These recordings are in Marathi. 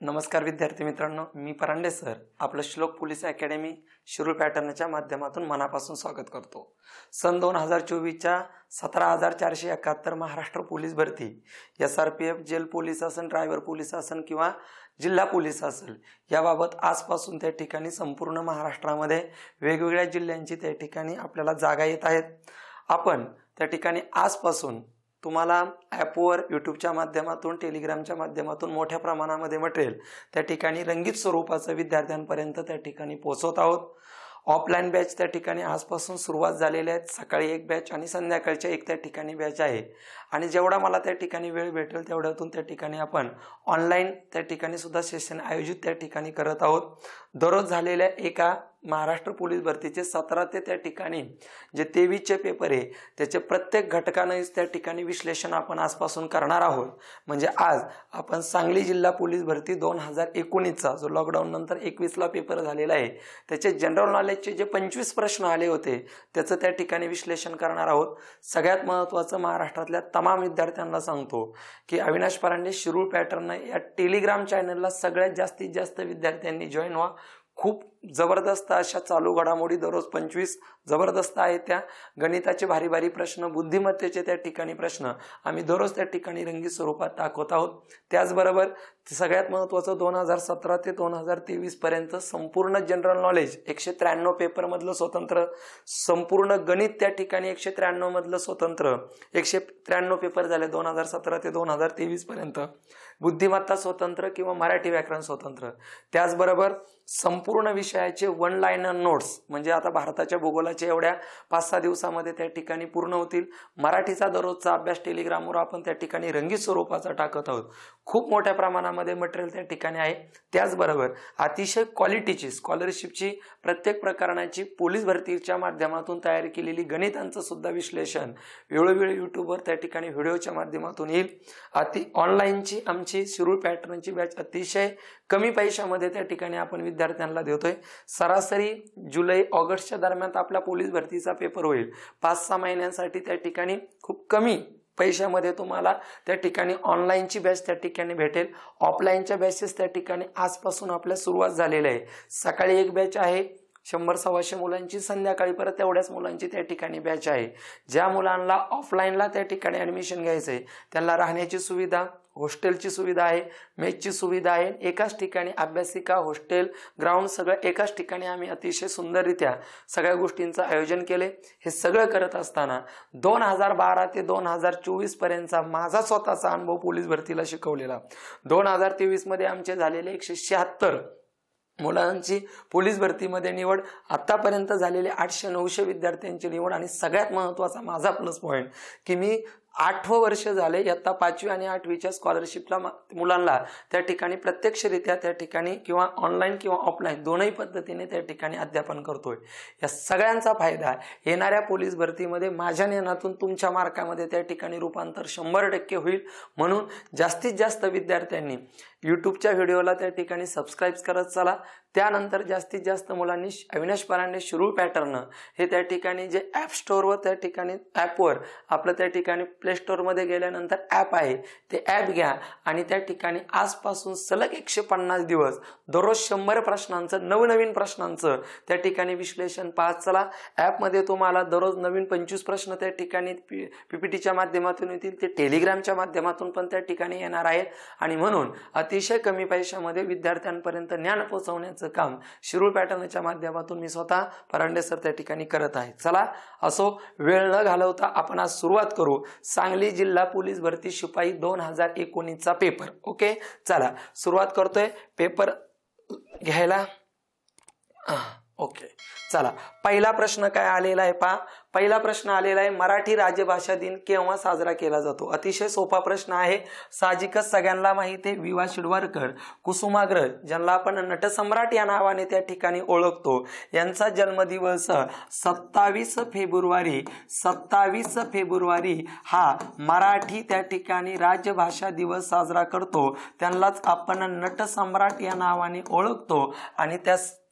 नमस्कार विद्यार्थी मित्रांनो, मी परांडे सर आपलं श्लोक पोलीस अकॅडमी शिरूर पॅटर्नच्या माध्यमातून मनापासून स्वागत करतो। सन 2024च्या 17,471 महाराष्ट्र पोलीस भरती SRPF जेल पोलीस असेल, ड्रायव्हर पोलीस असेल किंवा जिल्हा पोलीस असेल, याबाबत आजपासून त्या ठिकाणी संपूर्ण महाराष्ट्रामध्ये वेगवेगळ्या जिल्ह्यांची त्या ठिकाणी आपल्याला जागा येत आहेत। आपण त्या ठिकाणी आजपासून तुम्हाला ॲपवर, यूट्यूबच्या माध्यमातून, टेलिग्रामच्या माध्यमातून मोठ्या प्रमाणामध्ये मटेरियल त्या ठिकाणी रंगीत स्वरूपाचं विद्यार्थ्यांपर्यंत त्या ठिकाणी पोहोचवत आहोत। ऑफलाईन बॅच त्या ठिकाणी आजपासून सुरुवात झालेल्या आहेत। सकाळी एक बॅच आणि संध्याकाळच्या एक त्या ठिकाणी बॅच आहे आणि जेवढा मला त्या ठिकाणी वेळ भेटेल तेवढ्यातून त्या ठिकाणी आपण ऑनलाईन त्या ठिकाणी सुद्धा सेशन आयोजित त्या ठिकाणी करत आहोत। दररोज झालेल्या एका महाराष्ट्र पोलीस भरतीचे 17 ते त्या ठिकाणी जे 23चे पेपर आहे त्याचे प्रत्येक घटकाने त्या ठिकाणी विश्लेषण आपण आजपासून करणार आहोत। म्हणजे आज आपण सांगली जिल्हा पोलीस भरती 2019चा जो लॉकडाऊन नंतर 21ला पेपर झालेला आहे त्याचे जनरल नॉलेजचे जे 25 प्रश्न आले होते त्याचं त्या ठिकाणी विश्लेषण करणार आहोत। सगळ्यात महत्त्वाचं महाराष्ट्रातल्या तमाम विद्यार्थ्यांना सांगतो की अविनाश परांडे शिरूर पॅटर्न या टेलिग्राम चॅनलला सगळ्यात जास्तीत जास्त विद्यार्थ्यांनी जॉईन व्हा। खूप जबरदस्त अशा चालू घडामोडी दररोज 25 जबरदस्त आहेत। त्या गणिताचे भारी भारी प्रश्न, बुद्धिमत्तेचे त्या ठिकाणी प्रश्न आम्ही दररोज त्या ठिकाणी रंगीत स्वरूपात दाखवत आहोत। त्याचबरोबर सगळ्यात महत्त्वाचं 2017 ते 2023 पर्यंत संपूर्ण जनरल नॉलेज 193 पेपर मधलं स्वतंत्र, संपूर्ण गणित त्या ठिकाणी 193 मधलं स्वतंत्र, 193 पेपर झाले 2017 ते 2023 पर्यंत, बुद्धिमत्ता स्वतंत्र किंवा मराठी व्याकरण स्वतंत्र। त्याचबरोबर संपूर्ण विषयाचे वन लाइनर नोट्स म्हणजे आता भारताच्या भूगोलाच्या एवढ्या 5-6 दिवसामध्ये त्या ठिकाणी पूर्ण होतील। मराठीचा दररोजचा अभ्यास टेलिग्रामवर आपण त्या ठिकाणी रंगीत स्वरूपाचा टाकत आहोत। खूप मोठ्या प्रमाणामध्ये मटेरियल त्या ठिकाणी आहे। त्याचबरोबर अतिशय क्वालिटीची स्कॉलरशिपची प्रत्येक प्रकरणाची पोलीस भरतीच्या माध्यमातून तयार केलेली गणितांचं सुद्धा विश्लेषण वेळोवेळी यूट्यूबवर त्या ठिकाणी व्हिडिओच्या माध्यमातून येईल। ऑनलाईनची आमची शिरूर पॅटर्नची बॅच अतिशय कमी पैशामध्ये त्या ठिकाणी आपण विद्यार्थ्यांना देतोय। सरासरी जुलै ऑगस्टच्या दरम्यान आपला पोलीस भरतीचा पेपर होईल। 5-6 महिन्यांसाठी त्या ठिकाणी खूप कमी पैशामध्ये तुम्हाला त्या ठिकाणी ऑनलाईनची बॅच त्या ठिकाणी भेटेल। ऑफलाईनच्या बॅचेस त्या ठिकाणी आजपासून आपल्या सुरुवात झालेली आहे। सकाळी एक बॅच आहे 100-125 मुलांची, संध्याकाळी परत तेवढ्याच मुलांची त्या ठिकाणी बॅच आहे। ज्या मुलांना ऑफलाईनला त्या ठिकाणी ॲडमिशन घ्यायचं आहे त्यांना राहण्याची सुविधा, हॉस्टेलची सुविधा आहे, मेसची सुविधा आहे। एकाच ठिकाणी अभ्यासिका, हॉस्टेल, ग्राउंड सगळं एकाच ठिकाणी आम्ही अतिशय सुंदररित्या सगळ्या गोष्टींचं आयोजन केले। हे सगळं करत असताना 2012 ते 2024 पर्यंतचा माझा स्वतःचा अनुभव पोलीस भरतीला शिकवलेला, 2023 मध्ये आमचे झालेले 176 मुलांची पोलीस भरतीमध्ये निवड, आतापर्यंत झालेले 800-900 विद्यार्थ्यांची निवड आणि सगळ्यात महत्त्वाचा माझा प्लस पॉइंट की मी 8वं वर्ष झाले इयत्ता 5वी आणि 8वीच्या स्कॉलरशिपला मुलांना त्या ठिकाणी प्रत्यक्षरित्या त्या ठिकाणी किंवा ऑनलाईन किंवा ऑफलाईन दोनही पद्धतीने त्या ठिकाणी अध्यापन करतोय। या सगळ्यांचा फायदा येणाऱ्या पोलीस भरतीमध्ये माझ्या ज्ञानातून तुमच्या मार्कामध्ये त्या ठिकाणी रूपांतर 100% होईल। म्हणून जास्तीत जास्त विद्यार्थ्यांनी यूट्यूबच्या व्हिडिओला त्या ठिकाणी सबस्क्राईब करत चला। त्यानंतर जास्तीत जास्त मुलांनी अविनाश परांडे शिरूर पॅटर्न हे त्या ठिकाणी जे ॲप स्टोअरवर त्या ठिकाणी ॲपवर आपलं त्या ठिकाणी प्ले स्टोअरमध्ये गेल्यानंतर ॲप आहे ते ॲप घ्या आणि त्या ठिकाणी आजपासून सलग 150 दिवस दररोज 100 प्रश्नांचं, नवनवीन प्रश्नांचं त्या ठिकाणी विश्लेषण पाहत चला। ॲपमध्ये तुम्हाला दररोज नवीन 25 प्रश्न त्या ठिकाणी पीपीटीच्या माध्यमातून येतील, ते टेलिग्रामच्या माध्यमातून पण त्या ठिकाणी येणार आहेत आणि म्हणून अतिशय कमी पैशामध्ये विद्यार्थ्यांपर्यंत ज्ञान पोहोचवण्याचं काम शिरूर पॅटर्नच्या माध्यमातून मी स्वतः परांडे सर त्या ठिकाणी करत आहे। चला असो, वेळ न घालवता आपण आज सुरुवात करू सांगली जिल्हा पोलीस भरती शिपाई 2019चा पेपर। ओके, चला सुरुवात करतोय पेपर घ्यायला। ओके, चला पहिला प्रश्न काय आलेला आहे पहा। पहिला प्रश्न आलेला आहे, मराठी राजभाषा दिन केव्हा साजरा केला जातो? अतिशय सोपा प्रश्न आहे, साहजिकच सगळ्यांना माहिती आहे। वि.वा. शिरवाडकर, कुसुमाग्रज ज्यांना आपण नटसम्राट या नावाने त्या ठिकाणी ओळखतो, यांचा जन्मदिवस 27 फेब्रुवारी हा मराठी त्या ठिकाणी राजभाषा दिवस साजरा करतो। त्यांनाच आपण नटसम्राट या नावाने ओळखतो आणि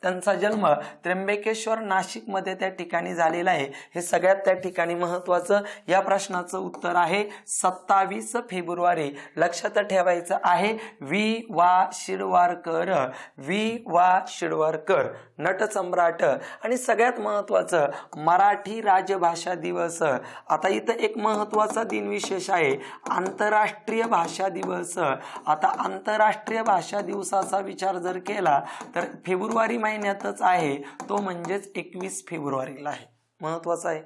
त्यांचा जन्म त्र्यंबकेश्वर नाशिक मध्ये त्या ठिकाणी झालेला आहे। हे सगळ्यात त्या ठिकाणी महत्वाचं या प्रश्नाचं उत्तर आहे 27 फेब्रुवारी. लक्षात ठेवायचं आहे वि वा शिरवाडकर, वि वा शिरवाडकर नटसम्राट. आणि सगळ्यात महत्वाचं मराठी राजभाषा दिवस. आता इथं एक महत्वाचा दिनविशेष आहे आंतरराष्ट्रीय भाषा दिवस. आता आंतरराष्ट्रीय भाषा दिवसाचा विचार जर केला तर फेब्रुवारी महिन्यातच आहे, तो म्हणजेच 21 फेब्रुवारीला आहे. महत्वाचा आहे.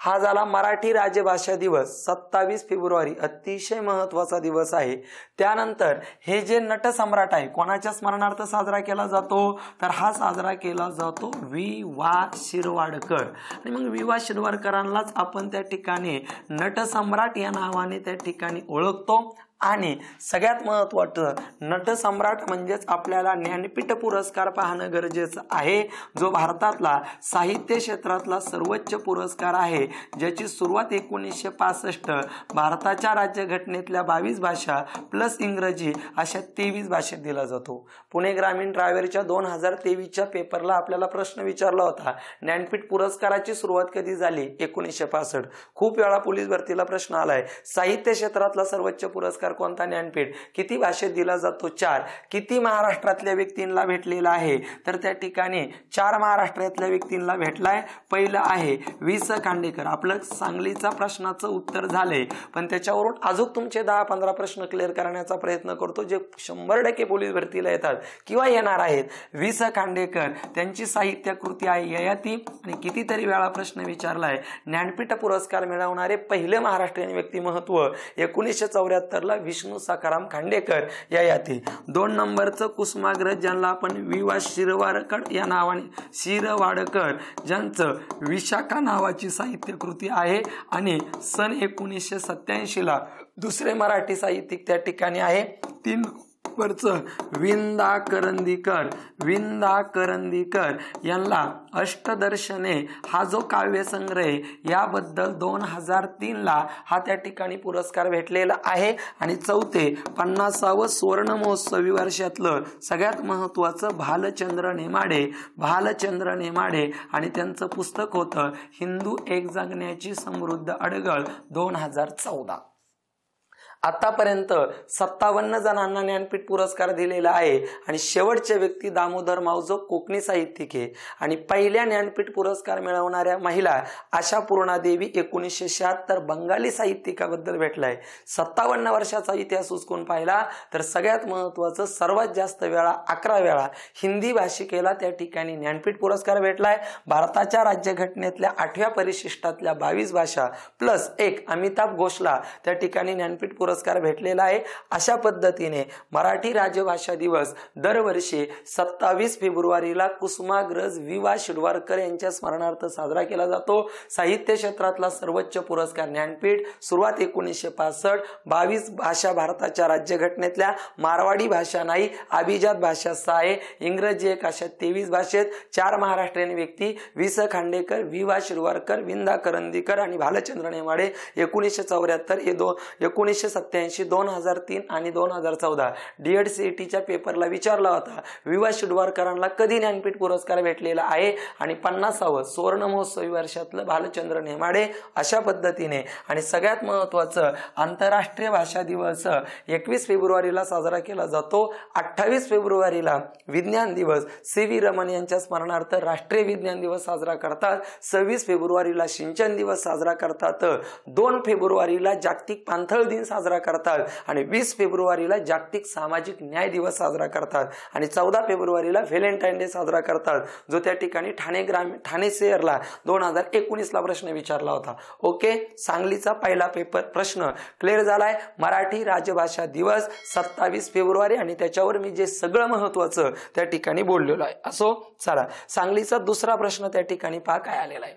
हा झाला मराठी राजभाषा दिवस 27 फेब्रुवारी, अतिशय महत्वाचा दिवस आहे. त्यानंतर हे जे नटसम्राट आहे कोणाच्या स्मरणार्थ साजरा केला जातो तर हा साजरा केला जातो वि वा शिरवाडकर. आणि मग वि वा शिरवाडकरांनाच आपण त्या ठिकाणी नटसम्राट या नावाने त्या ठिकाणी ओळखतो. आणि सगळ्यात महत्त्वाचं नटसम्राट म्हणजेच आपल्याला ज्ञानपीठ पुरस्कार पाहणं गरजेचं आहे, जो भारतातला साहित्य क्षेत्रातला सर्वोच्च पुरस्कार आहे, ज्याची सुरुवात 1965 भारताच्या राज्यघटनेतल्या 22 भाषा प्लस इंग्रजी अशा 23 भाषेत दिला जातो. पुणे ग्रामीण ट्रॅव्हलच्या 2023च्या पेपरला आपल्याला प्रश्न विचारला होता ज्ञानपीठ पुरस्काराची सुरुवात कधी झाली 1965. खूप वेळा पोलीस भरतीला प्रश्न आलाय साहित्य क्षेत्रातला सर्वोच्च पुरस्कार कोणता ज्ञानपीठ किती भाषेत दिला जातो 4. किती महाराष्ट्रातल्या व्यक्तींना भेटलेला आहे तर त्या ठिकाणी 4 महाराष्ट्रातल्या व्यक्तींना भेटलाय. पहिलं आहे वि स खांडेकर. आपलं सांगलीचा प्रश्नाचं उत्तर झालंय, पण त्याच्यावरून अजून तुमचे 10-15 प्रश्न क्लिअर करण्याचा प्रयत्न करतो जे 100% पोलीस भरतीला येतात किंवा येणार आहेत. वि स खांडेकर त्यांची साहित्य कृती आहे ययाती. आणि कितीतरी वेळा प्रश्न विचारलाय ज्ञानपीठ पुरस्कार मिळवणारे पहिले महाराष्ट्रीयन व्यक्तिमत्व 1974 ला विष्णू सखाराम खांडेकर ययाती. 2 नंबरचं कुसुमाग्रज ज्यांना आपण वि वा शिरवाडकर या नावाने शिरवाडकर ज्यांचं विशाखा नावाची साहित्य कृती आहे. आणि सन 1987 ला दुसरे मराठी साहित्यिक त्या ठिकाणी आहे. 3 वरचं विंदा करंदीकर, विंदा करंदीकर यांना अष्टदर्शने हा जो काव्यसंग्रह याबद्दल 2003 ला हा त्या ठिकाणी पुरस्कार भेटलेला आहे. आणि चौथे 50वे सुवर्ण महोत्सवी वर्षातलं सगळ्यात महत्वाचं भालचंद्र नेमाडे, भालचंद्र नेमाडे आणि त्यांचं पुस्तक होतं हिंदू एक जगण्याची समृद्ध अडगळ 2014. आतापर्यंत 57 जणांना ज्ञानपीठ पुरस्कार दिलेला आहे. आणि शेवटचे व्यक्ती दामोदर मावजो कोकणी साहित्यिक आहे. आणि पहिल्या ज्ञानपीठ पुरस्कार मिळवणाऱ्या महिला आशापूर्णा देवी 1976 बंगाली साहित्यिकाबद्दल भेटलाय. 57 वर्षाचा इतिहास उचकून पाहिला तर सगळ्यात महत्वाचं सर्वात जास्त वेळा 11 वेळा हिंदी भाषिकेला त्या ठिकाणी ज्ञानपीठ पुरस्कार भेटलाय. भारताच्या राज्यघटनेतल्या 8व्या परिशिष्टातल्या 22 भाषा प्लस 1 अमिताभ घोषला त्या ठिकाणी ज्ञानपीठ पुरस्कार भेटलेला आहे. अशा पद्धतीने मराठी राजभाषा दिवस दरवर्षी 27 फेब्रुवारीला कुसुमाग्रज वि वा शिरवाडकर यांच्या स्मरणार्थ साजरा केला जातो. साहित्य क्षेत्रातला सर्वोच्च पुरस्कार ज्ञानपीठ. सुरुवात 1965. 22 भाषा भारताच्या राज्यघटनेतल्या, मारवाडी भाषा नाही, अभिजात भाषा 6 आहे, इंग्रजी 1 अशा 23 भाषेत. 4 महाराष्ट्रीयन व्यक्ती वि स खांडेकर, वि वा शिरवाडकर, विंदा करंदीकर आणि भालचंद्र नेमाडे. 1974 हे 1987, 2003 आणि 2014 डीएड सीईटीच्या पेपरला विचारला होता वि वा शिरवाडकरांना कधी ज्ञानपीठ पुरस्कार भेटलेला आहे. आणि 50वे सुवर्ण महोत्सवी वर्षातलं भालचंद्र नेमाडे. अशा पद्धतीने. आणि सगळ्यात महत्वाचं आंतरराष्ट्रीय भाषा दिवस 21 फेब्रुवारीला साजरा केला जातो. 28 फेब्रुवारीला विज्ञान दिवस सी व्ही रमन यांच्या स्मरणार्थ राष्ट्रीय विज्ञान दिवस साजरा करतात. 26 फेब्रुवारीला सिंचन दिवस साजरा करतात. 2 फेब्रुवारीला जागतिक पाणथळ दिन साजरा करतात. आणि 20 फेब्रुवारीला जागतिक सामाजिक न्याय दिवस साजरा करतात. आणि 14 फेब्रुवारीला व्हॅलेंटाईन डे साजरा करतात, जो त्या ठिकाणी ठाणे शहरला 2019 ला प्रश्न विचारला होता. ओके, सांगलीचा पहिला पेपर प्रश्न क्लिअर झालाय. मराठी राजभाषा दिवस 27 फेब्रुवारी आणि त्याच्यावर मी जे सगळं महत्वाचं त्या ठिकाणी बोललेलो आहे. असो, चला सांगलीचा दुसरा प्रश्न त्या ठिकाणी पहा काय आलेला आहे.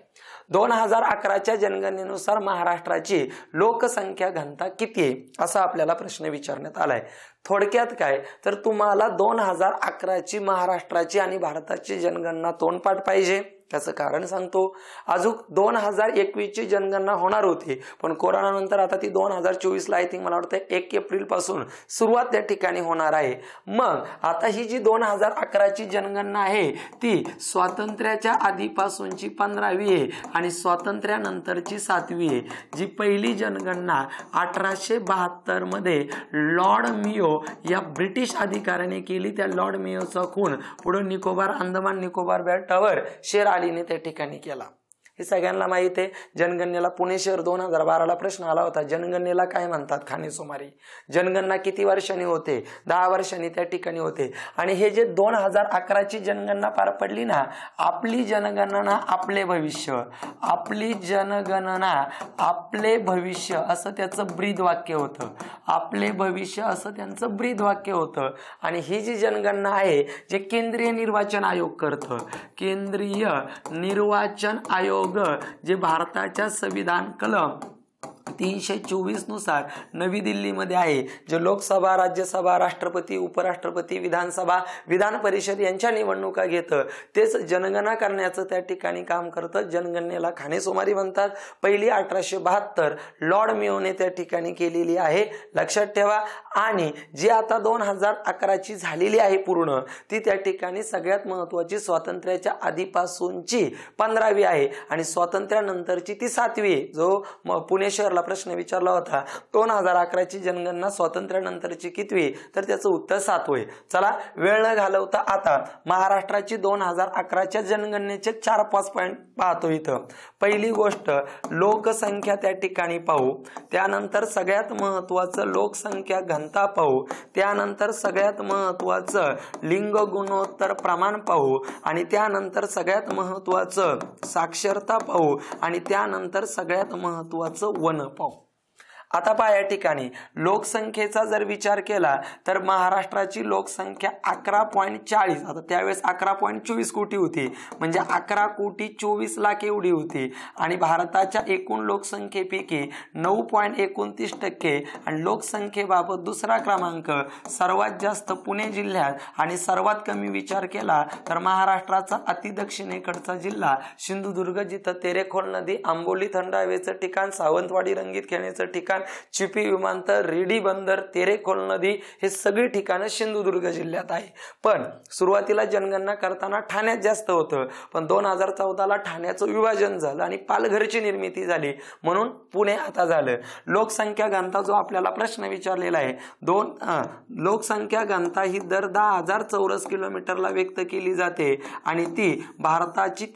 2011च्या जनगणनेनुसार महाराष्ट्राची लोकसंख्या घनता किती आहे असा आपल्याला प्रश्न विचारण्यात आलाय. थोडक्यात काय तर तुम्हाला 2011ची महाराष्ट्राची आणि भारताची जनगणना तोंडपाठ पाहिजे. त्याचं कारण सांगतो. अजून 2021ची जनगणना होणार होती, पण कोरोना नंतर आता ती 2024ला आय थिंक मला वाटतं 1 एप्रिल पासून सुरुवात त्या ठिकाणी होणार आहे. मग आता ही जी 2011ची जनगणना आहे ती स्वातंत्र्याच्या आधीपासूनची 15वी आहे आणि स्वातंत्र्यानंतरची 7वी आहे. जी पहिली जनगणना 1872 मध्ये लॉर्ड मियो या ब्रिटिश अधिकाऱ्याने केली. त्या लॉर्ड मियोचा खून पुढे निकोबार अंदमान निकोबार बेटावर शेर ने त्या ठिकाणी केला. हे सगळ्यांना माहित आहे. जनगणनेला पुणे शहर 2012ला प्रश्न आला होता, जनगणनेला काय म्हणतात खानेसुमारी. जनगणना किती वर्षांनी होते? 10 वर्षांनी त्या ठिकाणी होते. आणि हे जे 2011ची जनगणना पार पडली ना, आपली जनगणना आपले भविष्य, आपली जनगणना आपले भविष्य असं त्याचं ब्रीद वाक्य होतं. आपले भविष्य असं त्यांचं ब्रीद वाक्य होतं. आणि ही जी जनगणना आहे जे केंद्रीय निर्वाचन आयोग करतं, केंद्रीय निर्वाचन आयोग जे भारताच्या संविधान कलम 324 नुसार नवी दिल्लीमध्ये आहे. जे लोकसभा, राज्यसभा, राष्ट्रपती, उपराष्ट्रपती, विधानसभा, विधान परिषद यांच्या निवडणुका घेतं, तेच जनगणना करण्याचं त्या ठिकाणी काम करतं. जनगणनेला खानेसुमारी म्हणतात. पहिली 1872 लॉर्ड मियोने त्या ठिकाणी केलेली आहे, लक्षात ठेवा. आणि जी आता 2011ची झालेली आहे पूर्ण, ती त्या ठिकाणी सगळ्यात महत्त्वाची स्वातंत्र्याच्या आधीपासूनची 15वी आहे आणि स्वातंत्र्यानंतरची ती 7वी आहे. जो पुणे शहरला प्रश्न विचारला होता 2011ची जनगणना स्वातंत्र्यानंतरची कितवी, तर त्याचं उत्तर 7वे. चला वेळ न घालवता आता महाराष्ट्राची 2011च्या जनगणनेचे 4-5 पॉइंट पाहतो इथं. पहिली गोष्ट लोकसंख्या त्या ठिकाणी पाहू, त्यानंतर सगळ्यात महत्त्वाचं लोकसंख्या घनता पाहू, त्यानंतर सगळ्यात महत्त्वाचं लिंग गुणोत्तर प्रमाण पाहू आणि त्यानंतर सगळ्यात महत्त्वाचं साक्षरता पाहू आणि त्यानंतर सगळ्यात महत्त्वाचं वन पाहू. आता पहा या ठिकाणी लोकसंख्येचा जर विचार केला तर महाराष्ट्राची लोकसंख्या 11.40, आता त्यावेळेस 11.24 कोटी होती, म्हणजे 11,24,00,000 एवढी होती. आणि भारताच्या एकूण लोकसंख्येपैकी 9.29% आणि लोकसंख्येबाबत दुसरा क्रमांक सर्वात जास्त पुणे जिल्ह्यात आणि सर्वात कमी विचार केला तर महाराष्ट्राचा अति दक्षिणेकडचा जिल्हा सिंधुदुर्ग, जिथं तेरेखोल नदी, आंबोली थंड हवेचं ठिकाण, सावंतवाडी रंगीत खेळण्याचं ठिकाण, चिपी विमानतळ, रेडी बंदर, तेरेखोल नदी हे सगळी ठिकाणं सिंधुदुर्ग जिल्ह्यात आहे. पण सुरुवातीला जनगणना करताना ठाण्यात जास्त होतं, पण 2014ला ठाण्याचं विभाजन झालं आणि पालघरची निर्मिती झाली म्हणून पुणे आता झालं. लोकसंख्या घनता जो आपल्याला प्रश्न विचारलेला आहे, लोकसंख्या घनता ही दर 10,000 चौरस किलोमीटरला व्यक्त केली जाते आणि ती महाराष्ट्राची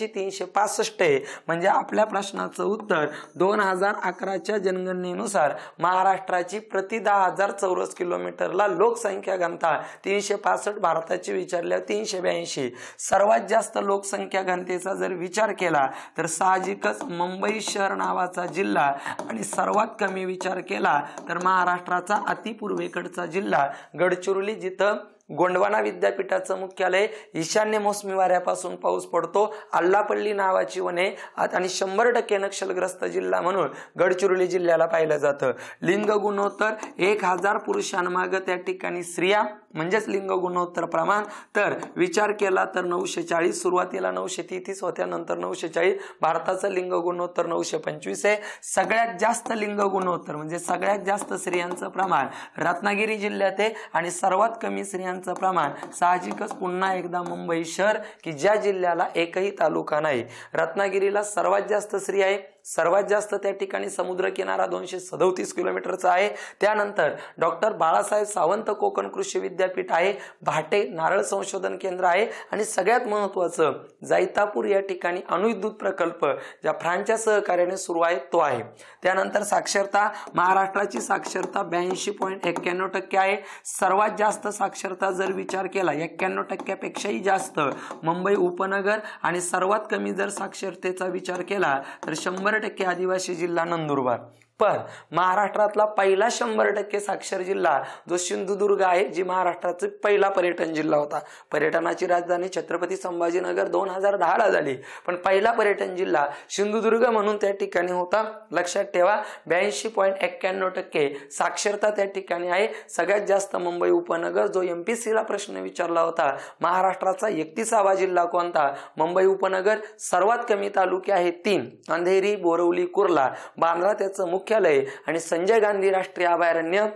365 आहे. म्हणजे आपल्या प्रश्नाचं उत्तर 2011च्या जनगणनेनुसार महाराष्ट्राची प्रति 10,000 चौरस किलोमीटरला लोकसंख्या घनता 365, भारताची विचारल्या 382. सर्वात जास्त लोकसंख्या घनतेचा जर विचार केला तर साहजिकच मुंबई शहर नावाचा जिल्हा आणि सर्वात कमी विचार केला तर महाराष्ट्राचा अतिपूर्वेकडचा जिल्हा गडचिरोली, जिथं गोंडवाना विद्यापीठाचं मुख्यालय, ईशान्य मोसमी वाऱ्यापासून पाऊस पडतो, अल्लापल्ली नावाची वने आणि 100% नक्षलग्रस्त जिल्हा म्हणून गडचिरोली जिल्ह्याला पाहिलं जातं. लिंग गुणोत्तर 1000 पुरुषांमागे त्या ठिकाणी स्त्रिया, म्हणजेच लिंग गुणोत्तर प्रमाण तर विचार केला तर 940, सुरुवातीला 933 होत्या, नंतर 940. भारताचं लिंग गुणोत्तर 925 आहे. सगळ्यात जास्त लिंग गुणोत्तर म्हणजे सगळ्यात जास्त स्त्रियांचं प्रमाण रत्नागिरी जिल्ह्यात आहे आणि सर्वात कमी स्त्रियांचं प्रमाण साहजिकच पुन्हा एकदा मुंबई शहर, की ज्या जिल्ह्याला एकही तालुका नाही. रत्नागिरीला सर्वात जास्त स्त्री आहे, सर्वात जास्त त्या ठिकाणी समुद्र किनारा 237 किलोमीटरचा आहे. त्यानंतर डॉक्टर बाळासाहेब सावंत कोकण कृषी विद्यापीठ आहे, भाटे नारळ संशोधन केंद्र आहे आणि सगळ्यात महत्त्वाचं जैतापूर या ठिकाणी अणुविद्युत प्रकल्प ज्या फ्रान्सच्या सहकार्याने सुरू आहे तो आहे. त्यानंतर साक्षरता, महाराष्ट्राची साक्षरता 82.91% आहे. सर्वात जास्त साक्षरता जर विचार केला 91% पेक्षाही जास्त मुंबई उपनगर आणि सर्वात कमी जर साक्षरतेचा विचार केला तर 100% आदिवासी जिल्हा नंदुरबार. पण महाराष्ट्रातला पहिला 100% साक्षर जिल्हा जो सिंधुदुर्ग आहे, जी महाराष्ट्राचा पहिला पर्यटन जिल्हा होता. पर्यटनाची राजधानी छत्रपती संभाजीनगर 2010ला झाली, पण पहिला पर्यटन जिल्हा सिंधुदुर्ग म्हणून त्या ठिकाणी होता. लक्षात ठेवा, 82.91% साक्षरता त्या ठिकाणी आहे. सगळ्यात जास्त मुंबई उपनगर, जो MPSCला प्रश्न विचारला होता, महाराष्ट्राचा 31वा जिल्हा कोणता? मुंबई उपनगर. सर्वात कमी तालुके आहेत 3, अंधेरी, बोरवली, कुर्ला. बांद्रा त्याचं मुख्यालय आणि संजय गांधी राष्ट्रीय अभयारण्य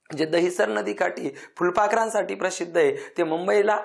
जे दहिसर नदीकाठी फुलपाखरांसाठी प्रसिद्ध आहे ते मुंबईला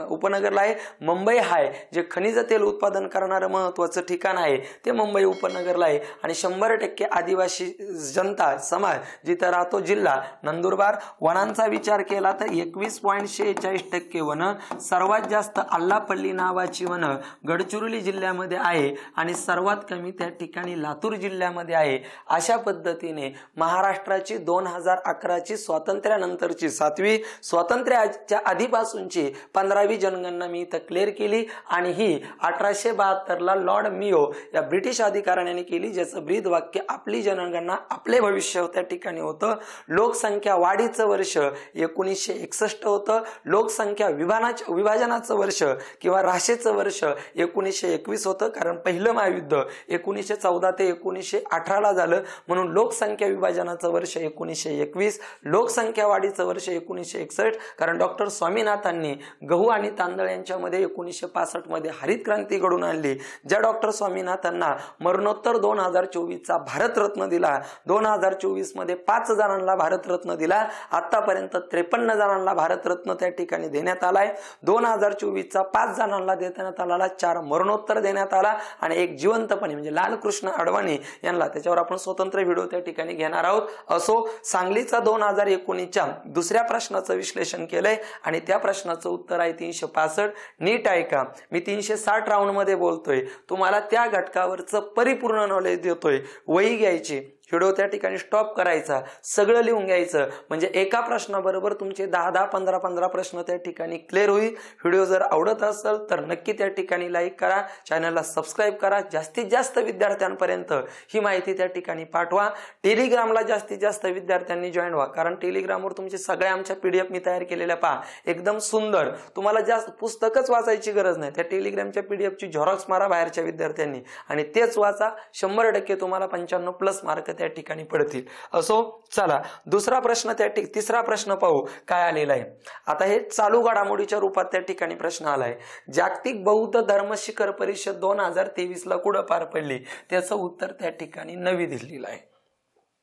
उपनगरला आहे. मुंबई हाय जे खनिज तेल उत्पादन करणारं महत्वाचं ठिकाण आहे ते मुंबई उपनगरला आहे. आणि 100% आदिवासी जनता समाज जिथं राहतो जिल्हा नंदुरबार. वनांचा विचार केला तर 21.46% वन. सर्वात जास्त आल्लापल्ली नावाची वन गडचिरोली जिल्ह्यामध्ये आहे आणि सर्वात कमी त्या ठिकाणी लातूर जिल्ह्यामध्ये आहे. अशा पद्धतीने महाराष्ट्राची 2011ची स्वातंत्र्यानंतरची 7वी, स्वातंत्र्याच्या आधीपासूनची 15वी जनगणना मी इथं क्लिअर केली आणि ही 1872ला लॉर्ड मियो या ब्रिटिश अधिकाऱ्याने केली, ज्याचं ब्रीद वाक्य आपली जनगणना आपले भविष्य त्या ठिकाणी होतं. लोकसंख्या वाढीचं वर्ष 1961 होतं. लोकसंख्या विभाजनाचं वर्ष किंवा राशेचं वर्ष 1921 होतं, कारण पहिलं महायुद्ध 1914 ते 1918ला झालं, म्हणून लोकसंख्या विभाजनाचं वर्ष 1921. लोकसंख्या वाढीचं वर्ष 1961, कारण डॉक्टर स्वामीनाथांनी गहू आणि तांदळ यांच्यामध्ये 1965 मध्ये हरित क्रांती घडून आणली. ज्या डॉक्टर स्वामीनाथांना मरणोत्तर 2024चा भारतरत्न दिला. 2024 मध्ये 5 जणांना भारतरत्न दिला. आतापर्यंत 53 जणांना भारतरत्न त्या ठिकाणी देण्यात आलाय. 2024चा 5 जणांना देण्यात आला, 4 मरणोत्तर देण्यात आला आणि एक जिवंतपणे म्हणजे लालकृष्ण अडवाणी यांना, त्याच्यावर आपण स्वतंत्र व्हिडिओ त्या ठिकाणी घेणार आहोत. असो, सांगलीचा 2019च्या दुसऱ्या प्रश्नाचं विश्लेषण केलंय आणि त्या प्रश्नाचं उत्तर आहे 365. नीट आहे का, मी 360 राऊंड मध्ये बोलतोय, तुम्हाला त्या घटकावरचं परिपूर्ण नॉलेज देतोय. वही घ्यायची, व्हिडिओ त्या ठिकाणी स्टॉप करायचा, सगळं लिहून घ्यायचं, म्हणजे एका प्रश्नाबरोबर तुमचे 10-10, 15-15 प्रश्न त्या ठिकाणी क्लिअर होईल. व्हिडिओ जर आवडत असेल तर नक्की त्या ठिकाणी लाईक करा, चॅनलला सबस्क्राईब करा, जास्तीत जास्त विद्यार्थ्यांपर्यंत ही माहिती त्या ठिकाणी पाठवा. टेलिग्रामला जास्तीत जास्त विद्यार्थ्यांनी जॉईन व्हा, कारण टेलिग्रामवर तुमचे सगळ्या आमच्या PDF मी तयार केलेल्या पहा, एकदम सुंदर. तुम्हाला जास्त पुस्तकच वाचायची गरज नाही, त्या टेलिग्रामच्या PDFची झेरॉक्स मारा बाहेरच्या विद्यार्थ्यांनी आणि तेच वाचा. 100% तुम्हाला 95+ मार्क त्या ठिकाणी पडतील. असो, चला दुसरा प्रश्न तिसरा प्रश्न पाहू काय आलेला आहे. आता हे चालू घडामोडीच्या रूपात त्या ठिकाणी प्रश्न आलाय. जागतिक बौद्ध धर्म शिखर परिषद 2023ला कुठं पार पडली? त्याचं उत्तर त्या ठिकाणी नवी दिल्लीला आहे.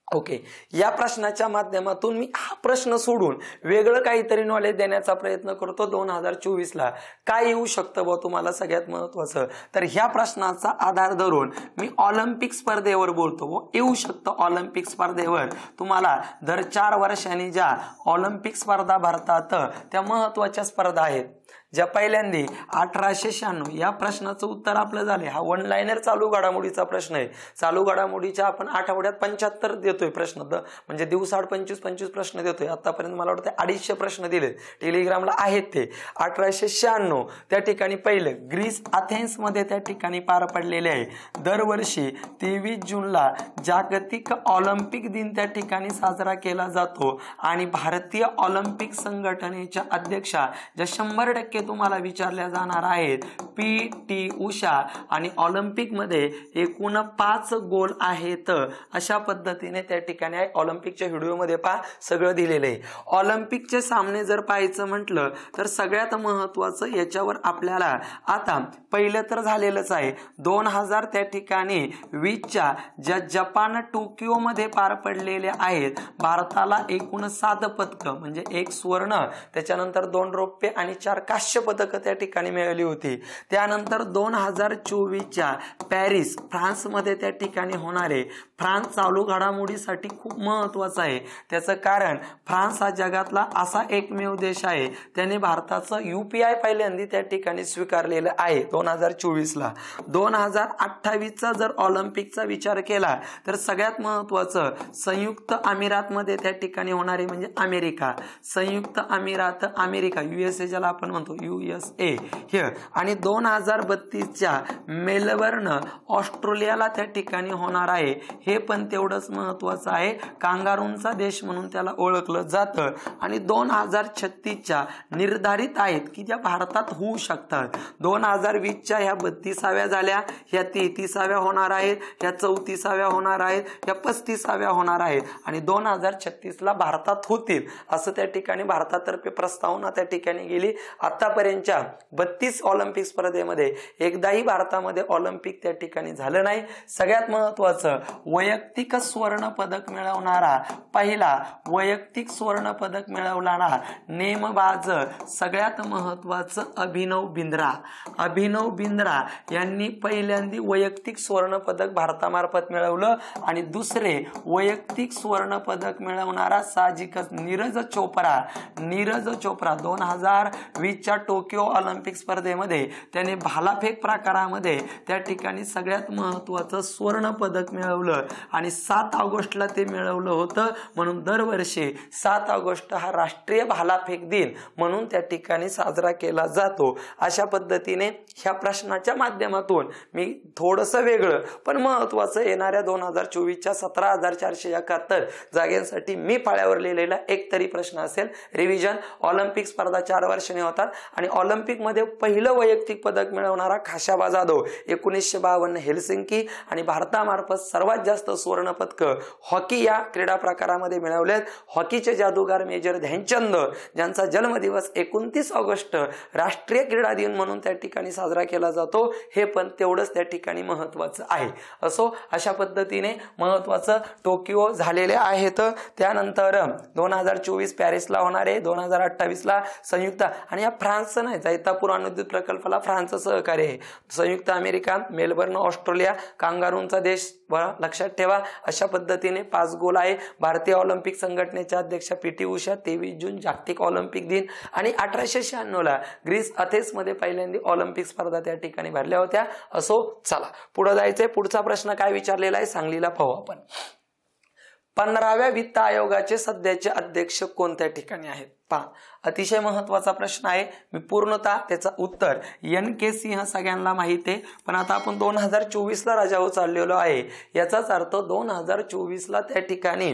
ओके, या प्रश्नाच्या माध्यमातून मी हा प्रश्न सोडून वेगळं काहीतरी नॉलेज देण्याचा प्रयत्न करतो. 2024ला काय येऊ शकतं व तुम्हाला सगळ्यात महत्वाचं, तर ह्या प्रश्नाचा आधार धरून मी ऑलिम्पिक स्पर्धेवर बोलतो व येऊ शकतं. ऑलिम्पिक स्पर्धेवर तुम्हाला दर 4 वर्षांनी ज्या ऑलिम्पिक स्पर्धा भरतात त्या महत्वाच्या स्पर्धा आहेत, ज्या पहिल्यांदी 1896 या प्रश्नाचं उत्तर आपलं झाले. हा 1 लाइनर चालू घडामोडीचा प्रश्न आहे. चालू घडामोडीच्या आपण आठवड्यात 75 देतोय प्रश्न, म्हणजे दिवसाआड 25 प्रश्न देतोय. आतापर्यंत मला वाटतं 250 प्रश्न दिले, टेलिग्रामला आहेत ते. 1896 त्या ठिकाणी पहिलं ग्रीस अथेन्स मध्ये त्या ठिकाणी पार पडलेले आहे. दरवर्षी 23 जूनला जागतिक ऑलिम्पिक दिन त्या ठिकाणी साजरा केला जातो आणि भारतीय ऑलिम्पिक संघटनेच्या अध्यक्षा ज्या 100% तुम्हाला विचारल्या जाणार आहेत PT उषा, आणि ऑलिम्पिक मध्ये एकूण 5 गोल आहेत. अशा पद्धतीने त्या ठिकाणी ऑलिम्पिकच्या व्हिडिओमध्ये पहा, सगळं दिलेलं आहे. ऑलिम्पिकचे सामने जर पाहायचं म्हटलं तर सगळ्यात महत्वाचं याच्यावर आपल्याला आता पहिलं तर झालेलंच आहे 2000 त्या ठिकाणी 20च्या ज्या जपान टोकियो मध्ये पार पडलेले आहेत. भारताला एकूण 7 पदक म्हणजे 1 सुवर्ण, त्याच्यानंतर 2 रौप्य आणि 4 कांस्य पदक त्या ठिकाणी मिळाली होती. त्यानंतर 2024च्या पॅरिस फ्रान्स मध्ये त्या ठिकाणी होणारे, फ्रान्स चालू घडामोडीसाठी खूप महत्वाचा आहे. त्याचं कारण फ्रान्स हा जगातला असा एकमेव देश आहे त्याने भारताचं UPI पहिल्यांदा त्या ठिकाणी स्वीकारलेलं आहे 2024ला. 2028चा जर ऑलिम्पिकचा विचार केला तर सगळ्यात महत्वाचं संयुक्त अमिरात मध्ये त्या ठिकाणी होणारे म्हणजे अमेरिका. संयुक्त अमिरात, अमेरिका USA ज्याला आपण म्हणतो USA हे, आणि 2032च्या मेलबर्न ऑस्ट्रेलियाला त्या ठिकाणी होणार आहे, हे पण तेवढंच महत्वाचं आहे, कांगारूंचा देश म्हणून त्याला ओळखलं जातं. आणि 2036च्या निर्धारित आहेत की ज्या भारतात होऊ शकतात. 2020च्या ह्या 32व्या झाल्या, ह्या 33व्या होणार आहेत, ह्या 34व्या होणार आहेत, ह्या 35व्या होणार आहेत, आणि 2036ला भारतात होतील असं त्या ठिकाणी भारतातर्फे प्रस्तावना त्या ठिकाणी गेली. आतापर्यंतच्या 32 ऑलिम्पिक स्पर्धेमध्ये एकदाही भारतामध्ये ऑलिम्पिक त्या ठिकाणी झालं नाही. सगळ्यात महत्वाचं वैयक्तिक स्वर्ण पदक मिळवणारा पहिला वैयक्तिक स्वर्ण पदक मिळवणारा नेमबाज सगळ्यात महत्वाचं अभिनव बिंद्रा यांनी पहिल्यांदा वैयक्तिक स्वर्ण पदक भारतामार्फत मिळवलं. आणि दुसरे वैयक्तिक स्वर्ण पदक मिळवणारा साहजिकच नीरज चोप्रा 2020च्या टोकियो ऑलिम्पिक स्पर्धेमध्ये त्याने भालाफेक प्रकारामध्ये त्या ठिकाणी सगळ्यात महत्वाचं स्वर्ण पदक मिळवलं, आणि 7 ऑगस्टला ते मिळवलं होतं. म्हणून दरवर्षी 7 ऑगस्ट हा राष्ट्रीय भालाफेक दिन म्हणून त्या ठिकाणी साजरा केला जातो. अशा पद्धतीने ह्या प्रश्नाच्या माध्यमातून मी थोडंसं वेगळं पण महत्वाचं येणाऱ्या 2024च्या 17,471 जागांसाठी मी पाळ्यावर लिहिलेला एक तरी प्रश्न असेल. रिव्हिजन: ऑलिम्पिक स्पर्धा 4 वर्षांनी होतात, आणि ऑलिम्पिक मध्ये पहिलं वैयक्तिक पदक मिळवणारा खाशाबा जाधव 1952 हेलसिंकी, आणि भारतामार्फत सर्वात जास्त स्वर्ण पदक हॉकी या क्रीडा प्रकारामध्ये मिळवलेत. हॉकीचे जादूगार मेजर ध्यानचंद ज्यांचा जन्मदिवस 29 ऑगस्ट राष्ट्रीय क्रीडा दिन म्हणून त्या ठिकाणी साजरा केला जातो, हे पण तेवढंच त्या ठिकाणी महत्वाचं आहे. असो, अशा पद्धतीने महत्वाचं टोकियो झालेले आहेत. त्यानंतर 2024 पॅरिसला होणार आहे, 2028ला संयुक्त, आणि या फ्रान्सचं नाही, जैतापूर अणुविद्युत प्रकल्पाला फ्रान्सचं सहकार्य आहे. संयुक्त अमेरिका, मेलबर्न ऑस्ट्रेलिया, कांगारूंचा देश लक्षात ठेवा. अशा पद्धतीने 5 गोल आहे. भारतीय ऑलिम्पिक संघटनेच्या अध्यक्षा PT उषा 23 जून जागतिक ऑलिम्पिक दिन, आणि 1896ला ग्रीस अथेन्समध्ये पहिल्यांदा ऑलिम्पिक स्पर्धा त्या ठिकाणी भरल्या होत्या. असो, चला पुढे जायचंय. पुढचा प्रश्न काय विचारलेला आहे सांगलीला पाहू आपण. 15व्या वित्त आयोगाचे सध्याचे अध्यक्ष कोणत्या ठिकाणी आहेत? पहा, अतिशय महत्वाचा प्रश्न आहे. मी पूर्णतः त्याचं उत्तर NK सिंह सगळ्यांना माहिती आहे, पण आता आपण 2024ला राजाभाऊ चाललेलो आहे. याचाच अर्थ 2024ला त्या ठिकाणी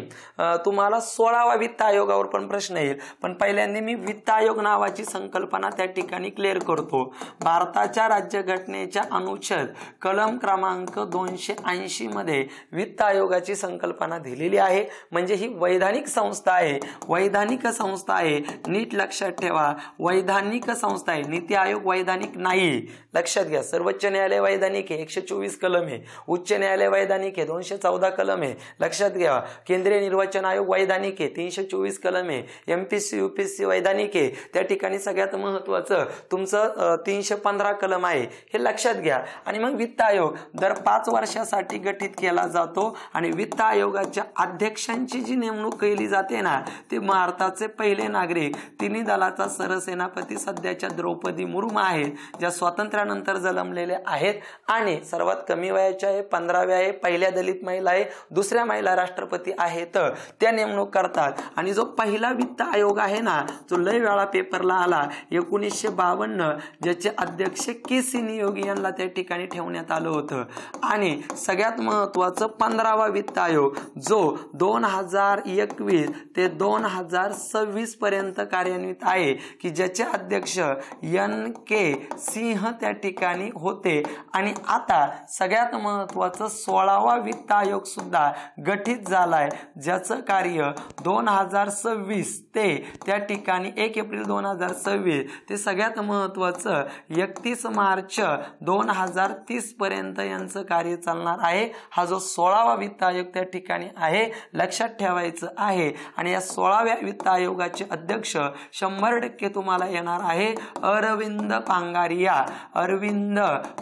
तुम्हाला 16वा वित्त आयोगावर पण प्रश्न येईल. पण पहिल्यांदा मी वित्त आयोग नावाची संकल्पना त्या ठिकाणी क्लिअर करतो. भारताच्या राज्यघटनेच्या अनुच्छेद कलम क्रमांक 280 मध्ये वित्त आयोगाची संकल्पना दिलेली आहे. म्हणजे ही वैधानिक संस्था आहे, वैधानिक संस्था आहे. नीट लक्षात ठेवा, वैधानिक संस्था आहे. नीती आयोग वैधानिक नाही, लक्षात घ्या. सर्वोच्च न्यायालय वैधानिक आहे, 124 कलम आहे. उच्च न्यायालय वैधानिक आहे, 214 कलम आहे, लक्षात घ्या. केंद्रीय निर्वाचन आयोग वैधानिक आहे, 324 कलम आहे. MPSC UPSC वैधानिक आहे. त्या ठिकाणी सगळ्यात महत्वाचं तुमचं 315 कलम आहे, हे लक्षात घ्या. आणि मग वित्त आयोग दर 5 वर्षासाठी गठीत केला जातो, आणि वित्त आयोगाच्या अध्यक्षांची जी नेमणूक केली जाते ना, ते भारताचे पहिले नागरिक तिन्ही दलाचा सरसेनापती सध्याच्या द्रौपदी मुर्मू आहेत, ज्या स्वातंत्र्यानंतर जन्मलेल्या आहेत, आणि सर्वात कमी वयाच्या आहे, 15व्या आहे, पहिल्या दलित महिला आहे, दुसऱ्या महिला राष्ट्रपती आहेत, त्या नेमणूक करतात. आणि जो पहिला वित्त आयोग आहे ना, जो लय वेळा पेपरला आला, 1952, ज्याचे अध्यक्ष KC नियोगी यांना त्या ठिकाणी ठेवण्यात आलं होतं. आणि सगळ्यात महत्वाचं 15वा वित्त आयोग जो 2021 ते 2026 पर्यंत कार्यान्वित आहे, की ज्याचे अध्यक्ष NK सिंह त्या ठिकाणी होते. आणि आता सगळ्यात महत्वाचं 16वा वित्त आयोग सुद्धा गठीत झालाय, ज्याचं कार्य 2026 ते त्या ठिकाणी 1 एप्रिल 2026 ते सगळ्यात महत्वाचं 31 मार्च 2030 पर्यंत यांचं कार्य चालणार आहे. हा जो 16वा वित्त आयोग त्या ठिकाणी आहे, लक्षात ठेवायचं आहे. आणि या 16व्या वित्त आयोगाचे अध्यक्ष 100% तुम्हाला येणार आहे अरविंद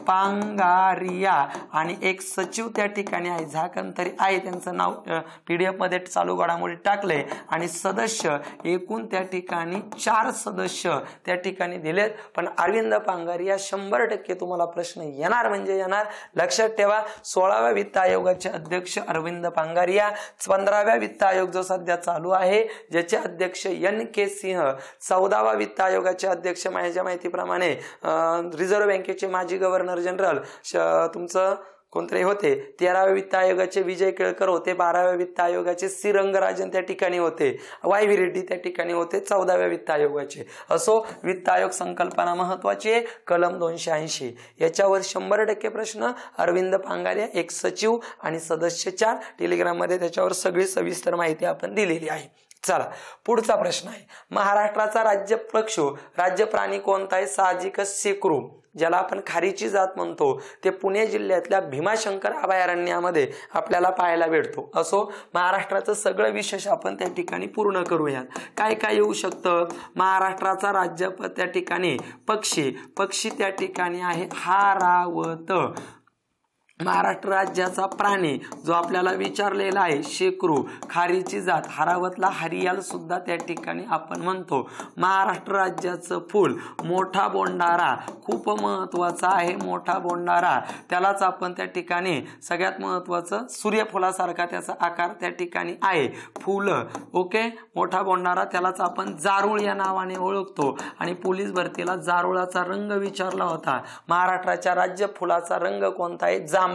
पांगारिया, आणि एक सचिव त्या ठिकाणी आहे, झाकण तरी आहे, त्यांचं नाव PDF मध्ये चालू घडामोडी टाकले. आणि सदस्य एकूण त्या ठिकाणी 4 सदस्य त्या ठिकाणी दिलेत. पण अरविंद पांगारिया 100% तुम्हाला प्रश्न येणार म्हणजे येणार, लक्षात ठेवा. 16व्या वित्त आयोगाचे अध्यक्ष अरविंद पांगारिया. 15व्या वित्त आयोग जो सध्या चालू आहे, ज्याचे अध्यक्ष NK सिंह 14वा वित्त आयोगाचे अध्यक्ष माझ्या माहितीप्रमाणे रिझर्व्ह बँकेचे माजी गव्हर्नर जनरल तुमचं कोणतरी होते. 13व्या वित्त आयोगाचे विजय केळकर होते. 12व्या वित्त आयोगाचे सी रंगराजन त्या ठिकाणी होते. वाय व्ही रेड्डी त्या ठिकाणी होते 14व्या वित्त आयोगाचे. असो, वित्त आयोग संकल्पना महत्वाची आहे. कलम 280 याच्यावर 100% प्रश्न. अरविंद पांगारे एक सचिव आणि सदस्य 4. टेलिग्राम मध्ये त्याच्यावर सगळी सविस्तर माहिती आपण दिलेली आहे. चला, पुढचा प्रश्न आहे. महाराष्ट्राचा राज्य पशु राज्य प्राणी कोणता आहे? साहजिकच शेकरू, ज्याला आपण खारीची जात म्हणतो, ते पुणे जिल्ह्यातल्या भीमाशंकर अभयारण्यामध्ये आपल्याला पाहायला भेटतो. असो, महाराष्ट्राचं सगळं विशेष आपण त्या ठिकाणी पूर्ण करूयात. काय काय येऊ शकतं? महाराष्ट्राचा राज्य त्या ठिकाणी पक्षी त्या ठिकाणी आहे हारावत. महाराष्ट्र राज्याचा प्राणी जो आपल्याला विचारलेला आहे शेकरू, खारीची जात, हारावतला हरियाल सुद्धा त्या ठिकाणी आपण म्हणतो. महाराष्ट्र राज्याचं फूल मोठा बोंडारा, खूप महत्वाचा आहे मोठा बोंडारा. त्यालाच आपण त्या ठिकाणी सगळ्यात महत्वाचं सूर्यफुलासारखा त्याचा आकार त्या ठिकाणी आहे फुलं. ओके, मोठा बोंडारा, त्यालाच आपण जारूळ या नावाने ओळखतो. आणि पोलीस भरतीला जारुळाचा रंग विचारला होता. महाराष्ट्राच्या राज्य फुलाचा रंग कोणता आहे? जांभळा.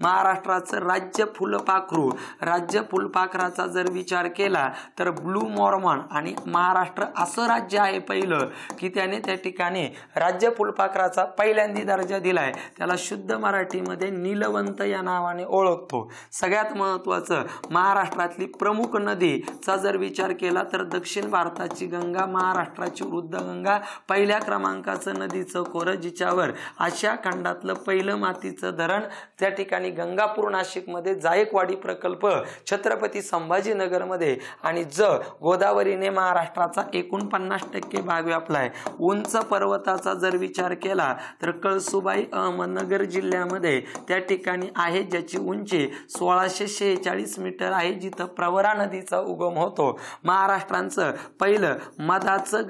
महाराष्ट्राचं राज्य फुलपाखरू, राज्य फुलपाखराचा जर विचार केला तर ब्लू मॉर्मॉन. आणि महाराष्ट्र असं राज्य आहे पहिलं की त्याने त्या ठिकाणी राज्य फुलपाखराचा पहिल्यांदा दर्जा दिलाय. त्याला शुद्ध मराठीमध्ये नीलवंत या नावाने ओळखतो. सगळ्यात महत्वाचं, महाराष्ट्रातली प्रमुख नदीचा जर विचार केला तर दक्षिण भारताची गंगा, महाराष्ट्राची वृद्धगंगा. पहिल्या क्रमांकाचं नदीचं खोरं, जिच्यावर आशिया खंडातलं पहिलं मातीचं धरण त्या ठिकाणी गंगापूर नाशिकमध्ये, जायकवाडी प्रकल्प छत्रपती संभाजीनगर मध्ये. आणि गोदावरीने महाराष्ट्राचा 49% भाग व्यापलाय. उंच पर्वताचा जर विचार केला तर कळसुबाई अहमदनगर जिल्ह्यामध्ये त्या ठिकाणी आहे, ज्याची उंची 1646 मीटर आहे, जिथं प्रवरा नदीचा उगम होतो. महाराष्ट्राचं पहिलं मधाचे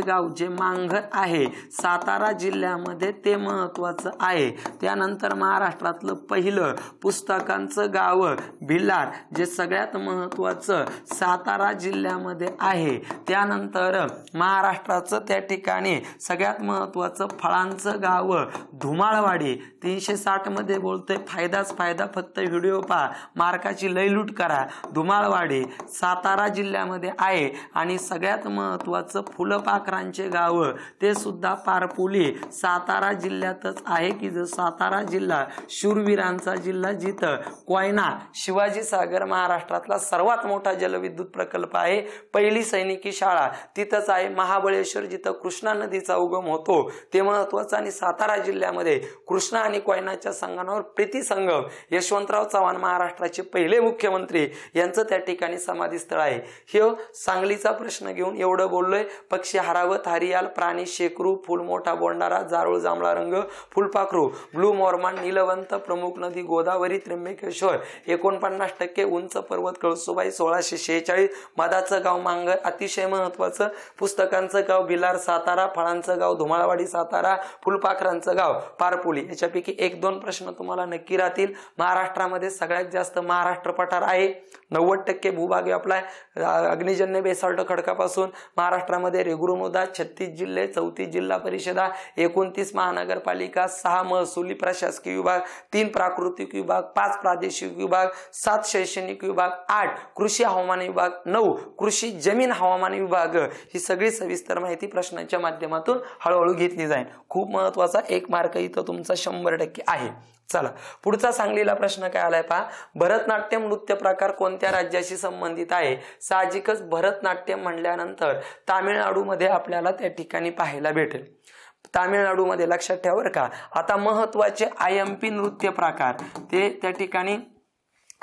गाव जे मांघर आहे सातारा जिल्ह्यामध्ये, ते महत्वाचं आहे. त्यानंतर महाराष्ट्रातलं पहिलं पुस्तकांचं गाव भिलार, जे सगळ्यात महत्वाचं सातारा जिल्ह्यामध्ये आहे. त्यानंतर महाराष्ट्राचं त्या ठिकाणी सगळ्यात महत्वाचं फळांचं गाव धुमाळवाडी. 360 मध्ये बोलतोय, फायदाच फायदा, फक्त व्हिडिओ पहा, मार्काची लय लूट करा. धुमाळवाडी सातारा जिल्ह्यामध्ये आहे. आणि सगळ्यात महत्वाचं फुलपाखरांचे गाव ते सुद्धा पारपुली सातारा जिल्ह्यातच आहे, की जो सातारा जिल्हा शूरवीरांचा जिल्हा, जिथं कोयना शिवाजी सागर महाराष्ट्रातला सर्वात मोठा जलविद्युत प्रकल्प आहे. पहिली सैनिकी शाळा तिथंच आहे. महाबळेश्वर, जिथं कृष्णा नदीचा उगम होतो, ते महत्वाचं. आणि सातारा जिल्ह्यामध्ये कृष्णा आणि कोयनाच्या संगमावर प्रीती संगम, यशवंतराव चव्हाण महाराष्ट्राचे पहिले मुख्यमंत्री, यांचं त्या ठिकाणी समाधीस्थळ आहे. हे सांगलीचा प्रश्न घेऊन एवढं बोललोय. पक्षी हारावत, हरियाल, प्राणी शेकरू, फुल मोठा बोंडारा, जारूळ जांभळा रंग, फुलपाखरू ब्लू मॉर्मॉन, नीलवंत, प्रमुख नदी गोदावरी, त्र्यंबकेश्वर, 49% उंच पर्वत कळसुबाई 1646, मधाचं गाव मांगर, अतिशय महत्वाचं, पुस्तकांचं गाव भिलार सातारा, फळांचं गाव धुमाळवाडी सातारा, फुलपाखरांचं गाव पारपुली. याच्यापैकी 1-2 प्रश्न तुम्हाला नक्की राहतील. महाराष्ट्रामध्ये सगळ्यात जास्त महाराष्ट्र पठार आहे, 90% भूभाग व्यापलाय अग्निजन्य बेसाल्ट खडकापासून. महाराष्ट्रामध्ये रेगुरुमृदा, 36 जिल्हे, 34 जिल्हा परिषदा, 29 महानगरपालिका, 6 महसुली प्रशासकीय विभाग, 3 प्राकृतिक विभाग, 5 प्रादेशिक विभाग, 7 शैक्षणिक विभाग, 8 कृषी हवामान विभाग, 9 कृषी जमीन हवामान विभाग. ही सगळी सविस्तर माहिती प्रश्नांच्या माध्यमातून हळूहळू घेतली जाईल. खूप महत्वाचा 1 मार्क इथं तुमचा 100% आहे. चला, पुढचा सांगलीला प्रश्न काय आलाय पहा. भरतनाट्यम नृत्य प्रकार कोणत्या राज्याशी संबंधित आहे? साहजिकच भरतनाट्यम म्हणल्यानंतर तामिळनाडूमध्ये आपल्याला त्या ठिकाणी पाहायला भेटेल. तामिळनाडूमध्ये लक्षात ठेवा बरं का. आता महत्वाचे IMP नृत्य प्रकार ते त्या ठिकाणी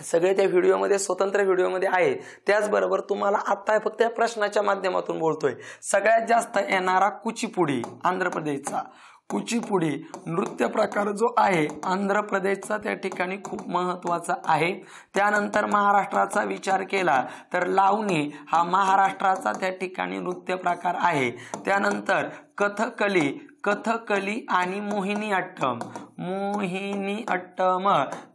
सगळे त्या व्हिडिओमध्ये, स्वतंत्र व्हिडिओमध्ये आहे. त्याचबरोबर तुम्हाला आता फक्त या प्रश्नाच्या माध्यमातून बोलतोय. सगळ्यात जास्त येणारा कुचिपुडी, आंध्र प्रदेशचा कुचिपुडी नृत्य प्रकार जो आहे आंध्र प्रदेशचा त्या ठिकाणी खूप महत्वाचा आहे. त्यानंतर महाराष्ट्राचा विचार केला तर लावणी हा महाराष्ट्राचा त्या ठिकाणी नृत्य प्रकार आहे. त्यानंतर कथकली, कथकली आणि मोहिनीअट्टम, मोहिनीअट्टम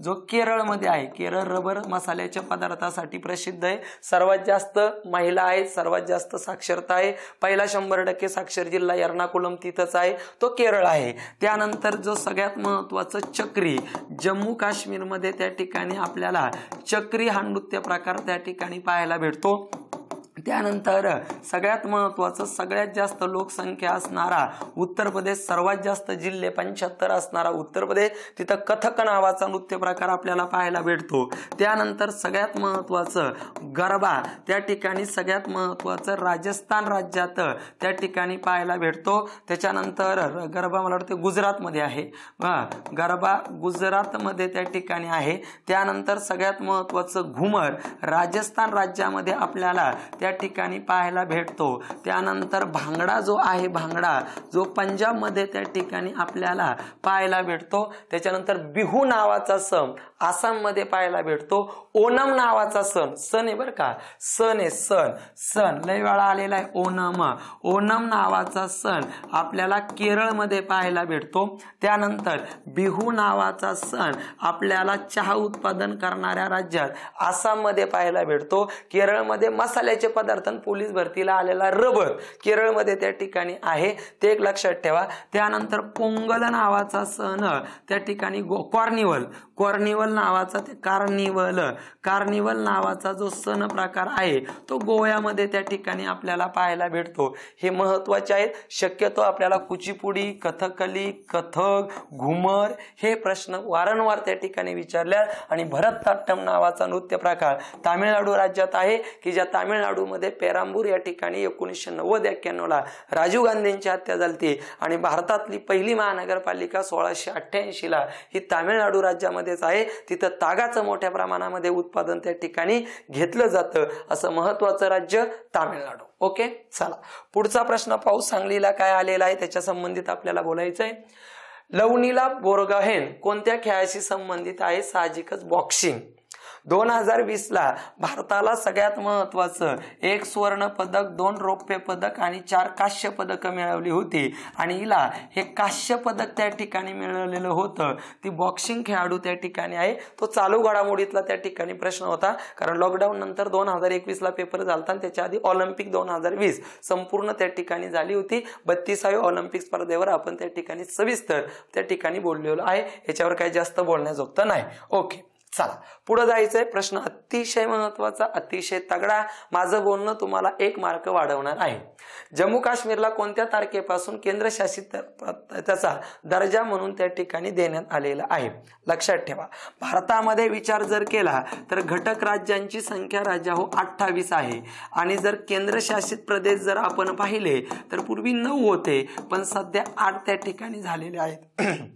जो केरळमध्ये आहे. केरळ रबर मसाल्याच्या पदार्थासाठी प्रसिद्ध आहे. सर्वात जास्त महिला आहेत, सर्वात जास्त साक्षरता आहे. पहिला 100% साक्षर जिल्हा एर्नाकुलम तिथंच आहे, तो केरळ आहे. त्यानंतर जो सगळ्यात महत्वाचं चक्री, जम्मू काश्मीरमध्ये त्या ठिकाणी आपल्याला चक्री हा नृत्य प्रकार त्या ठिकाणी पाहायला भेटतो. त्यानंतर सगळ्यात महत्वाचं सगळ्यात जास्त लोकसंख्या असणारा उत्तर प्रदेश, सर्वात जास्त जिल्हे 75 असणारा उत्तर प्रदेश, तिथं कथक नावाचा नृत्य प्रकार आपल्याला पाहायला भेटतो. त्यानंतर सगळ्यात महत्वाचं गरबा त्या ठिकाणी सगळ्यात महत्वाचं राजस्थान राज्यात त्या ठिकाणी पाहायला भेटतो. त्याच्यानंतर गरबा मला वाटतं गुजरातमध्ये आहे, गरबा गुजरातमध्ये त्या ठिकाणी आहे. त्यानंतर सगळ्यात महत्वाचं घुमर राजस्थान राज्यामध्ये आपल्याला त्या ठिकाणी पाहायला भेटतो. त्यानंतर भांगडा जो आहे, भांगडा जो पंजाबमध्ये त्या ठिकाणी आपल्याला पाहायला भेटतो. त्याच्यानंतर बिहू नावाचा सण आसाममध्ये पाहायला भेटतो. ओणम नावाचा सण आहे बरं का, सण आहे, सण लय वेळा आलेला आहे ओणम. ओणम नावाचा सण आपल्याला केरळमध्ये पाहायला भेटतो. त्यानंतर बिहू नावाचा सण आपल्याला चहा उत्पादन करणाऱ्या राज्यात आसाममध्ये पाहायला भेटतो. केरळमध्ये मसाल्याचे पदार्थ, पोलीस भरतीला आलेला रबर केरळमध्ये त्या ठिकाणी आहे, ते एक लक्षात ठेवा. त्यानंतर पोंगल नावाचा सण त्या ठिकाणी कार्निवल नावाचा कार्निवल नावाचा जो सण प्रकार आहे तो गोव्यामध्ये त्या ठिकाणी आपल्याला पाहायला भेटतो. हे महत्वाचे आहेत. शक्यतो आपल्याला कुचिपुडी, कथकली, कथक, घुमर हे प्रश्न वारंवार त्या ठिकाणी विचारल्या. आणि भरतनाट्यम नावाचा नृत्य प्रकार तामिळनाडू राज्यात आहे, की ज्या तामिळनाडूमध्ये पेरांबूर या ठिकाणी 1990-91 ला राजीव गांधींची हत्या झाली आणि भारतातली पहिली महानगरपालिका 1688 ला ही तामिळनाडू राज्यामध्येच आहे. तिथं तागाचं मोठ्या प्रमाणामध्ये उत्पादन त्या ठिकाणी घेतलं जातं. असं महत्वाचं राज्य तामिळनाडू. ओके, चला पुढचा प्रश्न पाहू. सांगलीला काय आलेला आहे त्याच्या संबंधित आपल्याला बोलायचंय. लवणीला बोरगोहेन कोणत्या खेळाशी संबंधित आहे? साहजिकच बॉक्सिंग. 2020 ला भारताला सगळ्यात महत्वाचं 1 सुवर्ण पदक, 2 रौप्य पदक आणि 4 कांस्य पदक मिळवली होती. आणि हिला हे कांस्य पदक त्या ठिकाणी मिळवलेलं होतं. ती बॉक्सिंग खेळाडू त्या ठिकाणी आहे. तो चालू घडामोडीतला त्या ठिकाणी प्रश्न होता, कारण लॉकडाऊन नंतर 2021 ला पेपर झालता आणि त्याच्या आधी ऑलिम्पिक 2020 संपूर्ण त्या ठिकाणी झाली होती. 32व्या ऑलिम्पिक स्पर्धेवर आपण त्या ठिकाणी सविस्तर त्या ठिकाणी बोललेलो आहे. याच्यावर काही जास्त बोलण्याजोगतं नाही. ओके, चला पुढे जायचंय. प्रश्न अतिशय महत्वाचा, अतिशय तगडा. माझं बोलणं तुम्हाला 1 मार्क वाढवणार आहे. जम्मू काश्मीरला कोणत्या तारखेपासून केंद्रशासित त्याचा दर्जा म्हणून त्या ठिकाणी देण्यात आलेला आहे? लक्षात ठेवा, भारतामध्ये विचार जर केला तर घटक राज्यांची संख्या राजाहो 28 आहे. आणि जर केंद्रशासित प्रदेश जर आपण पाहिले तर पूर्वी 9 होते, पण सध्या 8 त्या ठिकाणी झालेले आहेत.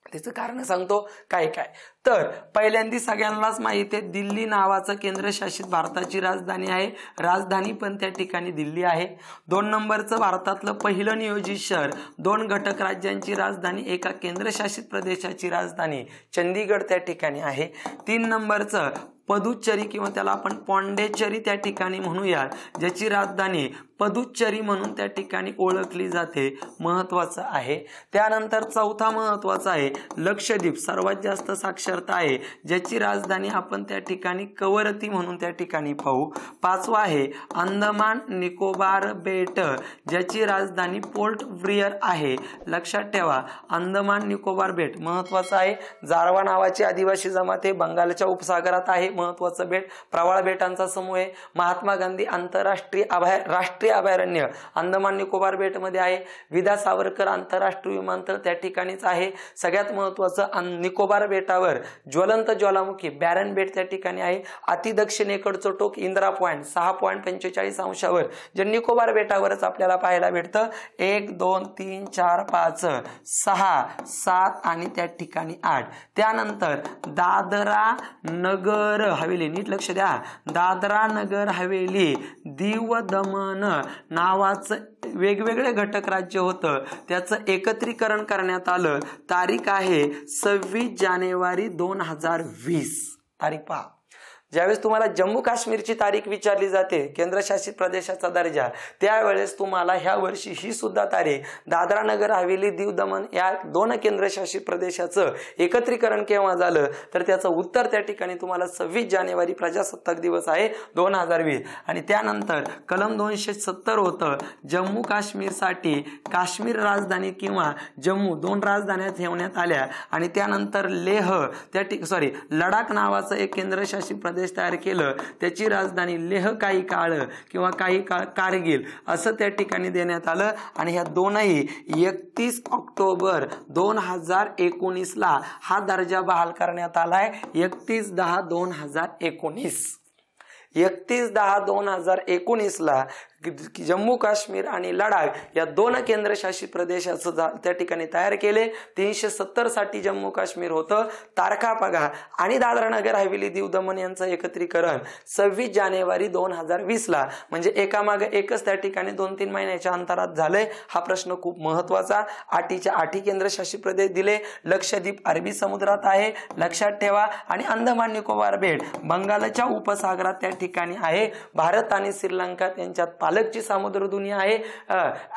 त्याचं कारण सांगतो काय काय. तर पहिल्यांदा सगळ्यांनाच माहिती आहे दिल्ली नावाचं केंद्रशासित भारताची राजधानी आहे. राजधानी पण त्या ठिकाणी दिल्ली आहे. 2 नंबरचं भारतातलं पहिलं नियोजित शहर, 2 घटक राज्यांची राजधानी, एका केंद्रशासित प्रदेशाची राजधानी चंदीगड त्या ठिकाणी आहे. 3 नंबरचं पदुच्चेरी किंवा त्याला आपण पॉंडेचेरी त्या ठिकाणी म्हणूया, ज्याची राजधानी पदुच्चेरी म्हणून त्या ठिकाणी ओळखली जाते. महत्वाचं आहे. त्यानंतर चौथा महत्वाचा आहे लक्षद्वीप, सर्वात जास्त साक्षरता आहे, ज्याची राजधानी आपण त्या ठिकाणी कवरती म्हणून त्या ठिकाणी पाहू. 5वा आहे अंदमान निकोबार बेट, ज्याची राजधानी पोर्ट ब्लेअर आहे. लक्षात ठेवा, अंदमान निकोबार बेट महत्वाचं आहे. जारवा नावाची आदिवासी जमात बंगालच्या उपसागरात आहे. महत्वाचं बेट. प्रवाळ बेटांचा समूह आहे. महात्मा गांधी आंतरराष्ट्रीय राष्ट्रीय अभयारण्य अंदमान निकोबार बेट मध्ये आहे. विदा सावरकर आंतरराष्ट्रीय विमानतळ त्या ठिकाणीच आहे. सगळ्यात महत्वाचं निकोबार बेटावर ज्वलंत ज्वालामुखी बॅरन बेट त्या ठिकाणी आहे. अति दक्षिणेकडचं टोक इंदिरा पॉइंट 6.45 अंशावर जे निकोबार बेटावरच आपल्याला पाहायला भेटतं. 1 2 3 4 5 6 7 आणि त्या ठिकाणी 8. त्यानंतर दादरा नगर हवेली, नीट लक्ष द्या, दादरा नगर हवेली दीव दमन नावाचं वेगवेगळे घटक राज्य होतं, त्याचं एकत्रीकरण करण्यात आलं. तारीख आहे 26 जानेवारी 2020. तारीख पहा, ज्यावेळेस तुम्हाला जम्मू काश्मीरची तारीख विचारली जाते, केंद्रशासित प्रदेशाचा दर्जा, त्यावेळेस तुम्हाला ह्या वर्षी ही सुद्धा तारीख दादरा नगर हवेली दीव दमण या 2 केंद्रशासित प्रदेशाचं एकत्रीकरण केव्हा झालं, तर त्याचं उत्तर त्या ठिकाणी तुम्हाला 26 जानेवारी प्रजासत्ताक दिवस आहे 2020. आणि त्यानंतर कलम 270 होतं, जम्मू काश्मीरसाठी काश्मीर राजधानी किंवा जम्मू 2 राजधान्या ठेवण्यात आल्या. आणि त्यानंतर लेह लडाख नावाचं एक केंद्रशासित प्रदेश तयार केलं, त्याची राजधानी लेह काही काळ किंवा काही काळ कारगिल असं त्या ठिकाणी देण्यात आलं. आणि ह्या दोनही 31 ऑक्टोबर 2019ला हा दर्जा बहाल करण्यात आलाय. 31/10/2019 31/10/2019ला जम्मू काश्मीर आणि लडाख या 2 केंद्रशासित प्रदेशाचं त्या ठिकाणी तयार केले. 370 साठी जम्मू काश्मीर होतं. तारखा बघा. आणि दादरा नगर हवेली दीव दमण यांचं एकत्रीकरण 26 जानेवारी 2020ला, म्हणजे एकामागे एकच त्या ठिकाणी 2-3 महिन्याच्या अंतरात झालंय. हा प्रश्न खूप महत्वाचा. 8 केंद्रशासित प्रदेश दिले. लक्षद्वीप अरबी समुद्रात आहे, लक्षात ठेवा. आणि अंदमान निकोबार बेट बंगालच्या उपसागरात त्या ठिकाणी आहे. भारत आणि श्रीलंका यांच्यात पालकची सामुद्र दुनिया आहे.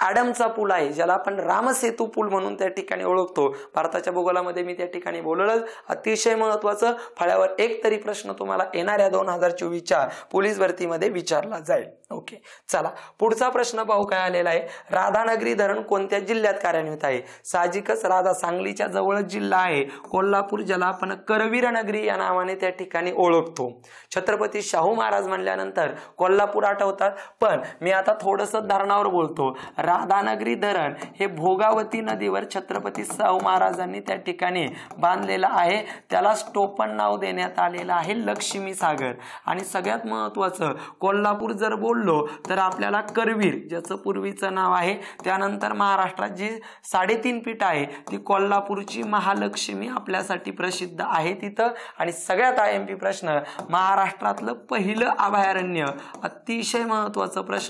ॲडमचा पूल आहे, ज्याला आपण रामसेतू पूल म्हणून त्या ठिकाणी ओळखतो. भारताच्या भूगोलामध्ये मी त्या ठिकाणी बोललो. अतिशय महत्वाचं, फळ्यावर एक तरी प्रश्न तुम्हाला येणाऱ्या 2024च्या पोलीस भरतीमध्ये विचारला जाईल. ओके, चला पुढचा प्रश्न पाहू काय आलेला आहे. राधानगरी धरण कोणत्या जिल्ह्यात कार्यान्वित आहे? साहजिकच राधा सांगलीच्या जवळच जिल्हा आहे. कोल्हापूर ज्याला आपण करवीर नगरी या नावाने त्या ठिकाणी ओळखतो. छत्रपती शाहू महाराज म्हणल्यानंतर कोल्हापूर आठवतात, पण मी आता थोडंसं धरणावर बोलतो. राधानगरी धरण हे भोगावती नदीवर छत्रपती शाहू महाराजांनी त्या ठिकाणी बांधलेलं आहे. त्याला टोपण नाव देण्यात आलेलं आहे लक्ष्मी सागर. आणि सगळ्यात महत्वाचं, कोल्हापूर जर बोललो तर आपल्याला करवीर ज्याचं पूर्वीचं नाव आहे, त्यानंतर महाराष्ट्रात जी 3.5 पीठ आहे ती कोल्हापूरची महालक्ष्मी आपल्यासाठी प्रसिद्ध आहे तिथं. आणि सगळ्यात IMP प्रश्न, महाराष्ट्रातलं पहिलं अभयारण्य, अतिशय महत्वाचा प्रश्न,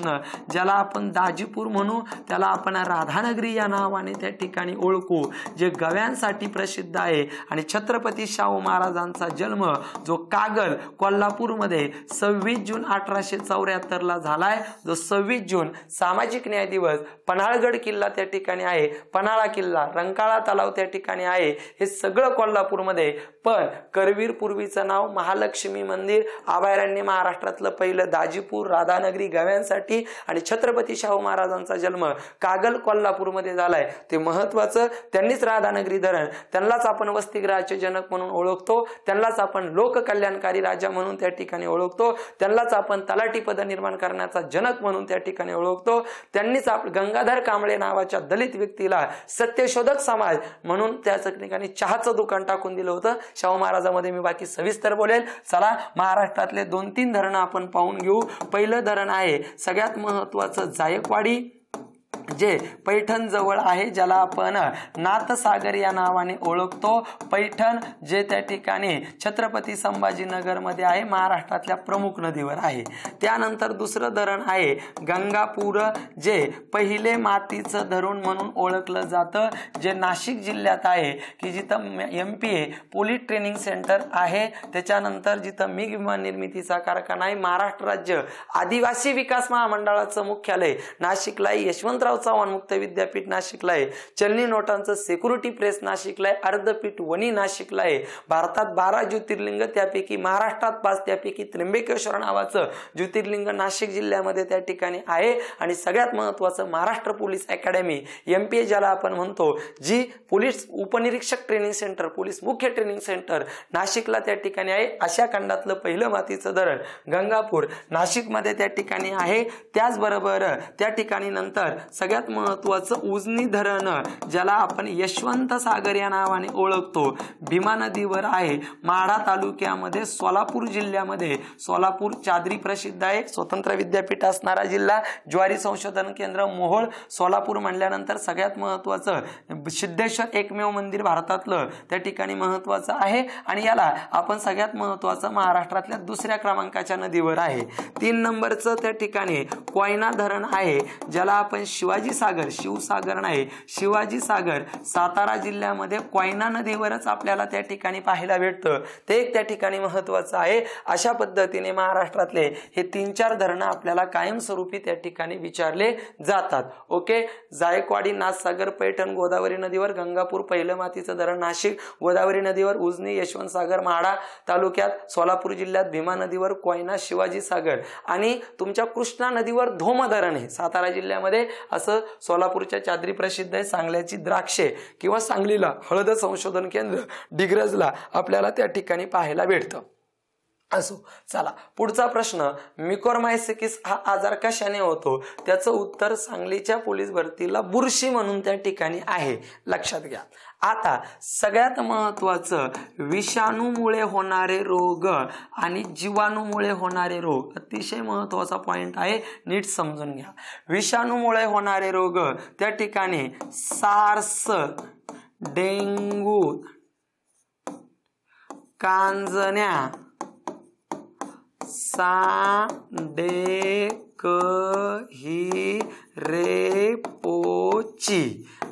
ज्याला आपण दाजीपूर म्हणू, त्याला आपण राधानगरी या नावाने त्या ठिकाणी ओळखू, जे गव्यांसाठी प्रसिद्ध आहे. आणि छत्रपती शाहू महाराजांचा जन्म जो कागल कोल्हापूरमध्ये 26 जून 1874 ला झालाय. जो 26 जून सामाजिक न्याय दिवस, पन्हाळगड किल्ला त्या ठिकाणी आहे, पन्हाळा किल्ला, रंकाळा तलाव त्या ठिकाणी आहे, हे सगळं कोल्हापूरमध्ये. पण करवीर पूर्वीचं नाव महालक्ष्मी मंदिर, अभयारण्य महाराष्ट्रातलं पहिलं दाजीपूर, राधानगरी गव्यांसाठी. आणि छत्रपती शाहू महाराजांचा जन्म कागल कोल्हापूरमध्ये झालाय, ते महत्वाचं. त्यांनीच राधानगरी धरण, त्यांनाच आपण वसतिगृहाचे जनक म्हणून ओळखतो, त्यांनाच आपण लोककल्याणकारी राजा म्हणून त्या ठिकाणी ओळखतो, त्यांनाच आपण तलाठी पद निर्माण करण्याचा जनक म्हणून त्या ठिकाणी ओळखतो. त्यांनीच गंगाधर कांबळे नावाच्या दलित व्यक्तीला सत्यशोधक समाज म्हणून त्या ठिकाणी चहाचं दुकान टाकून दिलं होतं. शाहू महाराजांमध्ये मी बाकी सविस्तर बोलेल. चला महाराष्ट्रातले 2-3 धरणं आपण पाहून घेऊ. पहिलं धरण आहे सगळ्यात महत्वाचं जायकवाडी, जे पैठण जवळ आहे, ज्याला आपण नाथसागर या नावाने ओळखतो. पैठण जे त्या ठिकाणी छत्रपती संभाजीनगर मध्ये आहे, महाराष्ट्रातल्या प्रमुख नदीवर आहे. त्यानंतर दुसरं धरण आहे गंगापूर, जे पहिले मातीचं धरण म्हणून ओळखलं जातं, जे नाशिक जिल्ह्यात आहे, की जिथं MPA पोलीस ट्रेनिंग सेंटर आहे. त्याच्यानंतर जिथं मिग विमान निर्मितीचा कारखाना आहे. महाराष्ट्र राज्य आदिवासी विकास महामंडळाचं मुख्यालय नाशिकला आहे. यशवंतराव चव्हाण मुक्त विद्यापीठ नाशिकला आहे. चलनी नोटांचं सिक्युरिटी प्रेस नाशिकला आहे. अर्धपीठ वणी नाशिकला आहे. भारतात 12 ज्योतिर्लिंग, त्यापैकी महाराष्ट्रात 5, त्यापैकी त्र्यंबकेश्वर नावाचं ज्योतिर्लिंग नाशिक जिल्ह्यामध्ये त्या ठिकाणी आहे. आणि सगळ्यात महत्वाचं महाराष्ट्र पोलीस अकॅडमी MPA ज्याला आपण म्हणतो, जी पोलीस उपनिरीक्षक ट्रेनिंग सेंटर, पोलीस मुख्य ट्रेनिंग सेंटर नाशिकला त्या ठिकाणी आहे. आशिया खंडातलं पहिलं मातीचं धरण गंगापूर नाशिकमध्ये त्या ठिकाणी आहे. त्याचबरोबर त्या ठिकाणी नंतर सगळ्यात महत्वाचं उजनी धरण, ज्याला आपण यशवंत सागर या नावाने ओळखतो, भीमा नदीवर आहे. माढा तालुक्यामध्ये सोलापूर जिल्ह्यामध्ये, सोलापूर चादरी प्रसिद्ध आहे, स्वतंत्र विद्यापीठ असणारा जिल्हा. ज्वारी संशोधन केंद्र मोहोळ. सोलापूर म्हणल्यानंतर सगळ्यात महत्वाचं सिद्धेश्वर एकमेव मंदिर भारतातलं त्या ठिकाणी महत्वाचं आहे. आणि याला आपण सगळ्यात महत्वाचं महाराष्ट्रातल्या 2ऱ्या क्रमांकाच्या नदीवर आहे. 3 नंबरचं त्या ठिकाणी कोयना धरण आहे, ज्याला आपण शिवाजी शिवाजी सागर, शिवसागर नाही, शिवाजी सागर सातारा जिल्ह्यामध्ये कोयना नदीवरच आपल्याला त्या ठिकाणी पाहायला भेटतं. ते एक त्या ठिकाणी महत्वाचं आहे. अशा पद्धतीने महाराष्ट्रातले हे 3-4 धरणं आपल्याला कायमस्वरूपी त्या ठिकाणी विचारले जातात. ओके. जायकवाडी, नाथसागर, पैठण गोदावरी नदीवर, गंगापूर पहिलं मातीचं धरण नाशिक, गोदावरी नदीवर उजनी, यशवंत सागर माढा तालुक्यात, सोलापूर जिल्ह्यात भीमा नदीवर कोयना, शिवाजी सागर आणि तुमच्या कृष्णा नदीवर धोम धरण आहे सातारा जिल्ह्यामध्ये. असं सोलापूरच्या चादरी प्रसिद्ध आहे. सांगल्याची द्राक्षे किंवा सांगलीला हळद संशोधन केंद्र डिग्रजला आपल्याला त्या ठिकाणी पाहायला भेटतं. असो, चला पुढचा प्रश्न, म्युकोरमायसिस हा आजार कशाने होतो? त्याचं उत्तर सांगलीच्या पोलीस भरतीला बुरशी म्हणून त्या ठिकाणी आहे, लक्षात घ्या. आता सगळ्यात महत्वाचं, विषाणूमुळे होणारे रोग आणि जीवाणूमुळे होणारे रोग, अतिशय महत्वाचा पॉइंट आहे, नीट समजून घ्या. विषाणूमुळे होणारे रोग त्या ठिकाणी सार्स, डेंग्यू, कांजण्या, सांडेकहिरेपोची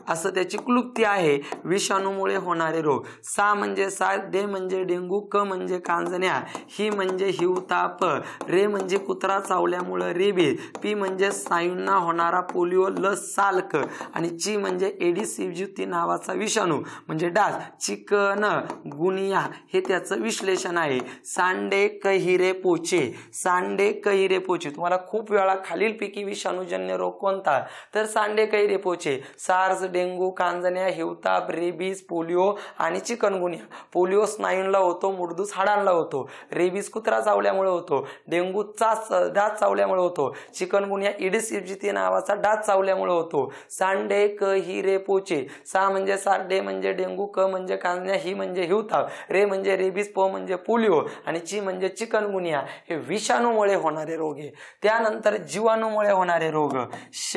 असं त्याची क्लुप्ती आहे. विषाणूमुळे होणारे रोग, सा म्हणजे सार, डे म्हणजे डेंग्यू, क म्हणजे कांजण्या, ही म्हणजे हिवताप, रे म्हणजे कुत्रा चावल्यामुळे रेबीज, पी म्हणजे स्नायूंना होणारा पोलिओ ल साल्क आणि ची म्हणजे एडिस इजिप्ती नावाचा विषाणू म्हणजे डास, चिकन गुनिया हे त्याचं विश्लेषण आहे. सांडेकहिरेपोचे, सांडेकहिरेपोचे तुम्हाला खूप वेळा खालीलपैकी विषाणूजन्य रोग कोणता, तर सांडेकहिरेपोचे सार्स, डेंग्यू, कांजण्या, हिवताप, रेबीज, पोलिओ आणि चिकनगुनिया. पोलिओ स्नायूंना होतो, मुडदूस हाडांना होतो, रेबीज कुत्रा चावल्यामुळे होतो, डेंग्यू डास चावल्यामुळे होतो, चिकनगुनिया एडिस इजिप्ती नावाचा डास चावल्यामुळे होतो. सांडेकहिरेपोचे, सा म्हणजे सार, डे म्हणजे डेंग्यू, क म्हणजे कांजण्या, ही म्हणजे हिवताप, रे म्हणजे रेबीज, प म्हणजे पोलिओ आणि ची म्हणजे चिकनगुनिया हे विषाणूमुळे होणारे रोग आहे. त्यानंतर जीवाणूमुळे होणारे रोग, श,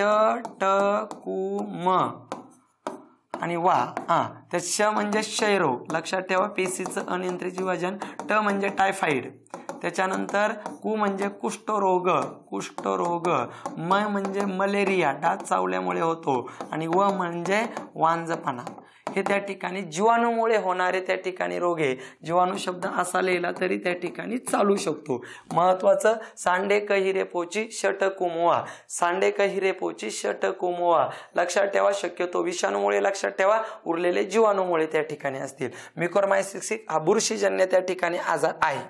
ट, कु, म आणि वा. तर श म्हणजे क्षयरोग, लक्षात ठेवा, पेशीचं अनियंत्रित विभाजन, ट म्हणजे टायफॉइड, त्याच्यानंतर कु म्हणजे कुष्ठरोग, कुष्ठरोग, म म्हणजे मलेरिया डास चावल्यामुळे होतो आणि व म्हणजे वांझपणा. हे त्या ठिकाणी जीवाणूमुळे होणारे त्या ठिकाणी रोग आहे. जीवाणू शब्द असा लिहिला तरी त्या ठिकाणी चालू शकतो. महत्वाचं, सांडेकहिरेपोची षटकुमोआ, सांडेकहिरेपोची षटकुमोआ लक्षात ठेवा. शक्यतो विषाणूमुळे लक्षात ठेवा, उरलेले जीवाणूमुळे त्या ठिकाणी असतील. म्युकोरमायसिस हा बुरशीजन्य त्या ठिकाणी आजार आहे.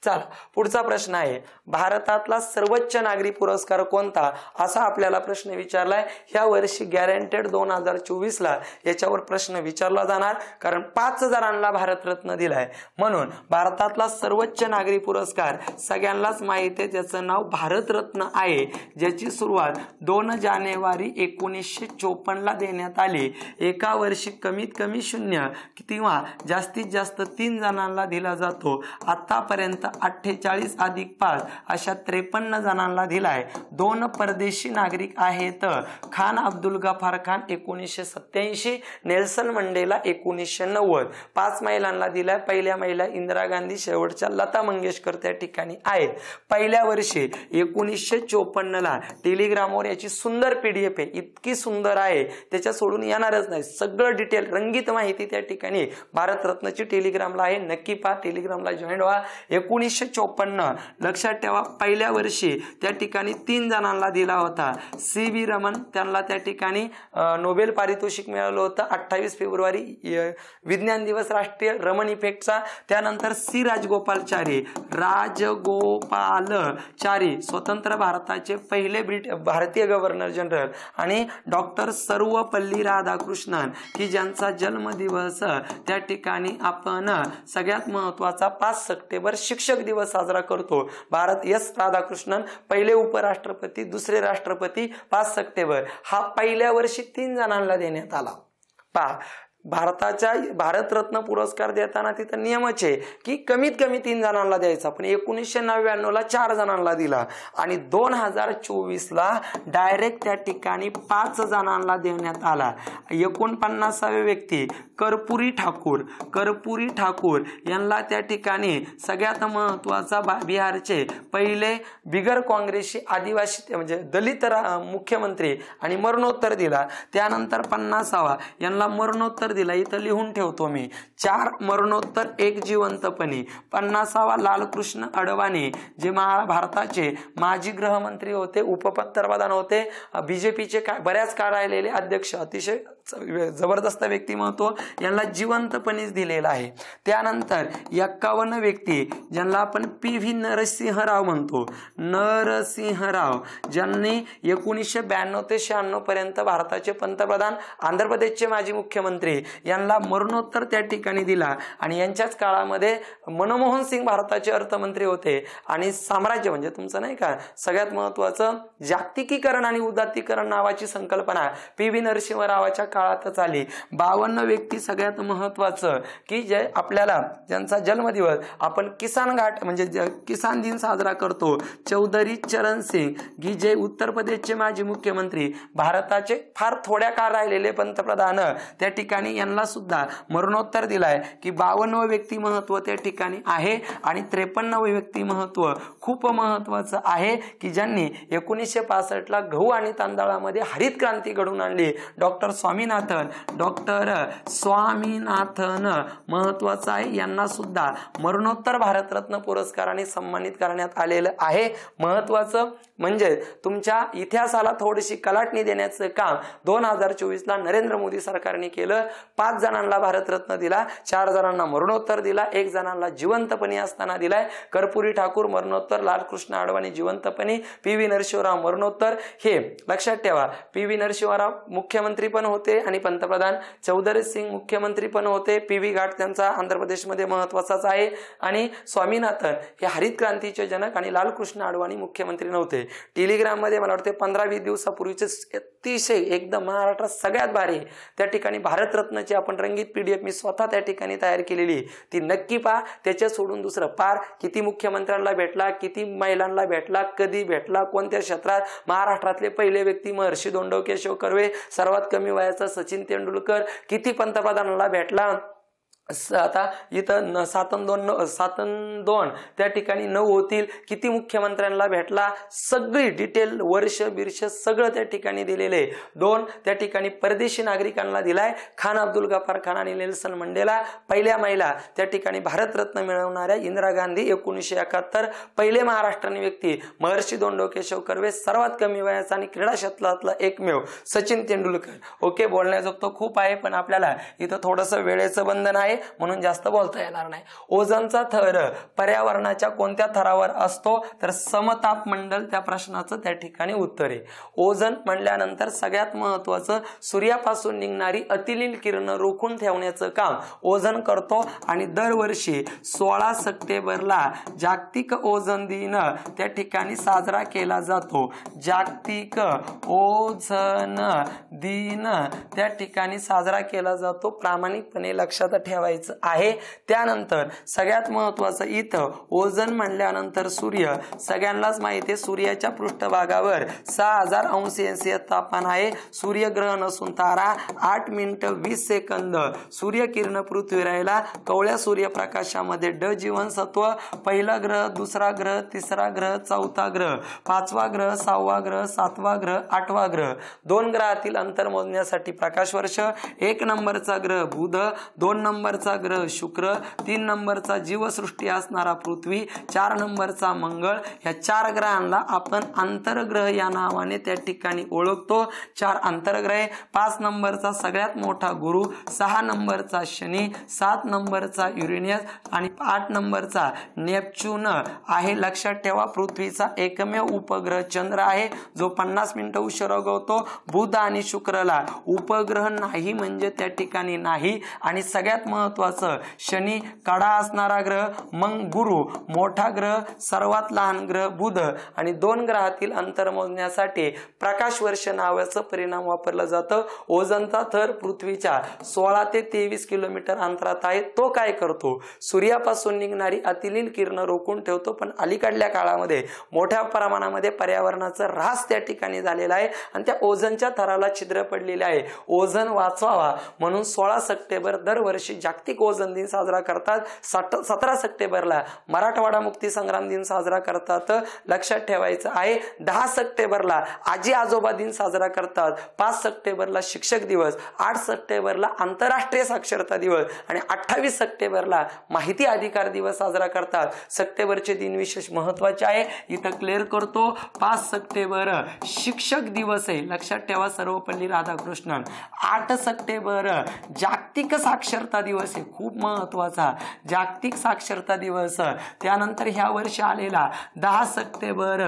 चला पुढचा प्रश्न आहे, भारतातला सर्वोच्च नागरी पुरस्कार कोणता, असा आपल्याला प्रश्न विचारलाय. ह्या वर्षी गॅरंटेड 2024ला याच्यावर प्रश्न विचारला जाणार, कारण 5 जणांना भारतरत्न दिलाय. म्हणून भारतातला सर्वोच्च नागरी पुरस्कार सगळ्यांनाच माहिती आहे, त्याचं नाव भारतरत्न आहे, ज्याची सुरुवात 2 जानेवारी 1954ला देण्यात आली. एका वर्षी कमीत कमी 0 किंवा जास्तीत जास्त 3 जणांना दिला जातो. आतापर्यंत 48 अधिक 5 अशा 53 जणांना दिलाय. 2 परदेशी नागरिक आहेत, खान अब्दुल गफार खान 1987, नेल्सन मंडेला 1990. 5 महिलांना दिलाय. पहिल्या महिला इंदिरा गांधी, शेवटच्या लता मंगेशकर त्या ठिकाणी आहेत. पहिल्या वर्षी 1954ला टेलिग्रामवर याची सुंदर PDF आहे, इतकी सुंदर आहे त्याच्या सोडून येणारच नाही. सगळं डिटेल रंगीत माहिती त्या ठिकाणी भारतरत्नची टेलिग्रामला आहे, नक्की पहा, टेलिग्रामला जॉईन व्हा. 1954 लक्षात ठेवा, पहिल्या वर्षी त्या ठिकाणी 3 जणांना दिला होता. CB रमन, त्यांना त्या ठिकाणी नोबेल पारितोषिक मिळालं होतं 28 फेब्रुवारी विज्ञान दिवस राष्ट्रीय रमन इफेक्टचा. त्यानंतर C राजगोपालचारी, राजगोपालचारी स्वतंत्र भारताचे पहिले भारतीय गव्हर्नर जनरल आणि डॉक्टर सर्वपल्ली राधाकृष्णन की ज्यांचा जन्मदिवस त्या ठिकाणी आपण सगळ्यात महत्वाचा 5 सप्टेंबर शिक्षक दिवस साजरा करतो. भारत S राधाकृष्णन पहिले उपराष्ट्रपती, दुसरे राष्ट्रपती 5 सप्टेंबर हा पहिल्या वर्षी 3 जणांना देण्यात आला. पहा भारतरत्न पुरस्कार देताना तिथं नियमच आहे की कमीत कमी 3 जणांना द्यायचा, पण 1999ला 4 जणांना दिला आणि 2024ला डायरेक्ट त्या ठिकाणी 5 जणांना देण्यात आला. 49वे व्यक्ती कर्पूरी ठाकूर यांना त्या ठिकाणी सगळ्यात महत्वाचा बिहारचे पहिले बिगर काँग्रेसी आदिवासी म्हणजे दलित मुख्यमंत्री आणि मरणोत्तर दिला. त्यानंतर 50वा यांना मरणोत्तर दिला. इथं लिहून ठेवतो मी, 4 मरणोत्तर 1 जिवंतपणी. 50वा लालकृष्ण अडवाणी जे भारताचे माजी गृहमंत्री होते, उपपंतप्रधान होते, बीजेपीचे बऱ्याच काळ राहिलेले अध्यक्ष, अतिशय जबरदस्त व्यक्तिमत्व, यांना जिवंतपणीच दिलेला आहे. त्यानंतर 51 व्यक्ती ज्यांना आपण PV नरसिंहराव म्हणतो, नरसिंहराव ज्यांनी 1992 ते 96 पर्यंत भारताचे पंतप्रधान, आंध्र प्रदेशचे माजी मुख्यमंत्री, यांना मरणोत्तर त्या ठिकाणी दिला. आणि यांच्याच काळामध्ये मनमोहन सिंग भारताचे अर्थमंत्री होते आणि साम्राज्य म्हणजे तुमचं नाही का सगळ्यात महत्वाचं जागतिकीकरण आणि उदात्तीकरण नावाची संकल्पना PV नरसिंहरावाच्या काळातच आली. 52 व्यक्ती सगळ्यात महत्वाचं की जे आपल्याला ज्यांचा जन्मदिवस आपण किसान घाट म्हणजे किसान दिन साजरा करतो, चौधरी चरण सिंग की जे उत्तर प्रदेशचे माजी मुख्यमंत्री, भारताचे फार थोड्या काळ राहिलेले पंतप्रधान, त्या ठिकाणी यांना सुद्धा मरणोत्तर दिलाय की 52 व्यक्ती महत्व त्या ठिकाणी आहे. आणि 53 व्यक्ती महत्व खूप महत्वाचं आहे की ज्यांनी 1965ला गहू आणि तांदळामध्ये हरित क्रांती घडवून आणली. डॉक्टर स्वामीनाथन महत्वाचं आहे, यांना सुद्धा मरणोत्तर भारतरत्न पुरस्काराने सन्मानित करण्यात आलेलं आहे. महत्वाचं म्हणजे तुमच्या इतिहासाला थोडीशी कलाटणी देण्याचं काम 2024ला नरेंद्र मोदी सरकारने केलं. 5 जणांना भारतरत्न दिला, 4 जणांना मरणोत्तर दिला, 1 जणांना जिवंतपणी असताना दिलाय. कर्पूरी ठाकूर मरणोत्तर, लालकृष्ण अडवाणी जिवंतपणी, PV नरसिंहराव मरणोत्तर. हे लक्षात ठेवा, PV नरसिंहराव मुख्यमंत्री पण होते आणि पंतप्रधान, चौधरी सिंग मुख्यमंत्री पण होते, PV घाट त्यांचा आंध्र प्रदेशमध्ये महत्वाचाच आहे, आणि स्वामीनाथन हे हरित क्रांतीचे जनक, आणि लालकृष्ण अडवाणी मुख्यमंत्री नव्हते. टेलिग्राम मध्ये मला वाटते 15-20 दिवसापूर्वीचे अतिशय एकदम महाराष्ट्रात सगळ्यात भारी त्या ठिकाणी भारतरत्नची आपण रंगीत PDF मी स्वतः त्या ठिकाणी तयार केलेली, ती नक्की पहा. त्याच्या सोडून दुसरं पार किती मुख्यमंत्र्यांना भेटला, किती महिलांना भेटला, कधी भेटला, कोणत्या क्षेत्रात, महाराष्ट्रातले पहिले व्यक्ती महर्षी धोंडो केशव कर्वे, सर्वात कमी वयाचा सचिन तेंडुलकर, किती पंतप्रधानांना भेटला. आता इथं 7-2 त्या ठिकाणी 9 होतील, किती मुख्यमंत्र्यांना भेटला, सगळी डिटेल वर्ष बिर्ष सगळं त्या ठिकाणी दिलेले. 2 त्या ठिकाणी परदेशी नागरिकांना दिलाय, खान अब्दुल गफार खान आणि नेल्सन मंडेला. पहिल्या महिला त्या ठिकाणी भारतरत्न मिळवणाऱ्या इंदिरा गांधी 1971. पहिले महाराष्ट्रीयन व्यक्ती महर्षी धोंडो केशव कर्वे, सर्वात कमी वयाचा आणि क्रीडा क्षेत्रातला एकमेव सचिन तेंडुलकर. ओके, बोलण्याजोगतं खूप आहे पण आपल्याला इथं थोडंसं वेळेचं बंधन आहे म्हणून जास्त बोलता येणार नाही. ओझोनचा थर पर्यावरणाच्या कोणत्या थरावर असतो तर समताप मंडल, त्या प्रश्नाचं त्या ठिकाणी उत्तर आहे. ओझोन म्हणल्यानंतर सगळ्यात महत्वाचं सूर्यापासून निघणारी अतिनील किरण रोखून ठेवण्याचं काम ओझोन करतो. आणि दरवर्षी 16 सप्टेंबरला जागतिक ओझोन दिन त्या ठिकाणी साजरा केला जातो. जागतिक ओझोन दिन त्या ठिकाणी साजरा केला जातो, प्रामाणिकपणे लक्षात ठेवायचं आहे. त्यानंतर सगळ्यात महत्वाचं इथं ओझोन म्हणल्यानंतर सूर्य, सगळ्यांनाच माहिती आहे सूर्याच्या पृष्ठभागावर 6000 अंश सेल्सिअस तापमान आहे. सूर्यग्रह नसून तारा, 8 मिनिटं 20 सेकंद सूर्यकिरण पृथ्वीवर राहिला. कवळ्या सूर्यप्रकाशामध्ये ड जीवनसत्व, पहिला ग्रह, दुसरा ग्रह, तिसरा ग्रह, चौथा ग्रह, 5वा ग्रह, 6वा ग्रह, 7वा ग्रह, 8वा ग्रह. 2 ग्रहातील अंतर मोजण्यासाठी प्रकाश वर्ष. 1 नंबरचा ग्रह बुध, 2 नंबरचा ग्रह शुक्र, 3 नंबरचा जीवसृष्टी असणारा पृथ्वी, 4 नंबरचा मंगळ. या 4 ग्रहांना आपण अंतरग्रह या नावाने त्या ठिकाणी ओळखतो. 4 अंतरग्रह. 5 नंबरचा सगळ्यात मोठा गुरु, 6 नंबरचा शनी, 7 नंबरचा युरेनस आणि 8 नंबरचा नेपच्यून आहे. लक्षात ठेवा, पृथ्वीचा एकमेव उपग्रह चंद्र आहे जो 50 मिनिटं उशिरा उगवतो. बुध आणि शुक्रला उपग्रह नाही म्हणजे त्या ठिकाणी नाही. आणि सगळ्यात महत्वाचं शनी कडा असणारा ग्रह, मग गुरु मोठा ग्रह, सर्वात लहान ग्रह बुध आणि दोन ग्रहातील अंतर मोजण्यासाठी प्रकाश वर्ष नावाचं परिणाम वापरलं जातं. ओझोनचा थर पृथ्वीच्या 16 ते 23 किलोमीटर अंतरात आहे. तो काय करतो? सूर्यापासून निघणारी अतिनील किरण रोखून ठेवतो. पण अलीकडल्या काळामध्ये मोठ्या प्रमाणामध्ये पर्यावरणाचा ऱ्हास त्या ठिकाणी झालेला आहे आणि त्या ओझोनच्या थराला छिद्र पडलेले आहे. ओझोन वाचवावा म्हणून 16 सप्टेंबर दरवर्षी जागतिक ओझोन दिन साजरा करतात. 17 सप्टेंबरला मराठवाडा मुक्ती संग्राम दिन साजरा करतात. लक्षात ठेवायचं आहे 10 सप्टेंबरला आजी आजोबा दिन साजरा करतात. 5 सप्टेंबरला शिक्षक दिवस, 8 सप्टेंबरला आंतरराष्ट्रीय साक्षरता दिवस आणि 28 सप्टेंबरला माहिती अधिकार दिवस साजरा करतात. सप्टेंबरचे दिन विशेष महत्वाचे आहे, इथं क्लिअर करतो. 5 सप्टेंबर शिक्षक दिवस आहे, लक्षात ठेवा सर्वपल्ली राधाकृष्णन. 8 सप्टेंबर जागतिक साक्षरता दिवस आहे, खूप महत्वाचा जागतिक साक्षरता दिवस. त्यानंतर ह्या वर्षी आलेला 10 सप्टेंबर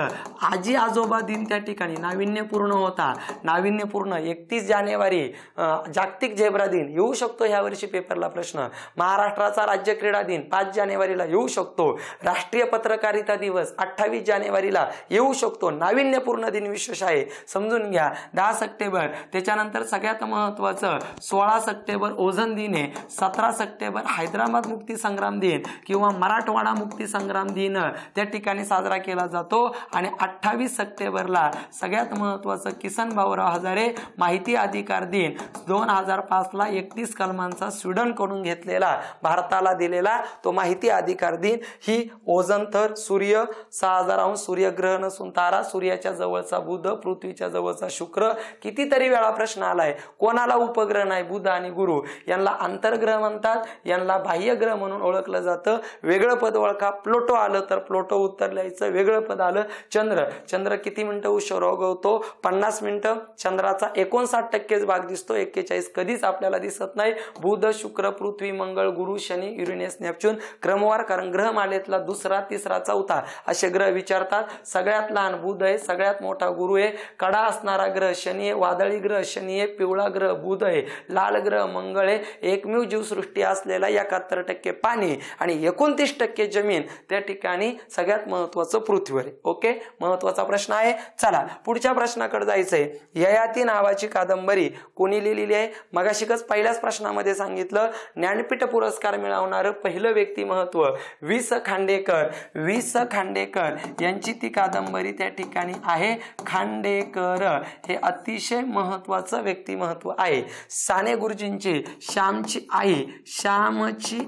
आजी आजोबा दिन त्या ठिकाणी नाविन्यपूर्ण होता. नाविन्यपूर्ण 31 जानेवारी जागतिक झेब्रा दिन येऊ शकतो ह्या वर्षी पेपरला प्रश्न. महाराष्ट्राचा राज्य क्रीडा दिन 5 जानेवारीला येऊ शकतो. राष्ट्रीय पत्रकारिता दिवस 28 जानेवारीला येऊ शकतो. नाविन्यपूर्ण दिन विशेष आहे, समजून घ्या. 10 सप्टेंबर. त्याच्यानंतर सगळ्यात महत्वाचं 16 सप्टेंबर ओझोन दिन आहे. 17 सप्टेंबर हैदराबाद मुक्ती संग्राम दिन किंवा मराठवाडा मुक्ती संग्राम दिन त्या ठिकाणी साजरा केला जातो. आणि 28 सप्टेंबरला सगळ्यात महत्वाचं किसन भाऊराव हजारे माहिती अधिकार दिन. 2005 ला 31 कलमांचा स्वीडन कडून घेतलेला भारताला दिलेला तो माहिती अधिकार दिन. ही ओझोन थर, सूर्य 6000 अंश, सूर्यग्रह नसून तारा, सूर्याच्या जवळचा बुध, पृथ्वीच्या जवळचा शुक्र. कितीतरी वेळा प्रश्न आलाय. कोणाला उपग्रह नाही? बुध आणि गुरु यांना आंतरग्रह म्हणतात, यांना बाह्यग्रह म्हणून ओळखलं जातं. वेगळं पद ओळखा. प्लुटो आलं तर प्लुटो उत्तर लिहायचं. वेगळं पद आलं चंद्र. चंद्र किती मिनिटं उशीर उगवतो? 50 मिनिटं. चंद्राचा 59% भाग दिसतो, 41 कधीच आपल्याला दिसत नाही. बुध, शुक्र, पृथ्वी, मंगळ, गुरु, शनी, युरेनस, नेपच्यून क्रमवार, कारण ग्रहमालेतला दुसरा, तिसरा, चौथा असे ग्रह विचारतात. सगळ्यात लहान बुध आहे, सगळ्यात मोठा गुरु आहे. कडा असणारा ग्रह शनी आहे, वादळी ग्रह शनी आहे, पिवळा ग्रह बुध आहे, लाल ग्रह मंगळ आहे. एकमेव जीवसृष्टी असलेला 71% पाणी आणि 29% जमीन त्या ठिकाणी सगळ्यात महत्वाचं पृथ्वीवर आहे. ओके, महत्वाचा प्रश्न आहे. चला पुढच्या प्रश्नाकडे जायचंय. ययाती नावाची कादंबरी कोणी लिहिलेली आहे? मगाशीच पहिल्याच प्रश्नामध्ये सांगितलं. ज्ञानपीठ पुरस्कार मिळवणारं पहिलं व्यक्तिमत्व वि.स. खांडेकर. वि.स. खांडेकर यांची ती कादंबरी त्या ठिकाणी आहे खांडेकर. हे अतिशय महत्वाचं व्यक्तिमत्व आहे. साने गुरुजींची श्यामची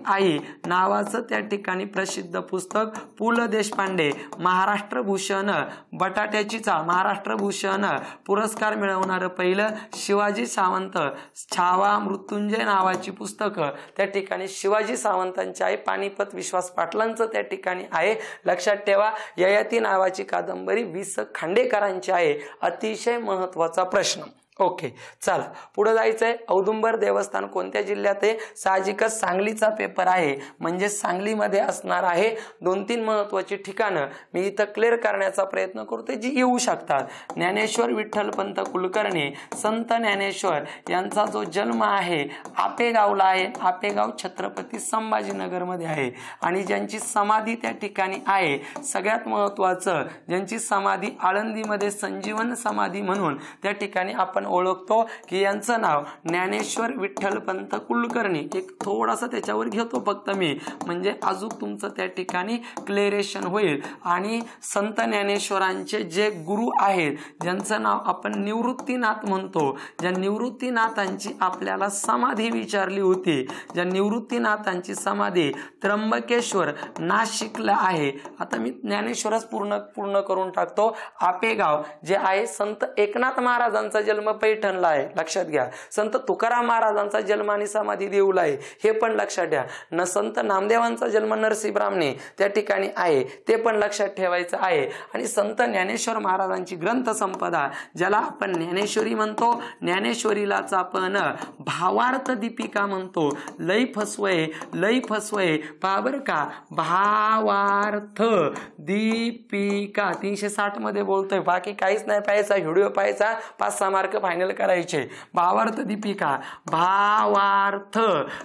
आई नावाचं त्या ठिकाणी प्रसिद्ध पुस्तक. पु ल देशपांडे महाराष्ट्र भूषण, बटाट्याची चाळ महाराष्ट्र भूषण पुरस्कार मिळवणारं पहिलं शिवाजी सावंत. छावा मृत्युंजय नावाची पुस्तकं त्या ठिकाणी शिवाजी सावंतांची आहे. पानिपत विश्वास पाटलांचं त्या ठिकाणी आहे. लक्षात ठेवा, ययाती नावाची कादंबरी वि.स. खांडेकरांची आहे. अतिशय महत्वाचा प्रश्न. ओके, चला पुढे जायचंय. औदुंबर देवस्थान कोणत्या जिल्ह्यात आहे? साहजिकच सांगलीचा पेपर आहे, म्हणजे सांगलीमध्ये असणार आहे. 2-3 महत्वाची ठिकाणं मी इथं क्लिअर करण्याचा प्रयत्न करतोय जी येऊ शकतात. ज्ञानेश्वर विठ्ठलपंत कुलकर्णी, संत ज्ञानेश्वर यांचा जो जन्म आहे आपेगावला आहे. आपेगाव छत्रपती संभाजीनगर मध्ये आहे. आणि ज्यांची समाधी त्या ठिकाणी आहे, सगळ्यात महत्वाचं ज्यांची समाधी आळंदीमध्ये संजीवन समाधी म्हणून त्या ठिकाणी आपण ओळखतो की यांचं नाव ज्ञानेश्वर विठ्ठलपंत कुलकर्णी. एक थोडासा त्याच्यावर घेतो फक्त मी, म्हणजे अजून तुमचं त्या ठिकाणी क्लिअरेशन होईल. आणि संत ज्ञानेश्वरांचे जे गुरु आहेत ज्यांचं नाव आपण निवृत्तीनाथ म्हणतो, ज्या निवृत्तीनाथांची आपल्याला समाधी विचारली होती, ज्या निवृत्तीनाथांची समाधी त्र्यंबकेश्वर नाशिकला आहे. आता मी ज्ञानेश्वरच पूर्ण करून टाकतो. आपेगाव जे आहे संत एकनाथ महाराजांचा जन्म पैठणला आहे, लक्षात घ्या. संत तुकाराम महाराजांचा जन्म आणि समाधी देऊला आहे, हे पण लक्षात घ्या. न संत नामदेवांचा जन्म नरसी ब्राह्मणे त्या ठिकाणी आहे, ते पण लक्षात ठेवायचं आहे. आणि संत ज्ञानेश्वर महाराजांची ग्रंथ संपदा ज्याला आपण ज्ञानेश्वरी म्हणतो, ज्ञानेश्वरीलाच आपण भावार्थ दीपिका म्हणतो, लई फसवय पहा बरं का, भावार्थ दीपिका 360 मध्ये बोलतोय, बाकी काहीच नाही पाहायचा, व्हिडिओ पाहायचा, 5-6 मार्क फायनल करायचे. भावार्थ दीपिका, भावार्थ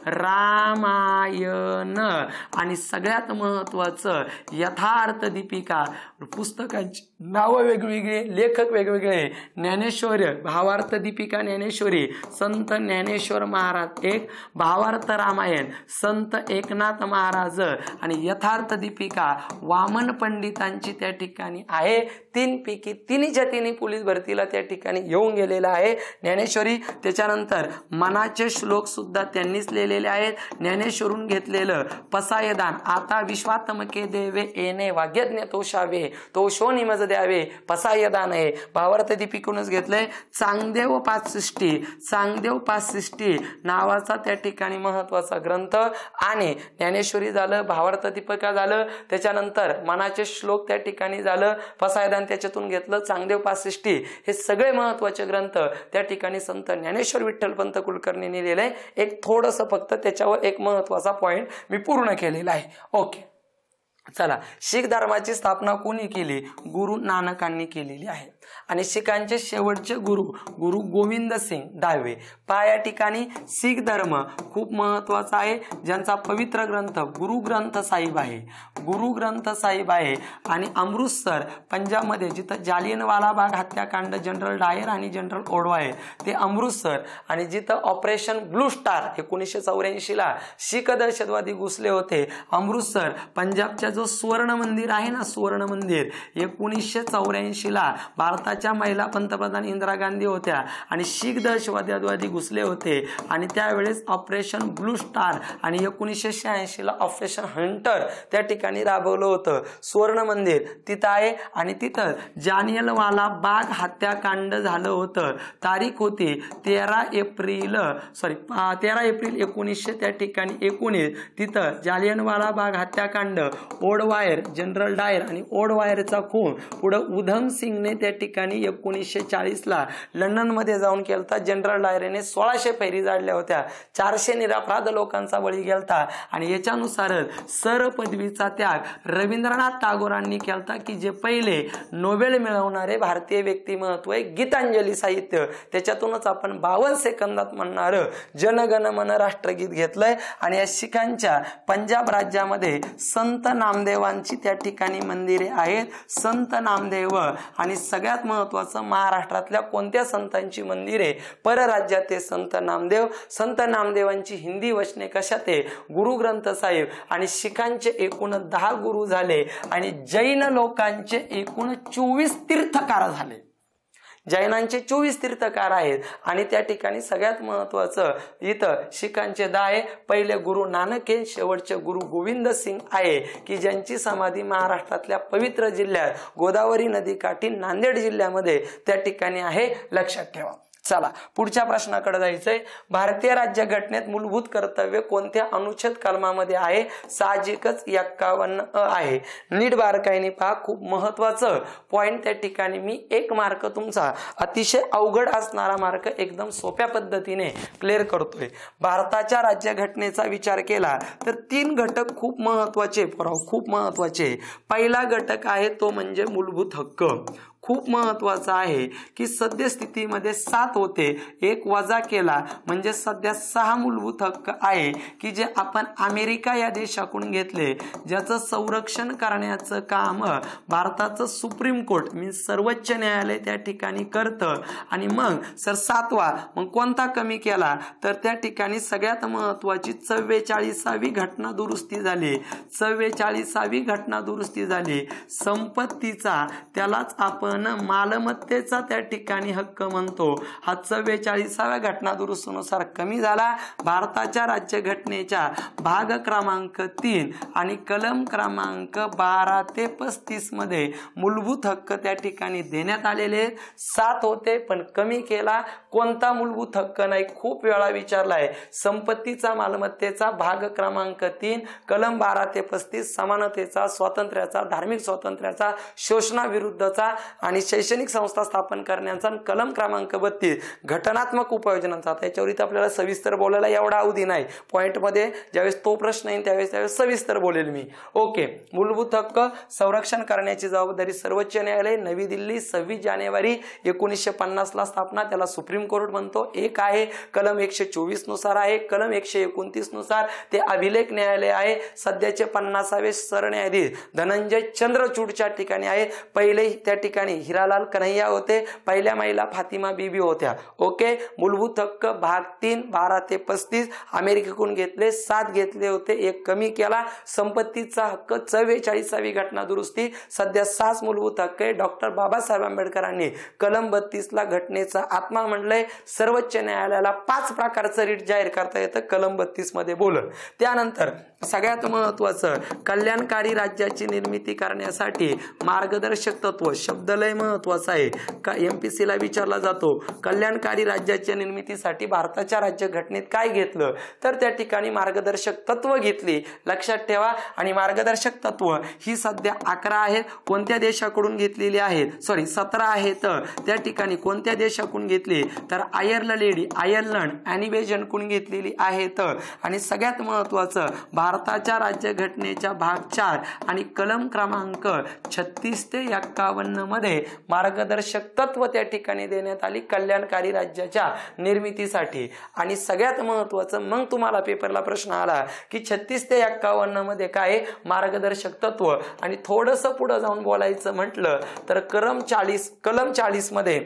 रामायण, आणि सगळ्यात महत्वाचं यथार्थ दीपिका. पुस्तकांची नावं वेगवेगळे, लेखक वेगवेगळे. ज्ञानेश्वर, भावार्थ दीपिका ज्ञानेश्वरी संत ज्ञानेश्वर महाराज एक, भावार्थ रामायण संत एकनाथ महाराज, आणि यथार्थ दीपिका वामन पंडितांची त्या ठिकाणी आहे. 3 पैकी तिन्हीच्या तिन्ही पोलीस भरतीला त्या ठिकाणी येऊन गेलेला आहे ज्ञानेश्वरी. त्याच्यानंतर मनाचे श्लोक सुद्धा त्यांनीच लिहिलेले आहेत. ज्ञानेश्वरून घेतलेलं पसायदान, आता विश्वात्मके देवे येणे वाग्यज्ञ तोषावे, तो शो निमज द्यावे, पसायदान आहे. भावार्थ दीपिकूनच घेतलंय. चांगदेव 560 नावाचा त्या ठिकाणी महत्वाचा ग्रंथ, आणि ज्ञानेश्वरी झालं, भावार्थ दीपिका झालं, त्याच्यानंतर मनाचे श्लोक त्या ठिकाणी झालं, पसायदान त्याच्यातून घेतलं, चांगदेव 560, हे सगळे महत्वाचे ग्रंथ त्या ठिकाणी संत ज्ञानेश्वर विठ्ठलपंत कुलकर्णींनी लिहिलंय. एक थोडंसं फक्त त्याच्यावर एक महत्वाचा पॉइंट मी पूर्ण केलेला आहे. ओके, चला. शीख धर्माची स्थापना कोणी केली? गुरु नानकांनी केलेली आहे. आणि शीखांचे शेवटचे गुरु गोविंद सिंग डावे. पहा या ठिकाणी शीख धर्म खूप महत्वाचा आहे, ज्यांचा पवित्र ग्रंथ गुरु ग्रंथ साहिब आहे. आणि अमृतसर पंजाबमध्ये जिथं जालियनवाला बाग हत्याकांड जनरल डायर आणि जनरल ओडवायर ते अमृतसर, आणि जिथं ऑपरेशन ब्लू स्टार 1984 ला शीख दहशतवादी घुसले होते अमृतसर, पंजाबच्या जो सुवर्ण मंदिर आहे ना, सुवर्ण मंदिर 1984 ला भारताच्या महिला पंतप्रधान इंदिरा गांधी होत्या आणि शीख दहशतवादी घुसले होते, आणि त्यावेळेस ऑपरेशन ब्लू स्टार आणि 1986 ला ऑपरेशन हंटर त्या ठिकाणी राबवलं होतं. सुवर्ण मंदिर तिथं आहे, आणि तिथं जालियनवाला बाग हत्याकांड झालं होतं. तारीख होती 13 एप्रिल 1900 त्या ठिकाणी 19. तिथं जालियनवाला बाग हत्याकांड, ओडवायर जनरल डायर आणि ओडवायरचा खून, पुढे उधम सिंगने त्या ठिकाणी 1940 ला लंडन मध्ये जाऊन केलता. जनरल डायरने 1600 फैरी जाडल्या होत्या, 400 निरपराध लोकांचा बळी गेलता. आणि याच्यानुसारच सर पदवीचा त्याग रवींद्रनाथ टागोरांनी केलता, की जे पहिले नोबेल मिळवणारे भारतीय व्यक्तिमत्व आहे. गीतांजली साहित्य, त्याच्यातूनच आपण 52 सेकंदात म्हणणार जनगण मन राष्ट्रगीत घेतलंय. आणि या शीखांच्या पंजाब राज्यामध्ये संत नामदेवांची त्या ठिकाणी मंदिरे आहेत. संत नामदेव, आणि सगळ्यात महत्वाचं महाराष्ट्रातल्या कोणत्या संतांची मंदिरे? परराज्यात ते संत नामदेव. संत नामदेवांची हिंदी वचने कशात आहे? गुरु ग्रंथ साहिब. आणि शीखांचे एकूण 10 गुरु झाले, आणि जैन लोकांचे एकूण 24 तीर्थकार झाले. जैनांचे 24 तीर्थकार आहेत. आणि त्या ठिकाणी सगळ्यात महत्वाचं इथं शीखांचे 10 आहे. पहिले गुरु नानक आहे, शेवटचे गुरु गोविंद सिंग आहे, की ज्यांची समाधी महाराष्ट्रातल्या पवित्र जिल्ह्यात गोदावरी नदीकाठी नांदेड जिल्ह्यामध्ये त्या ठिकाणी आहे. लक्षात ठेवा. चला पुढच्या प्रश्नाकडे जायचंय. भारतीय राज्यघटनेत मूलभूत कर्तव्य कोणत्या अनुच्छेद कलमामध्ये आहे? साहजिकच 51 आहे. नीट बारकाईने पहा, खूप महत्वाचं पॉइंट त्या ठिकाणी मी 1 मार्क तुमचा अतिशय अवघड असणारा मार्क एकदम सोप्या पद्धतीने क्लिअर करतोय. भारताच्या राज्यघटनेचा विचार केला तर 3 घटक खूप महत्वाचे, खूप महत्वाचे. पहिला घटक आहे तो म्हणजे मूलभूत हक्क. खूप महत्वाचा आहे की सद्यस्थितीमध्ये 7 होते, 1 वजा केला म्हणजे सध्या 6 मूलभूत हक्क आहे की जे आपण अमेरिका या देशाकडून घेतले, ज्याचं संरक्षण करण्याचं काम भारताचं सुप्रीम कोर्ट मीन्स सर्वोच्च न्यायालय त्या ठिकाणी करतं. आणि मग सर 7वा मग कोणता कमी केला तर त्या ठिकाणी सगळ्यात महत्वाची 44वी घटना दुरुस्ती झाली. 44वी घटना दुरुस्ती झाली. संपत्तीचा त्यालाच आपण मालमत्तेचा त्या ठिकाणी हक्क म्हणतो. हा 44व्या घटना दुरुस्तीनुसार कमी झाला. भारताच्या राज्यघटनेच्या भाग क्रमांक 3 आणि कलम क्रमांक 12 ते 35 मध्ये मूलभूत हक्क त्या ठिकाणी देण्यात आलेले. 7 होते पण कमी केला. कोणता मूलभूत हक्क नाही खूप वेळा विचारलाय. संपत्तीचा मालमत्तेचा भाग क्रमांक 3 कलम 12 ते 35 समानतेचा, स्वातंत्र्याचा, धार्मिक स्वातंत्र्याचा, शोषणाविरुद्धचा आणि शैक्षणिक संस्था स्थापन करण्याचा कलम क्रमांक 32 घटनात्मक उपाययोजनांचा. त्याच्यावर इथे आपल्याला सविस्तर बोलायला एवढा अवधी नाही, पॉइंटमध्ये ज्यावेळेस तो प्रश्न येईल त्यावेळेस सविस्तर बोलेल मी. ओके. मूलभूत हक्क संरक्षण करण्याची जबाबदारी सर्वोच्च न्यायालय, नवी दिल्ली, 26 जानेवारी 1950 ला स्थापना. त्याला सुप्रीम कोर्ट म्हणतो. एक आहे कलम 124 नुसार आहे, कलम 129 नुसार ते अभिलेख न्यायालय आहे. सध्याचे 50वे सरन्यायाधीश धनंजय चंद्रचूडच्या ठिकाणी आहेत. पहिले त्या ठिकाणी हिरालाल कन्हैया होते, पहिल्या महिला फातिमा बीबी होत्या. ओके. मूलभूत हक्क भाग 3 12 ते 35 अमेरिकेकडून घेतले, 7 घेतले होते, एक कमी केला. संपत्तीचा हक्क 44वी घटना दुरुस्ती. सध्या 6 मूलभूत हक्क आहे. डॉक्टर बाबासाहेब आंबेडकरांनी कलम 32 ला घटनेचा आत्मा म्हणलंय. सर्वोच्च न्यायालयाला 5 प्रकारचं रीट जाहीर करता येतं कलम 32 मध्ये बोललं. त्यानंतर सगळ्यात महत्वाचं कल्याणकारी राज्याची निर्मिती करण्यासाठी मार्गदर्शक तत्व. शब्द लय महत्वाचा आहे, का एमपीसी ला विचारला जातो. कल्याणकारी राज्याच्या निर्मितीसाठी भारताच्या राज्यघटनेत काय घेतलं, तर त्या ठिकाणी मार्गदर्शक तत्व घेतली. लक्षात ठेवा. आणि मार्गदर्शक तत्व ही सध्या 11 आहेत. कोणत्या देशाकडून घेतलेली आहेत, 17 आहेत. त्या ठिकाणी कोणत्या देशाकडून घेतली, तर आयर्लंड आणि बेल्जियमकडून घेतलेली आहेत. आणि सगळ्यात महत्वाचं भारताच्या राज्यघटनेच्या भाग 4 आणि कलम क्रमांक 36 ते 51 मध्ये मार्गदर्शक तत्व त्या ठिकाणी देण्यात आली कल्याणकारी राज्याच्या निर्मितीसाठी. आणि सगळ्यात महत्वाचं मग तुम्हाला पेपरला प्रश्न आला की 36 ते 51 मध्ये काय मार्गदर्शक तत्व. आणि थोडंसं पुढे जाऊन बोलायचं म्हटलं तर कलम 40 मध्ये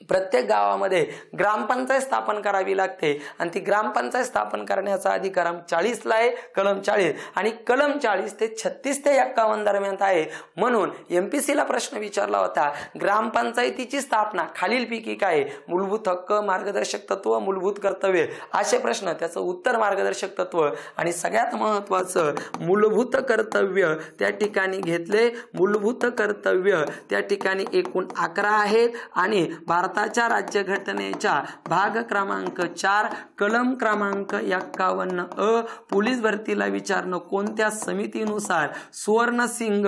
प्रत्येक गावामध्ये ग्रामपंचायत स्थापन करावी लागते आणि ती ग्रामपंचायत स्थापन करण्याचा अधिकार 40 ला आहे, कलम 40. आणि कलम 40 ते 36 ते 51 दरम्यान आहे. म्हणून एमपीसी ला प्रश्न विचारला होता, ग्रामपंचायतीची स्थापना खालीलपैकी काय, मूलभूत हक्क, मार्गदर्शक तत्व, मूलभूत कर्तव्य, असे प्रश्न. त्याचं उत्तर मार्गदर्शक तत्व. आणि सगळ्यात महत्वाचं मूलभूत कर्तव्य त्या ठिकाणी घेतले. मूलभूत कर्तव्य त्या ठिकाणी एकूण 11 आहेत. आणि भारताच्या राज्यघटनेच्या भाग क्रमांक 4 कलम क्रमांक 51 अ पोलीस भरतीला विचारणं कोणत्या समितीनुसार, सुवर्णसिंग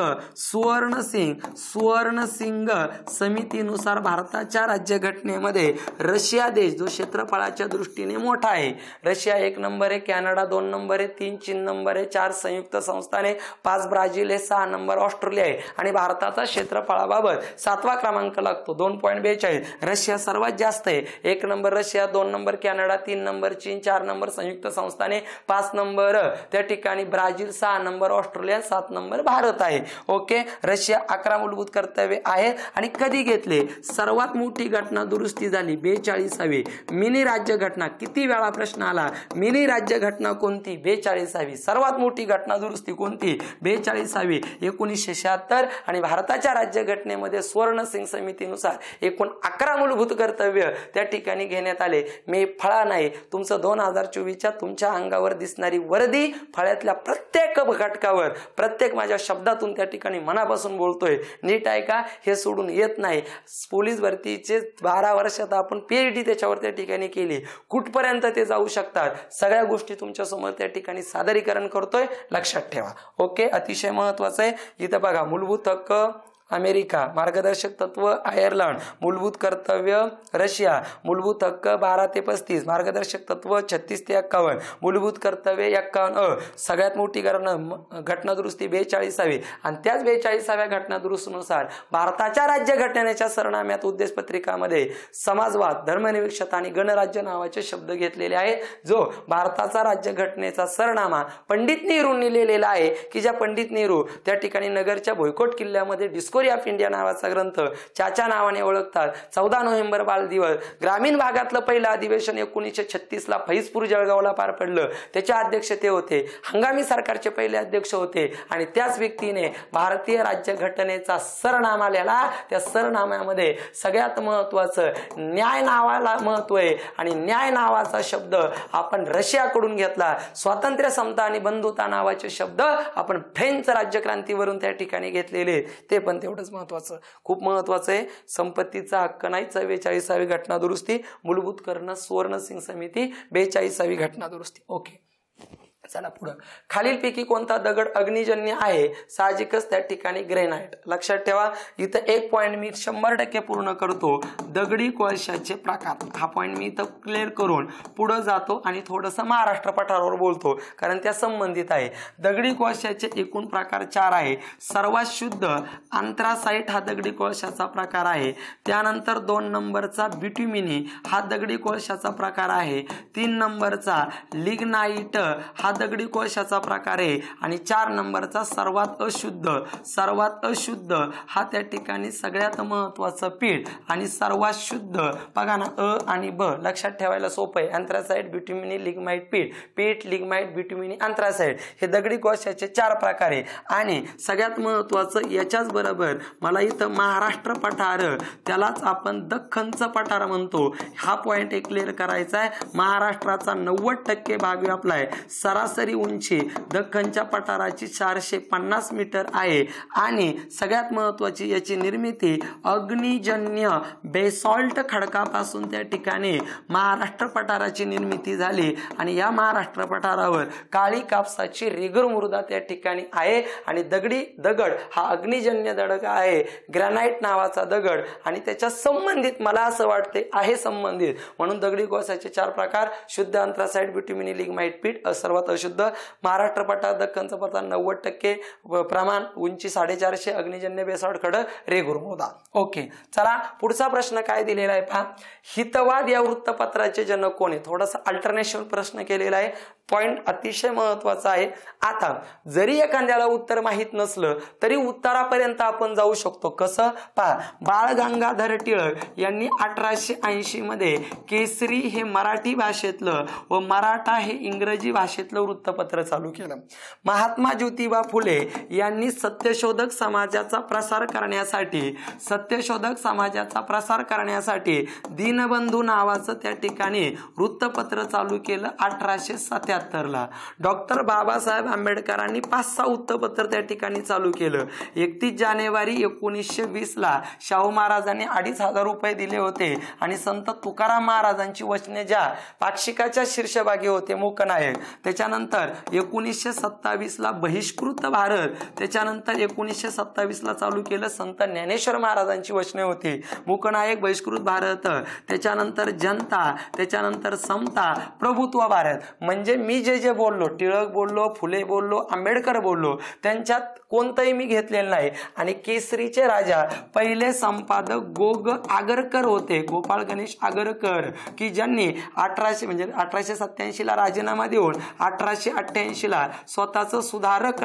समितीनुसार भारताच्या राज्यघटनेमध्ये रशिया देश जो क्षेत्रफळाच्या दृष्टीने मोठा आहे, रशिया 1 नंबर आहे, कॅनडा 2 नंबर आहे, 3 चीन नंबर आहे, 4 संयुक्त संस्थाने, 5 ब्राझील आहे, 6 नंबर ऑस्ट्रेलिया आहे. आणि भारताचा क्षेत्रफळाबाबत 7वा क्रमांक लागतो 2.42. रशिया सर्वात जास्त आहे, 1 number Russia, 2 number Canada, 3 number चीन, 4 नंबर संयुक्त संस्थाने, 5 नंबर त्या ठिकाणी Brazil, 6 number Australia, 7 number Bharat आहे. ओके. रशिया 11 मूलभूत कर्तव्य आहेत. आणि कधी घेतले, सर्वात मोठी घटना दुरुस्ती झाली 42वी. मिनी राज्यघटना किती वेळा प्रश्न आला, मिनी राज्यघटना कोणती, 42वी. सर्वात मोठी घटना दुरुस्ती कोणती, 42वी 1976. आणि भारताच्या राज्यघटनेमध्ये सुवर्णसिंग समितीनुसार एकूण 11 मूलभूत कर्तव्य त्या ठिकाणी घेण्यात आले. मी फळा नाही, तुमचं 2024च्या तुमच्या अंगावर दिसणारी वर्दी फळ्यातल्या प्रत्येक घटकावर, प्रत्येक माझ्या शब्दातून त्या ठिकाणी मनापासून बोलतोय. नीट आहे का, हे सोडून येत नाही. पोलीस भरतीचे 12 वर्षात आपण PhD त्याच्यावर त्या ठिकाणी केली. कुठपर्यंत ते जाऊ शकतात, सगळ्या गोष्टी तुमच्या समोर त्या ठिकाणी सादरीकरण करतोय. लक्षात ठेवा. ओके. अतिशय महत्वाचं आहे. इथं बघा, मूलभूत हक्क अमेरिका, मार्गदर्शक तत्व आयर्लंड, मूलभूत कर्तव्य रशिया, मूलभूत हक्क 12 ते 35, मार्गदर्शक तत्व 36 ते 51, मूलभूत कर्तव्य 51 अ. सगळ्यात मोठी घटना दुरुस्ती 42वी. आणि त्याच 42व्या घटना दुरुस्तीनुसार भारताच्या राज्यघटनेच्या सरनाम्यात उद्देशपत्रिकामध्ये समाजवाद, धर्मनिरपेक्षता आणि गणराज्य नावाचे शब्द घेतलेले आहेत. जो भारताचा राज्यघटनेचा सरनामा पंडित नेहरूंनी लिहिलेला आहे, की ज्या पंडित नेहरू त्या ठिकाणी नगरच्या भोयकोट किल्ल्यामध्ये डिस्कवरी ऑफ इंडिया नावाचा ग्रंथ चाचा नावाने ओळखतात. 14 नोव्हेंबर बाल दिवस. ग्रामीण भागातलं पहिलं अधिवेशन 1936 ला फैजपूर जळगावला पार पडलं. त्याचे अध्यक्ष ते होते. हंगामी सरकारचे पहिले अध्यक्ष होते. आणि त्याच व्यक्तीने भारतीय राज्यघटनेचा सरनामा लिहिला. त्या सरनाम्यामध्ये सगळ्यात महत्वाचं न्याय नावाला महत्व आहे. आणि न्याय नावाचा शब्द आपण रशियाकडून घेतला. स्वातंत्र्य, समता आणि बंधुता नावाचे शब्द आपण फ्रेंच राज्यक्रांतीवरून त्या ठिकाणी घेतलेले. ते पण तेवढंच महत्वाचं, खूप महत्वाचं आहे. संपत्तीचा हक्क नाही 44वी घटना दुरुस्ती. मूलभूत करणं सुवर्णसिंग समिती 42वी घटना दुरुस्ती. ओके. चला पुढं, खालीलपैकी कोणता दगड अग्निजन्य आहे? साहजिकच त्या ठिकाणी ग्रेनाइट. लक्षात ठेवा, इथं एक पॉइंट मी 100% पूर्ण करतो. दगडी कोळशाचे प्रकार हा पॉइंट मी इथं क्लिअर करून पुढे जातो आणि थोडंसं महाराष्ट्र पठारावर बोलतो, कारण त्या संबंधित आहे. दगडी कोळशाचे एकूण प्रकार 4 आहे. सर्वात शुद्ध अंथ्रासाइट हा दगडी कोळशाचा प्रकार आहे. त्यानंतर 2 नंबरचा बिट्युमिनी हा दगडी कोळशाचा प्रकार आहे. 3 नंबरचा लिग्नाइट हा दगडी कोळशाचा प्रकार आहे. आणि 4 नंबरचा सर्वात अशुद्ध हा त्या ठिकाणी सगळ्यात महत्वाचं पीठ आणि सर्वात शुद्ध बघा ना, अ आणि ब लक्षात ठेवायला सोपं आहे. अँथ्रासाइट, बिट्युमिनी, लिग्नाइट, पीठ, लिग्नाइट, बिट्युमिनी, अँथ्रासाइट हे दगडी कोळशाचे 4 प्रकार आहे. आणि सगळ्यात महत्वाचं याच्याच बरोबर मला इथं महाराष्ट्र पठार, त्यालाच आपण दख्खनचं पठार म्हणतो, हा पॉइंट एक क्लिअर करायचा आहे. महाराष्ट्राचा 90% भाग व्यापलाय. सरासरी उंची दख्खनच्या पठाराची 450 मीटर आहे. आणि सगळ्यात महत्वाची याची निर्मिती अग्निजन्य बेसॉल्ट खडकापासून त्या ठिकाणी महाराष्ट्र पठाराची निर्मिती झाली. आणि या महाराष्ट्र पठारावर काळी कापसाची रेगर मृदा त्या ठिकाणी आहे. आणि दगड हा अग्निजन्य दगड आहे, ग्रॅनाइट नावाचा दगड. आणि त्याच्या संबंधित मला असं वाटते आहे संबंधित, म्हणून दगडी कोळशाचे 4 प्रकार: शुद्ध, अँथ्रासाइट, बिट्युमिनी, लिग्नाइट, पीठ. सर्वात अशुद्ध महाराष्ट्र पठार, दख्खनचं पठार 90% प्रमाण, उंची 450, अग्निजन्य बेसॉल्ट खडक, रेगूर मृदा. ओके, चला पुढचा प्रश्न काय दिलेला आहे पहा. हितवाद या वृत्तपत्राचे जनक कोण आहे? थोडासा अल्टरनेटिव्ह प्रश्न केलेला आहे. पॉइंट अतिशय महत्वाचा आहे. आता जरी एखाद्याला उत्तर माहित नसलं तरी उत्तरापर्यंत आपण जाऊ शकतो. कसं पहा, बाळ गंगाधर टिळक यांनी 1880 मध्ये केसरी हे मराठी भाषेतलं व मराठा हे इंग्रजी भाषेतलं वृत्तपत्र चालू केलं. महात्मा ज्योतिबा फुले यांनी सत्यशोधक समाजाचा प्रसार करण्यासाठी दीनबंधू नावाचं त्या ठिकाणी वृत्तपत्र चालू केलं 1877 ला. डॉक्टर बाबासाहेब आंबेडकरांनी 5-6 वृत्तपत्र त्या ठिकाणी चालू केलं. 31 जानेवारी 1920 ला शाहू महाराजांनी 2,500 रुपये दिले होते. आणि संत तुकाराम महाराजांची वचने ज्या पाक्षिकाच्या शीर्षभागी होते मूकनायक. त्याच्यानंतर 1927 ला बहिष्कृत भारत. त्याच्यानंतर 1927 ला चालू केलं संत ज्ञानेश्वर महाराजांची वचने होती, मूकनायक, बहिष्कृत भारत. त्याच्यानंतर जनता, त्याच्यानंतर समता, प्रभुत्व भारत. म्हणजे मी जे बोललो, टिळक बोललो, फुले बोललो, आंबेडकर बोललो, त्यांच्यात कोणतंही मी घेतलेलं नाही. आणि केसरीचे राजा पहिले संपादक गोग आगरकर होते, गोपाळ गणेश आगरकर, की ज्यांनी 1887 ला राजीनामा देऊन 1888 ला स्वतःचं सुधारक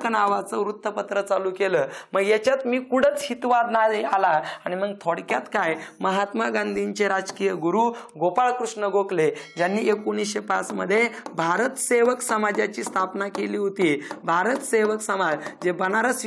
नावाचं वृत्तपत्र चालू केलं. मग याच्यात मी कुठंच हितवाद नाही आला. आणि मग थोडक्यात काय, महात्मा गांधींचे राजकीय गुरु गोपाळकृष्ण गोखले ज्यांनी 1905 मध्ये भारत सेवक समाजाची स्थापना केली होती. भारत सेवक समाज जे बनारस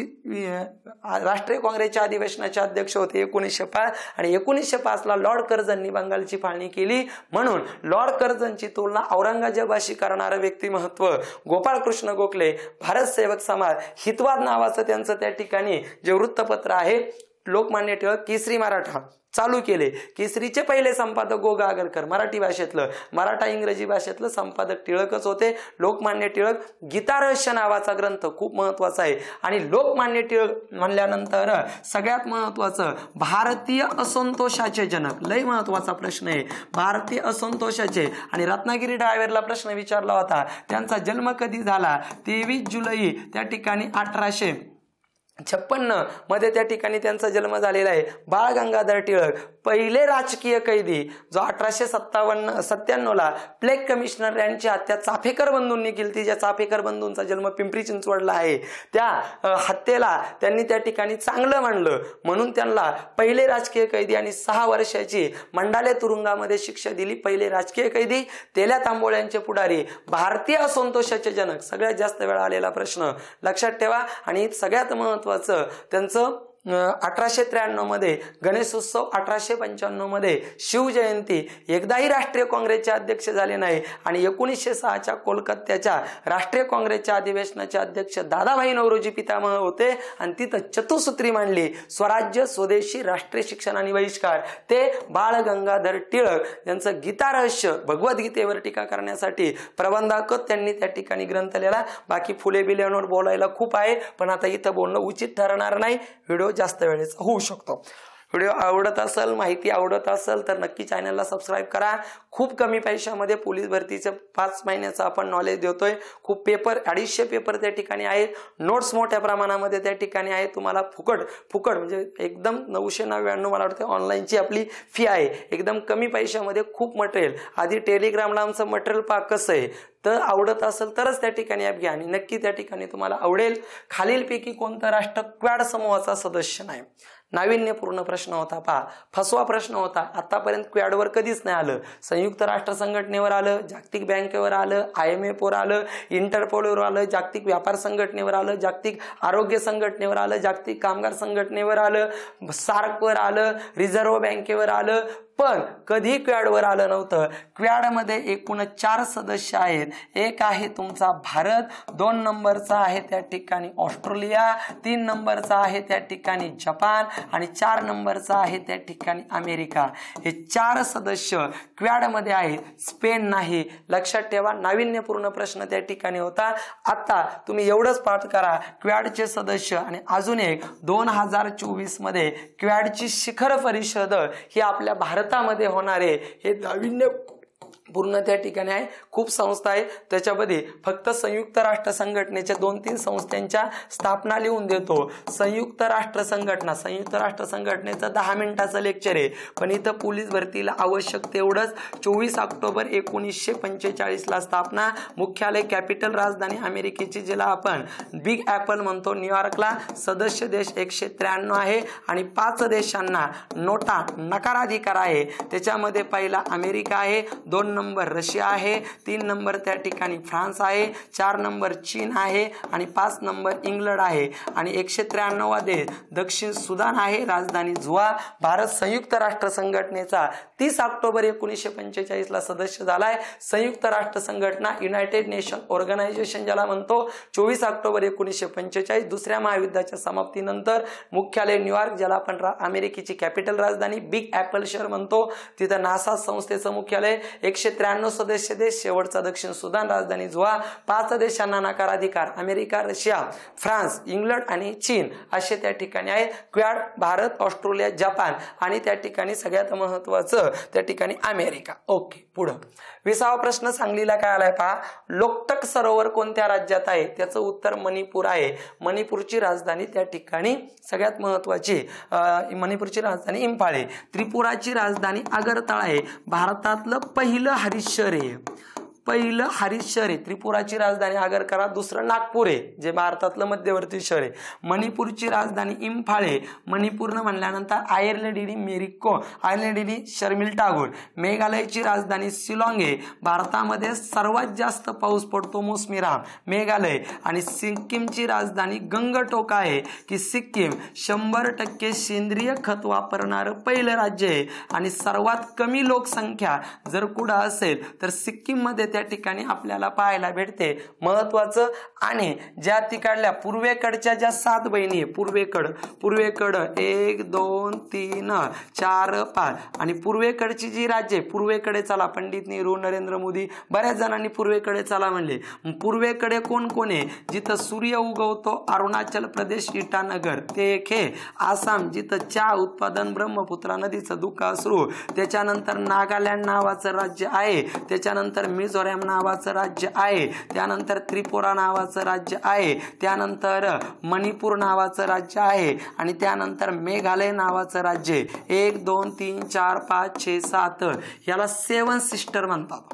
राष्ट्रीय काँग्रेसच्या अधिवेशनाचे अध्यक्ष होते 1905. आणि 1905 ला लॉर्ड कर्झननी बंगालची फाळणी केली. म्हणून लॉर्ड कर्झनची तुलना औरंगजेबाशी करणारं व्यक्तिमत्व गोपाळकृष्ण गोखले. भारत सेवक समाज हितवाद नावाचं त्यांचं त्या ठिकाणी जे वृत्तपत्र आहे, लोकमान्य टिळक केसरी मराठा चालू केले. केसरीचे पहिले संपादक गोग आगरकर, मराठी भाषेतलं, मराठा इंग्रजी भाषेतलं संपादक टिळकच होते. लोकमान्य टिळक गीता रहस्य नावाचा ग्रंथ खूप महत्वाचा आहे. आणि लोकमान्य टिळक म्हणल्यानंतर सगळ्यात महत्वाचं भारतीय असंतोषाचे जनक, लय महत्वाचा प्रश्न आहे, भारतीय असंतोषाचे. आणि रत्नागिरी ड्रायव्हरला प्रश्न विचारला होता, त्यांचा जन्म कधी झाला? 23 जुलै त्या ठिकाणी 1856 मध्ये त्या ठिकाणी त्यांचा जन्म झालेला आहे. बाळ गंगाधर टिळक पहिले राजकीय कैदी, जो 1897 ला प्लेग कमिशनर यांची हत्या चाफेकर बंधूंनी केली, ज्या चाफेकर बंधूंचा जन्म पिंपरी चिंचवडला आहे. त्या हत्येला त्यांनी त्या ठिकाणी चांगलं मानलं, म्हणून त्यांना पहिले राजकीय कैदी आणि 6 वर्षाची मंडाले तुरुंगामध्ये शिक्षा दिली. पहिले राजकीय कैदी, तेल्या तांबोळ्यांचे पुढारी, भारतीय असंतोषाचे जनक. सगळ्यात जास्त वेळा आलेला प्रश्न लक्षात ठेवा. आणि सगळ्यात महत्वाचं त्यांचं 1893 मध्ये गणेशोत्सव, 1895 मध्ये शिवजयंती, एकदाही राष्ट्रीय काँग्रेसचे अध्यक्ष झाले नाही आणि 1906च्या कोलकात्याच्या राष्ट्रीय काँग्रेसच्या अधिवेशनाचे अध्यक्ष दादाभाई नौरोजी पितामह होते आणि तिथं चतुसूत्री मांडली, स्वराज्य, स्वदेशी, राष्ट्रीय शिक्षण आणि बहिष्कार. ते बाळ गंगाधर टिळक यांचं गीता रहस्य भगवद्गीतेवर टीका करण्यासाठी प्रबंधाकत त्यांनी त्या ठिकाणी ग्रंथ लिहिला. बाकी फुले बिल्यांवर बोलायला खूप आहे, पण आता इथं बोलणं उचित ठरणार नाही, व्हिडिओ जास्त वेळेचा होऊ शकतो. व्हिडिओ आवडत असेल, माहिती आवडत असेल तर नक्की चॅनलला सबस्क्राईब करा. खूप कमी पैशामध्ये पोलीस भरतीचे 5 महिन्याचं आपण नॉलेज देतोय. खूप पेपर, 250 पेपर त्या ठिकाणी आहेत, नोट्स मोठ्या प्रमाणामध्ये त्या ठिकाणी आहेत. तुम्हाला फुकट म्हणजे एकदम 999 मला वाटतं ऑनलाईनची आपली फी आहे. एकदम कमी पैशामध्ये खूप मटेरियल. आधी टेलिग्रामला आमचं मटेरियल पाक कसं आहे, तर आवडत असेल तरच त्या ठिकाणी ॲप घ्या आणि नक्की त्या ठिकाणी तुम्हाला आवडेल. खालीलपैकी कोणतं राष्ट्र क्वाड समूहाचा सदस्य नाही? नाविन्यपूर्ण प्रश्न होता, पहा, फसवा प्रश्न होता. आतापर्यंत क्वाडवर कधीच नाही आलं. संयुक्त राष्ट्र संघटनेवर आलं, जागतिक बँकेवर आलं, IMF वर आलं, इंटरपोलवर आलं, जागतिक व्यापार संघटनेवर आलं, जागतिक आरोग्य संघटनेवर आलं, जागतिक कामगार संघटनेवर आलं, सार्कवर आलं, रिझर्व्ह बँकेवर आलं, पण कधी क्वाडवर आलं नव्हतं. क्वाडमध्ये एकूण 4 सदस्य आहेत. एक आहे तुमचा भारत, 2 नंबरचा आहे त्या ठिकाणी ऑस्ट्रेलिया, 3 नंबरचा आहे त्या ठिकाणी जपान आणि 4 नंबरचा आहे त्या ठिकाणी अमेरिका. हे 4 सदस्य क्वाडमध्ये आहेत, स्पेन नाही. लक्षात ठेवा, नाविन्यपूर्ण प्रश्न त्या ठिकाणी होता. आता तुम्ही एवढंच पाठ करा, क्वाडचे सदस्य. आणि अजून एक 2024 मध्ये क्वाडची शिखर परिषद ही आपल्या भारतामध्ये होणारे, हे नाविन्य पूर्ण त्या ठिकाणी आहे. खूप संस्था आहे, त्याच्यामध्ये फक्त संयुक्त राष्ट्र संघटनेच्या 2-3 संस्थांच्या स्थापना लिहून देतो. संयुक्त राष्ट्र संघटनेचं 10 मिनिटाचं लेक्चर आहे, पण इथं पोलीस भरतीला आवश्यक तेवढंच. 24 ऑक्टोबर 1945 ला स्थापना, मुख्यालय कॅपिटल राजधानी अमेरिकेची, जिला आपण बिग ॲपल म्हणतो, न्यूयॉर्कला. सदस्य देश 193 आहे आणि 5 देशांना नोटा नकाराधिकार आहे. त्याच्यामध्ये पहिला अमेरिका आहे, 2 नंबर रशिया आहे, 3 नंबर त्या ठिकाणी फ्रान्स आहे, 4 नंबर चीन आहे आणि 5 नंबर इंग्लंड आहे. आणि 193वा देश दक्षिण सुदान आहे, राजधानी जुआ. भारत संयुक्त राष्ट्र संघटनेचा 30 ऑक्टोबर 1945 ला सदस्य झालाय. संयुक्त राष्ट्र संघटना, युनायटेड नेशन ऑर्गनायझेशन ज्याला म्हणतो, 24 ऑक्टोबर 1945 दुसऱ्या महायुद्धाच्या समाप्तीनंतर मुख्यालय न्यूयॉर्क, ज्याला आपण अमेरिकेची कॅपिटल राजधानी बिग ॲपल शहर म्हणतो, तिथं नासा संस्थेचं मुख्यालय. 193 सदस्य देश, शेवटचा दक्षिण सुदान, राजधानी जुआ. 5 देशांना नकार अधिकार, अमेरिका, रशिया, फ्रान्स, इंग्लंड आणि चीन असे त्या ठिकाणी आहेत. क्वाड, भारत, ऑस्ट्रेलिया, जपान आणि त्या ठिकाणी सगळ्यात महत्वाचं त्या ठिकाणी अमेरिका. ओके, पुढं 20वा प्रश्न सांगलीला काय आलाय पहा. लोकटक सरोवर कोणत्या राज्यात आहे? त्याचं उत्तर मणिपूर आहे. मणिपूरची राजधानी त्या ठिकाणी सगळ्यात महत्वाची, मणिपूरची राजधानी इम्फाळ आहे. त्रिपुराची राजधानी आगरताळा आहे. भारतातलं पहिलं हरित शहर आहे, त्रिपुराची राजधानी आगरकरा, दुसरं नागपूर आहे, जे भारतातलं मध्यवर्ती शहर आहे. मणिपूरची राजधानी इम्फाळ आहे. मणिपूरनं म्हणल्यानंतर आयरलँडी मेरिको, आयरलँडी शर्मिल टागोर. मेघालयची राजधानी शिलाँग आहे. भारतामध्ये सर्वात जास्त पाऊस पडतो मोसमीराम, मेघालय. आणि सिक्कीमची राजधानी गंगटोक आहे, की सिक्कीम 100% सेंद्रिय खत वापरणारं पहिलं राज्य आहे. आणि सर्वात कमी लोकसंख्या जर कुठं असेल तर सिक्कीम मध्ये त्या ठिकाणी आपल्याला पाहायला भेटते. महत्वाचं. आणि ज्या तिकडल्या पूर्वेकडच्या ज्या 7 बहिणी, पूर्वेकड 1 2 3 4 5 आणि पूर्वेकडची जी राज्ये, पूर्वेकडे चला, पंडित नेहरू, नरेंद्र मोदी, बऱ्याच जणांनी पूर्वेकडे चला म्हणले. पूर्वेकडे कोण कोण आहे? जिथं सूर्य उगवतो, अरुणाचल प्रदेश, इटानगर ते एक आहे. आसाम, जिथं चहा उत्पादन, ब्रह्मपुत्रा नदीचं दुःख सुरू. त्याच्यानंतर नागालँड नावाचं राज्य आहे. त्याच्यानंतर मिझोरम नावाचं राज्य आहे. त्यानंतर त्रिपुरा नावाचं राज्य आहे. त्यानंतर मणिपूर नावाचं राज्य आहे आणि त्यानंतर मेघालय नावाचं राज्य. 1 2 3 4 5 6 7 याला 7 सिस्टर म्हणतात.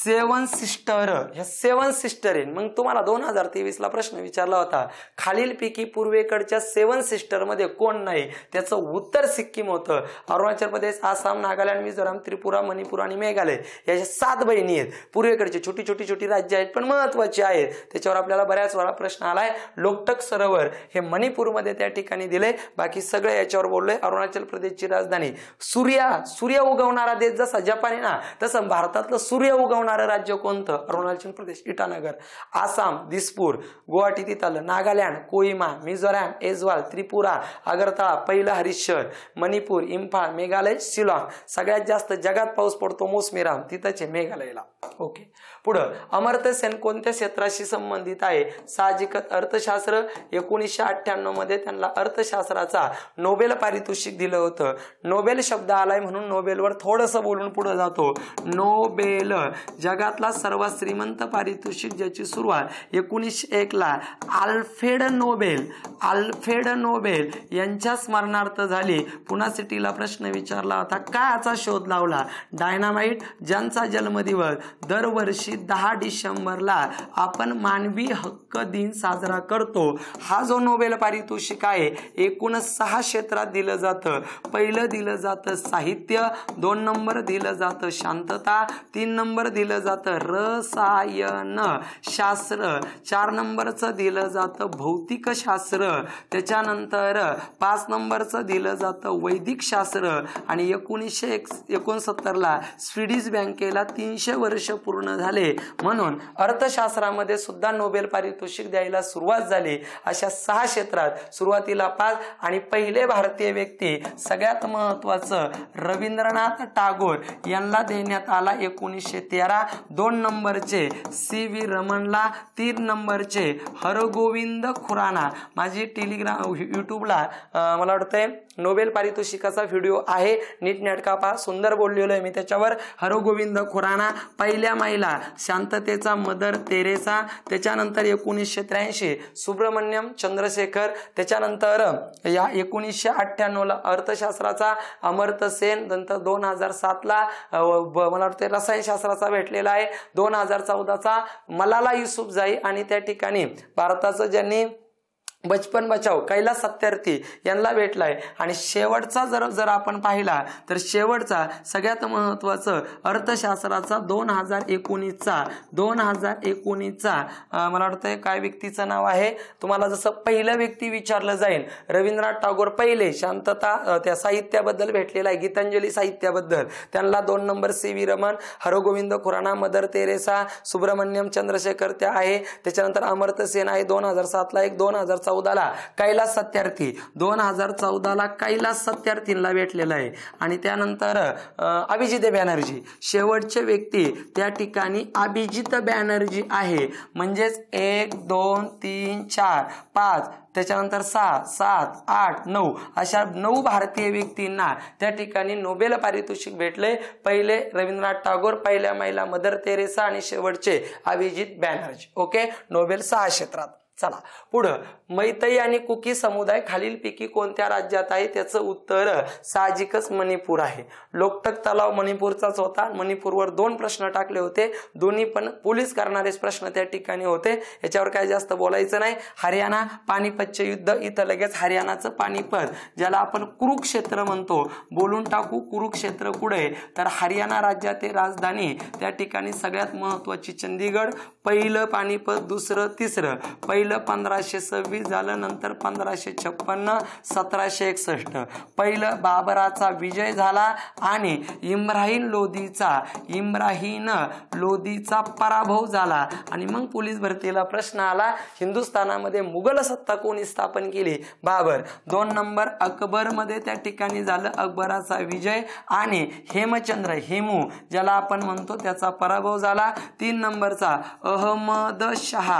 सेवन सिस्टर, ह्या सेवन सिस्टर आहे. मग तुम्हाला 2023 ला प्रश्न विचारला होता खालीलपैकी पूर्वेकडच्या सेवन सिस्टर मध्ये कोण नाही, त्याचं उत्तर सिक्कीम होतं. अरुणाचल प्रदेश, आसाम, नागालँड, मिझोराम, त्रिपुरा, मणिपूर आणि मेघालय याच्या 7 बहिणी आहेत. पूर्वेकडचे छोटी राज्य आहेत पण महत्वाची आहेत. त्याच्यावर आपल्याला बऱ्याच वेळा प्रश्न आलाय. लोकटक सरोवर हे मणिपूरमध्ये त्या ठिकाणी दिले. बाकी सगळे याच्यावर बोललोय. अरुणाचल प्रदेशची राजधानी सूर्य उगवणारा देश जसा जपान आहे ना, तसं भारतातलं सूर्य उगवणारं राज्य कोणतं? अरुणाचल प्रदेश, इटानगर. आसाम दिसपूर, गुवाहाटी तिथलं. नागालँड कोहिमा, मिझोराम ऐजवाल, त्रिपुरा अगरतळा, पहिलं हरिश्चर, मणिपूर इम्फाळ, मेघालय शिलाँग. सगळ्यात जास्त जगात पाऊस पडतो मोसमीराम, तिथंच आहे मेघालयला. ओके. पुढं अमर्त्य सेन कोणत्या क्षेत्राशी संबंधित आहे? साहजिकच अर्थशास्त्र. 1998 मध्ये त्यांना अर्थशास्त्राचा नोबेल पारितोषिक दिलं होतं. नोबेल शब्द आलाय म्हणून नोबेलवर थोडंसं बोलून पुढे जातो. नोबेल जगातला सर्वात श्रीमंत पारितोषिक ज्याची सुरुवात 1901 ला आल्फ्रेड नोबेल यांच्या स्मरणार्थ झाली. पुन्हा सिटीला प्रश्न विचारला होता काचा शोध लावला? डायनामाइट. ज्यांचा जन्मदिवस दरवर्षी 10 डिसेंबरला आपण मानवी हक्क दिन साजरा करतो. हा जो नोबेल पारितोषिक आहे एकूण 6 क्षेत्रात दिलं जातं. पहिलं दिलं जातं साहित्य, 2 नंबर दिलं जातं शांतता, 3 नंबर दिलं जातं रसायन शास्त्र, 4 नंबरचं दिलं जातं भौतिक शास्त्र, त्याच्यानंतर 5 नंबरचं दिलं जातं वैदिक शास्त्र आणि 1969 ला स्वीडिश बँकेला 300 वर्ष पूर्ण झाले म्हणून अर्थशास्त्रामध्ये सुद्धा नोबेल पारितोषिक द्यायला सुरुवात झाली. अशा 6 क्षेत्रात सुरुवातीला 5 आणि पहिले भारतीय व्यक्ती सगळ्यात महत्वाचं रवींद्रनाथ टागोर यांना देण्यात आला 1913. 2 नंबरचे CV रमणला, 3 नंबरचे हरगोविंद खुराना. माझी टेलिग्राम युट्यूबला मला वाटतंय नोबेल पारितोषिकाचा व्हिडिओ आहे, नीट नेटका पहा, सुंदर बोललेलो आहे मी त्याच्यावर. हरगोविंद खुराना. पहिल्या महिला शांततेचा मदर तेरेसा. त्याच्यानंतर 1983 सुब्रमण्यम चंद्रशेखर. त्याच्यानंतर या 1998 ला अर्थशास्त्राचा अमर्त्य सेन. नंतर 2007 ला मला वाटतं रसायनशास्त्राचा भेटलेला आहे. 2014चा मलाला युसुफजाई आणि त्या ठिकाणी भारताचं ज्यांनी बचपन बचाव कैलास सत्यार्थी यांना भेटलाय. आणि शेवटचा जर आपण पाहिला तर शेवटचा सगळ्यात महत्वाचं अर्थशास्त्राचा 2019चा मला वाटतं काय व्यक्तीचं नाव आहे, तुम्हाला जसं पहिलं व्यक्ती विचारलं जाईल रवींद्रनाथ टागोर पहिले शांतता त्या साहित्याबद्दल भेटलेला आहे, गीतांजली साहित्याबद्दल. त्यांना 2 number CV Raman, Hargobind Khorana, Mother Teresa, Subrahmanyan Chandrasekhar त्या आहे. त्याच्यानंतर अमर्त्य सेन आहे 2007 ला एक, 2014 ला कैलास सत्यार्थी, 2014 ला कैलास सत्यार्थींना भेटलेला आहे. आणि त्यानंतर अभिजित बॅनर्जी शेवटचे व्यक्ती त्या ठिकाणी अभिजित बॅनर्जी आहे. म्हणजेच 1 2 3 4 5 त्याच्यानंतर 6 7 8 9 अशा 9 भारतीय व्यक्तींना त्या ठिकाणी नोबेल पारितोषिक भेटले. पहिले रवींद्रनाथ टागोर, पहिल्या महिला मदर तेरेसा आणि शेवटचे अभिजित बॅनर्जी. ओके. नोबेल 6 क्षेत्रात. चला पुढं. मैतई आणि कुकी समुदाय खालीलपैकी कोणत्या राज्यात आहे? त्याचं उत्तर साहजिकच मणिपूर आहे. लोकटक तलाव मणिपूरचाच होता. मणिपूरवर 2 प्रश्न टाकले होते, दोन्ही पण पोलीस करणारेच प्रश्न त्या ठिकाणी होते. याच्यावर काय जास्त बोलायचं नाही. हरियाणा पानिपतचे युद्ध, इथं लगेच हरियाणाचं पानिपत ज्याला आपण कुरुक्षेत्र म्हणतो, बोलून टाकू कुरुक्षेत्र कुठे तर हरियाणा राज्यातील राजधानी त्या ठिकाणी सगळ्यात महत्वाची चंदीगड. पहिलं पानिपत, दुसरं तिसरं. पहिलं 1526 झालं, नंतर 1556 1761. पहिलं बाबराचा विजय झाला आणि इब्राहिम लोधीचा पराभव झाला. आणि मग पोलीस भरतीला प्रश्न आला हिंदुस्थानामध्ये मुघल सत्ता कोणी स्थापन केली? बाबर. 2 नंबर अकबर मध्ये त्या ठिकाणी झालं अकबराचा विजय आणि हेमू ज्याला आपण म्हणतो त्याचा पराभव झाला. 3 नंबरचा अहमद शाह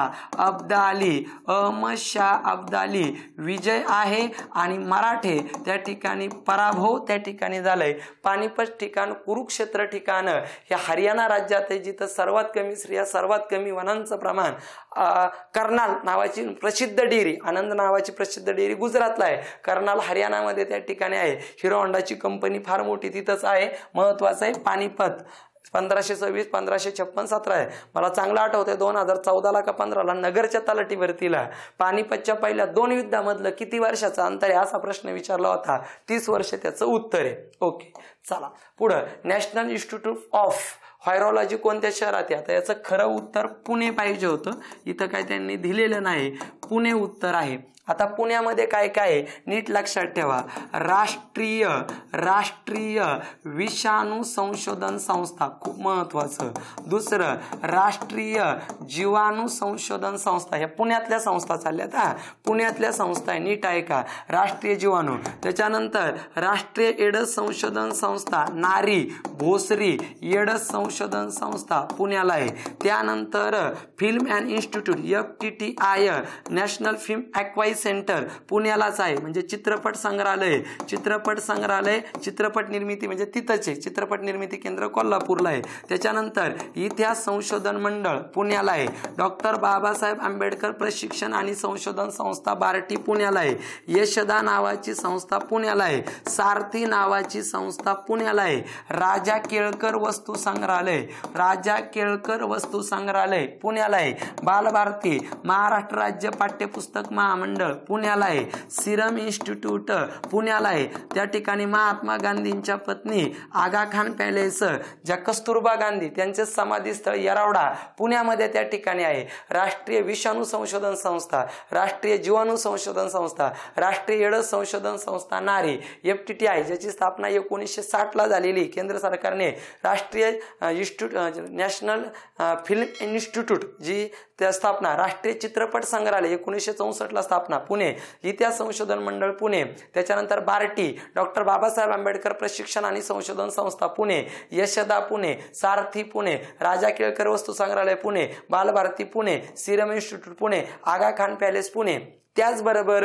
अब्दाली विजय आहे आणि मराठे त्या ठिकाणी पराभव त्या ठिकाणी झालाय. पानिपत ठिकाण, कुरुक्षेत्र ठिकाण हे हरियाणा राज्यात आहे, जिथं सर्वात कमी स्त्रिया, सर्वात कमी वनांचं प्रमाण. कर्नाल नावाची प्रसिद्ध डेअरी, आनंद नावाची प्रसिद्ध डेअरी गुजरातला आहे. कर्नाल हरियाणामध्ये त्या ठिकाणी आहे. हिरो होंडाची कंपनी फार मोठी तिथंच आहे. महत्वाचं आहे पानिपत. 1526, 1556, 17 आहे. मला चांगलं आठवतंय 2014ला का 15ला नगरच्या तलाठी भरतीला पानिपतच्या पहिल्या 2 युद्धामधलं किती वर्षाचं अंतर आहे असा प्रश्न विचारला होता. 30 वर्ष त्याचं उत्तर आहे. ओके, चला पुढं. नॅशनल इन्स्टिट्यूट ऑफ व्हायरॉलॉजी कोणत्या शहरात आहे? आता याचं खरं उत्तर पुणे पाहिजे होतं, इथं काय त्यांनी दिलेलं नाही. पुणे उत्तर आहे. आता पुण्यामध्ये काय काय आहे नीट लक्षात ठेवा. राष्ट्रीय विषाणू संशोधन संस्था, खूप महत्वाचं. दुसरं राष्ट्रीय जीवाणू संशोधन संस्था, ह्या पुण्यातल्या संस्था चालल्यात हा, पुण्यातल्या संस्था आहे, नीट आहे का. राष्ट्रीय जीवाणू. त्याच्यानंतर राष्ट्रीय एड्स संशोधन संस्था नारी भोसरी एड्स संशोधन संस्था पुण्याला आहे. त्यानंतर Film and Institute FTTI National Film Archives Centre पुण्यालाच आहे. म्हणजे चित्रपट संग्रहालय चित्रपट निर्मिती म्हणजे तिथंच आहे. चित्रपट निर्मिती केंद्र कोल्हापूरला आहे. त्याच्यानंतर इतिहास संशोधन मंडळ पुण्याला आहे. डॉक्टर बाबासाहेब आंबेडकर प्रशिक्षण आणि संशोधन संस्था बार्टी पुण्याला आहे. यशदा नावाची संस्था पुण्याला आहे. सारथी नावाची संस्था पुण्याला आहे. राजा केळकर वस्तू संग्रहालय पुण्याला आहे. बालभारती महाराष्ट्र राज्य पाठ्यपुस्तक महामंडळ पुण्याला आहे. सिरम इन्स्टिट्यूट पुण्याला आहे. त्या ठिकाणी महात्मा गांधींच्या पत्नी आगा खान पॅलेस, ज्या कस्तुरबा गांधी त्यांचे समाधी स्थळ येरवडा पुण्यामध्ये त्या ठिकाणी आहे. राष्ट्रीय विषाणू संशोधन संस्था, राष्ट्रीय जीवाणू संशोधन संस्था, राष्ट्रीय एड्स संशोधन संस्था नारी FTTI ज्याची स्थापना 1960ला झालेली केंद्र सरकारने. राष्ट्रीय नॅशनल फिल्म इन्स्टिट्यूट जी त्या स्थापना. राष्ट्रीय चित्रपट संग्रहालय 1964ला स्थापना पुणे. इतिहास संशोधन मंडळ पुणे. त्याच्यानंतर बार्टी डॉक्टर बाबासाहेब आंबेडकर प्रशिक्षण आणि संशोधन संस्था पुणे. यशदा पुणे. सारथी पुणे. राजा केळकर वस्तू संग्रहालय Pune. Balbharati Pune. Serum Institute Pune. Aga Khan Palace Pune. त्याचबरोबर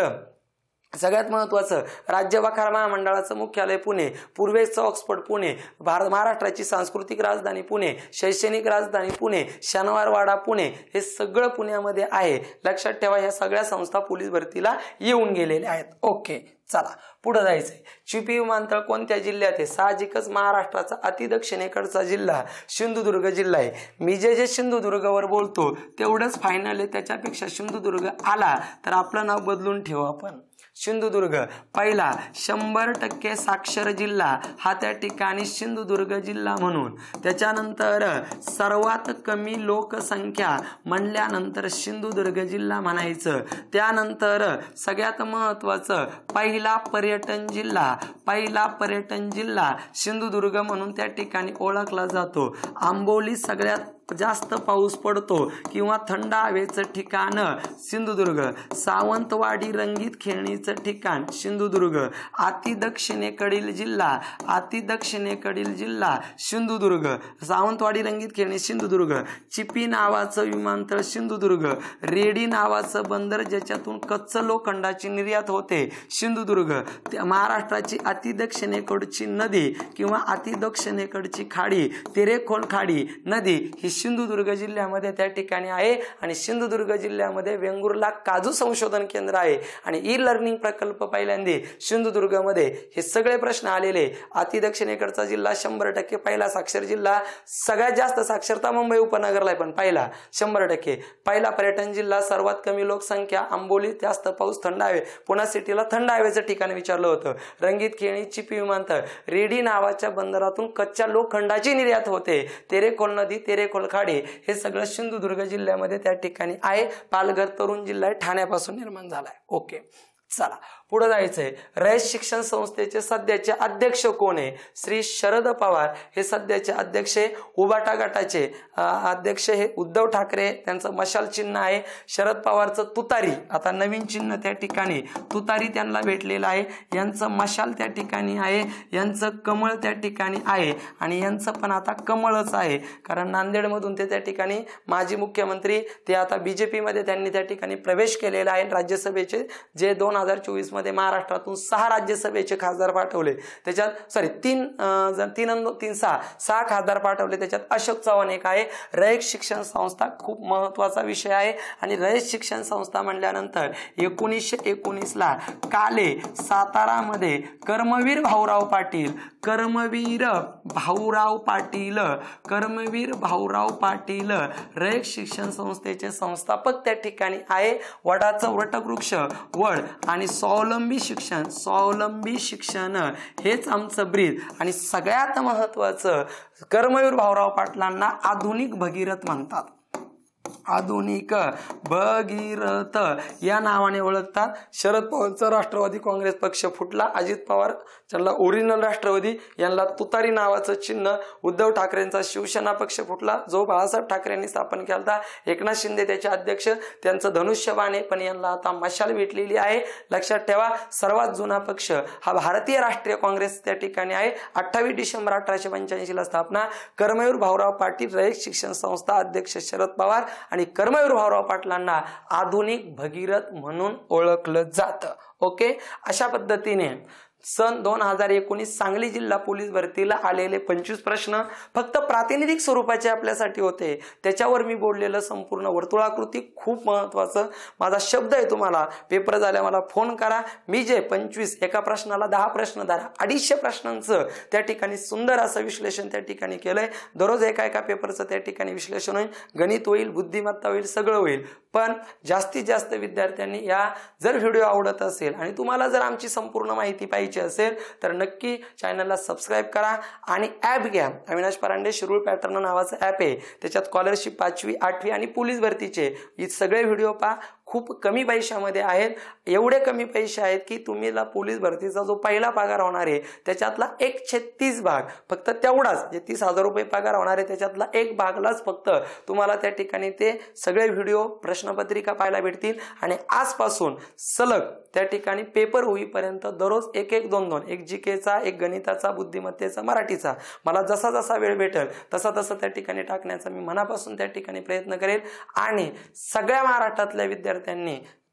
सगळ्यात महत्वाचं राज्य वखार महामंडळाचं मुख्यालय पुणे. पूर्वेचं ऑक्सफोर्ड पुणे. महाराष्ट्राची सांस्कृतिक राजधानी पुणे. शैक्षणिक राजधानी पुणे. शनिवारवाडा पुणे. हे सगळं पुण्यामध्ये आहे. लक्षात ठेवा, ह्या सगळ्या संस्था पोलीस भरतीला येऊन गेलेल्या आहेत. ओके, चला पुढे जायचंय. चिपी विमानतळ कोणत्या जिल्ह्यात आहे? साहजिकच महाराष्ट्राचा अति दक्षिणेकडचा जिल्हा सिंधुदुर्ग जिल्हा आहे. मी जे सिंधुदुर्गवर बोलतो तेवढंच फायनल आहे. त्याच्यापेक्षा सिंधुदुर्ग आला तर आपलं नाव बदलून ठेवू आपण. सिंधुदुर्ग पहिला 100% साक्षर जिल्हा हा त्या ठिकाणी सिंधुदुर्ग जिल्हा म्हणून. त्याच्यानंतर सर्वात कमी लोकसंख्या म्हणल्यानंतर सिंधुदुर्ग जिल्हा म्हणायचं. त्यानंतर सगळ्यात महत्वाचं पहिला पर्यटन जिल्हा सिंधुदुर्ग म्हणून त्या ठिकाणी ओळखला जातो. आंबोली सगळ्यात जास्त पाऊस पडतो किंवा थंड हवेचं ठिकाण सिंधुदुर्ग. सावंतवाडी रंगीत खेळणीचं ठिकाण सिंधुदुर्ग. अति दक्षिणेकडील जिल्हा सिंधुदुर्ग. सावंतवाडी रंगीत खेळणी सिंधुदुर्ग. चिपी नावाचं विमानतळ सिंधुदुर्ग. रेडी नावाचं बंदर ज्याच्यातून कच्च लोखंडाची निर्यात होते सिंधुदुर्ग. महाराष्ट्राची अति दक्षिणेकडची नदी किंवा अति दक्षिणेकडची खाडी तेरेखोल खाडी नदी ही सिंधुदुर्ग जिल्ह्यामध्ये त्या ठिकाणी आहे. आणि सिंधुदुर्ग जिल्ह्यामध्ये वेंगुर्ला काजू संशोधन केंद्र आहे. आणि ई लर्निंग प्रकल्प पहिल्यांदा सिंधुदुर्गमध्ये. हे सगळे प्रश्न आलेले. अति दक्षिणेकडचा जिल्हा 100% पहिला साक्षर जिल्हा. सगळ्यात जास्त साक्षरता मुंबई उपनगरला आहे पण पहिला 100%. पहिला पर्यटन जिल्हा. सर्वात कमी लोकसंख्या. आंबोली जास्त पाऊस थंड हवे. पुन्हा सिटीला थंड हवेचं ठिकाण विचारलं होतं. रंगीत खेळणी चिपी विमानतळ. रेडी नावाच्या बंदरातून कच्च्या लोखंडाची निर्यात होते. तेरेखोल नदी तेरेखोल खाडी हे सगळं सिंधुदुर्ग जिल्ह्यामध्ये त्या ठिकाणी आहे. पालघर तरुण जिल्हा आहे, ठाण्यापासून निर्माण झालाय. ओके, चला पुढे जायचंय. रयत शिक्षण संस्थेचे सध्याचे अध्यक्ष कोण आहे? श्री शरद पवार हे सध्याचे अध्यक्ष. उबाटा गटाचे अध्यक्ष हे उद्धव ठाकरे. त्यांचं मशाल चिन्ह आहे. शरद पवारचं तुतारी, आता नवीन चिन्ह त्या ठिकाणी तुतारी त्यांना भेटलेलं आहे. यांचं मशाल त्या ठिकाणी आहे. यांचं कमळ त्या ठिकाणी आहे. आणि यांचं पण आता कमळच आहे, कारण नांदेडमधून ते त्या ठिकाणी माजी मुख्यमंत्री. ते आता BJP मध्ये त्यांनी त्या ठिकाणी प्रवेश केलेला आहे. राज्यसभेचे जे 2024 मध्ये महाराष्ट्रातून 6 राज्यसभेचे खासदार पाठवले, त्याच्यात 6 खासदार पाठवले, त्याच्यात अशोक चव्हाण एक आहे. रयत शिक्षण संस्था खूप महत्वाचा विषय आहे आणि रयत शिक्षण संस्था म्हणल्यानंतर 1919ला काले सातारामध्ये कर्मवीर भाऊराव पाटील रयत शिक्षण संस्थेचे संस्थापक त्या ठिकाणी आहे. वडाचं वटवृक्ष वड आणि स्वावलंबी शिक्षण हेच आमचं ब्रीद. आणि सगळ्यात महत्वाचं, कर्मवीर भाऊराव पाटलांना आधुनिक भगीरथ म्हणतात. आधुनिक भगीरथ या नावाने ओळखतात. शरद पवारचा राष्ट्रवादी काँग्रेस पक्ष फुटला, अजित पवार ज्यांना ओरिजिनल राष्ट्रवादी यांना तुतारी नावाचं चिन्ह, उद्धव ठाकरेंचा शिवसेना पक्ष फुटला जो बाळासाहेब ठाकरेंनी स्थापन केला. एकनाथ शिंदे त्याचे अध्यक्ष, त्यांचं धनुष्यबाण आहे पण यांना आता मशाल भेटलेली आहे. लक्षात ठेवा, सर्वात जुना पक्ष हा भारतीय राष्ट्रीय काँग्रेस त्या ठिकाणी आहे. 28 डिसेंबर 1885 ला स्थापना. कर्मवीर भाऊराव पाटील रयत शिक्षण संस्था, अध्यक्ष शरद पवार. आणि कर्मवीर भाऊराव पाटलांना आधुनिक भगीरथ म्हणून ओळखलं जातं. ओके, अशा पद्धतीने सन 2019 सांगली जिल्हा पोलीस भरतीला आलेले 25 प्रश्न फक्त प्रातिनिधिक स्वरूपाचे आपल्यासाठी होते. त्याच्यावर मी बोललेलं संपूर्ण वर्तुळाकृती खूप महत्वाचं. माझा शब्द आहे तुम्हाला, पेपर झाल्या मला फोन करा. मी जे 25 एका प्रश्नाला 10 प्रश्न धरा, 250 प्रश्नांचं त्या ठिकाणी सुंदर असं विश्लेषण त्या ठिकाणी केलंय. दररोज एका पेपरचं त्या ठिकाणी विश्लेषण होईल, गणित होईल, बुद्धिमत्ता होईल, सगळं होईल. पण जास्तीत जास्त विद्यार्थ्यांनी या जर व्हिडिओ आवडत असेल आणि तुम्हाला जर आमची संपूर्ण माहिती पाहिजे असेल तर नक्की चॅनलला सबस्क्राईब करा आणि ॲप घ्या. अविनाश परांडे शिरूर पॅटर्न नावाचं ॲप आहे, त्याच्यात स्कॉलरशिप 5वी 8वी आणि पोलीस भरतीचे हे सगळे व्हिडिओ पहा. खूप कमी पैशामध्ये आहेत. एवढे कमी पैसे आहेत की तुम्हाला पोलीस भरतीचा जो पहिला पगार होणार आहे त्याच्यातला 1/30 भाग, फक्त तेवढाच, जे 30,000 रुपये पगार होणार आहे त्याच्यातला 1 भागलाच फक्त तुम्हाला त्या ठिकाणी ते सगळे व्हिडिओ प्रश्नपत्रिका पाहायला भेटतील. आणि आजपासून सलग त्या ठिकाणी पेपर होईपर्यंत दररोज 1-1, 2-2, एक जीकेचा, एक गणिताचा, बुद्धिमत्तेचा, मराठीचा, मला जसा जसा वेळ भेटेल तसा तसा त्या ठिकाणी टाकण्याचा मी मनापासून त्या ठिकाणी प्रयत्न करेल. आणि सगळ्या महाराष्ट्रातल्या विद्यार्थ्यांनी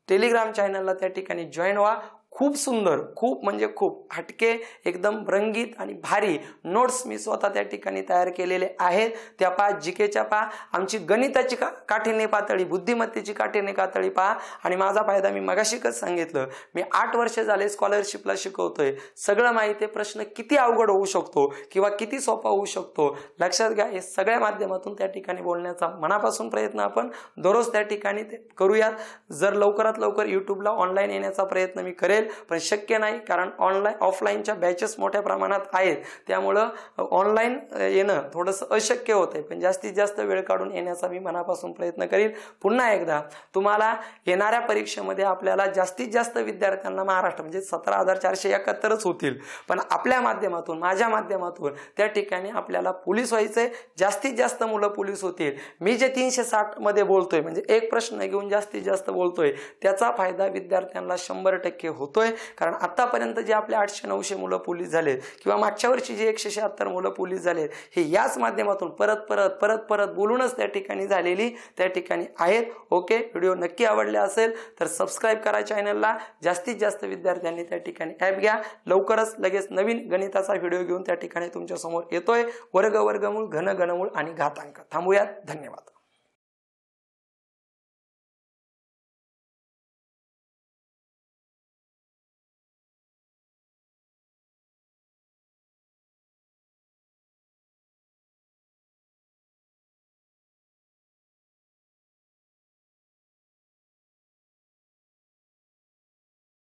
टेलिग्राम चॅनलला त्या ठिकाणी जॉईन व्हा. खूप सुंदर, खूप म्हणजे खूप हटके, एकदम रंगीत आणि भारी नोट्स मी स्वतः त्या ठिकाणी तयार केलेले आहेत. त्या पहा, जीकेच्या पहा, आमची गणिताची काठीण्य पातळी, बुद्धिमत्तेची काठीण्य पातळी पहा. आणि माझा फायदा मी मगाशीच सांगितलं, मी 8 वर्ष झाले स्कॉलरशिपला शिकवतोय. सगळं माहिती आहे, प्रश्न किती अवघड होऊ शकतो किंवा किती सोपा होऊ शकतो लक्षात घ्या. हे सगळ्या माध्यमातून त्या ठिकाणी बोलण्याचा मनापासून प्रयत्न आपण दररोज त्या ठिकाणी करूयात. जर लवकरात लवकर यूट्यूबला ऑनलाईन येण्याचा प्रयत्न मी करेल, पण शक्य नाही कारण ऑफलाईनच्या बॅचेस मोठ्या प्रमाणात आहेत, त्यामुळं ऑनलाईन येणं थोडंसं अशक्य होतंय. पण जास्तीत जास्त वेळ काढून येण्याचा मी मनापासून प्रयत्न करील. पुन्हा एकदा तुम्हाला येणाऱ्या परीक्षेमध्ये आपल्याला जास्तीत जास्त विद्यार्थ्यांना महाराष्ट्र म्हणजे 17,471च होतील, पण आपल्या माध्यमातून, माझ्या माध्यमातून त्या ठिकाणी आपल्याला पोलीस व्हायचंय. जास्तीत जास्त मुलं पोलीस होतील. मी जे 360 मध्ये बोलतोय म्हणजे एक प्रश्न घेऊन जास्तीत जास्त बोलतोय, त्याचा फायदा विद्यार्थ्यांना 100% होतोय. कारण आतापर्यंत जे आपले 800-900 मुलं पोलीस झालेत किंवा मागच्या वर्षी जे 176 मुलं पोलीस झालेत, हे याच माध्यमातून परत बोलूनच त्या ठिकाणी झालेली त्या ठिकाणी आहेत. ओके, व्हिडिओ नक्की आवडले असेल तर सबस्क्राईब करा चॅनलला. जास्तीत जास्त विद्यार्थ्यांनी त्या ठिकाणी ॲप घ्या. लवकरच लगेच नवीन गणिताचा व्हिडिओ घेऊन त्या ठिकाणी तुमच्या समोर येतोय. वर्गमूळ, घनमूळ आणि घातांक. थांबूयात. धन्यवाद.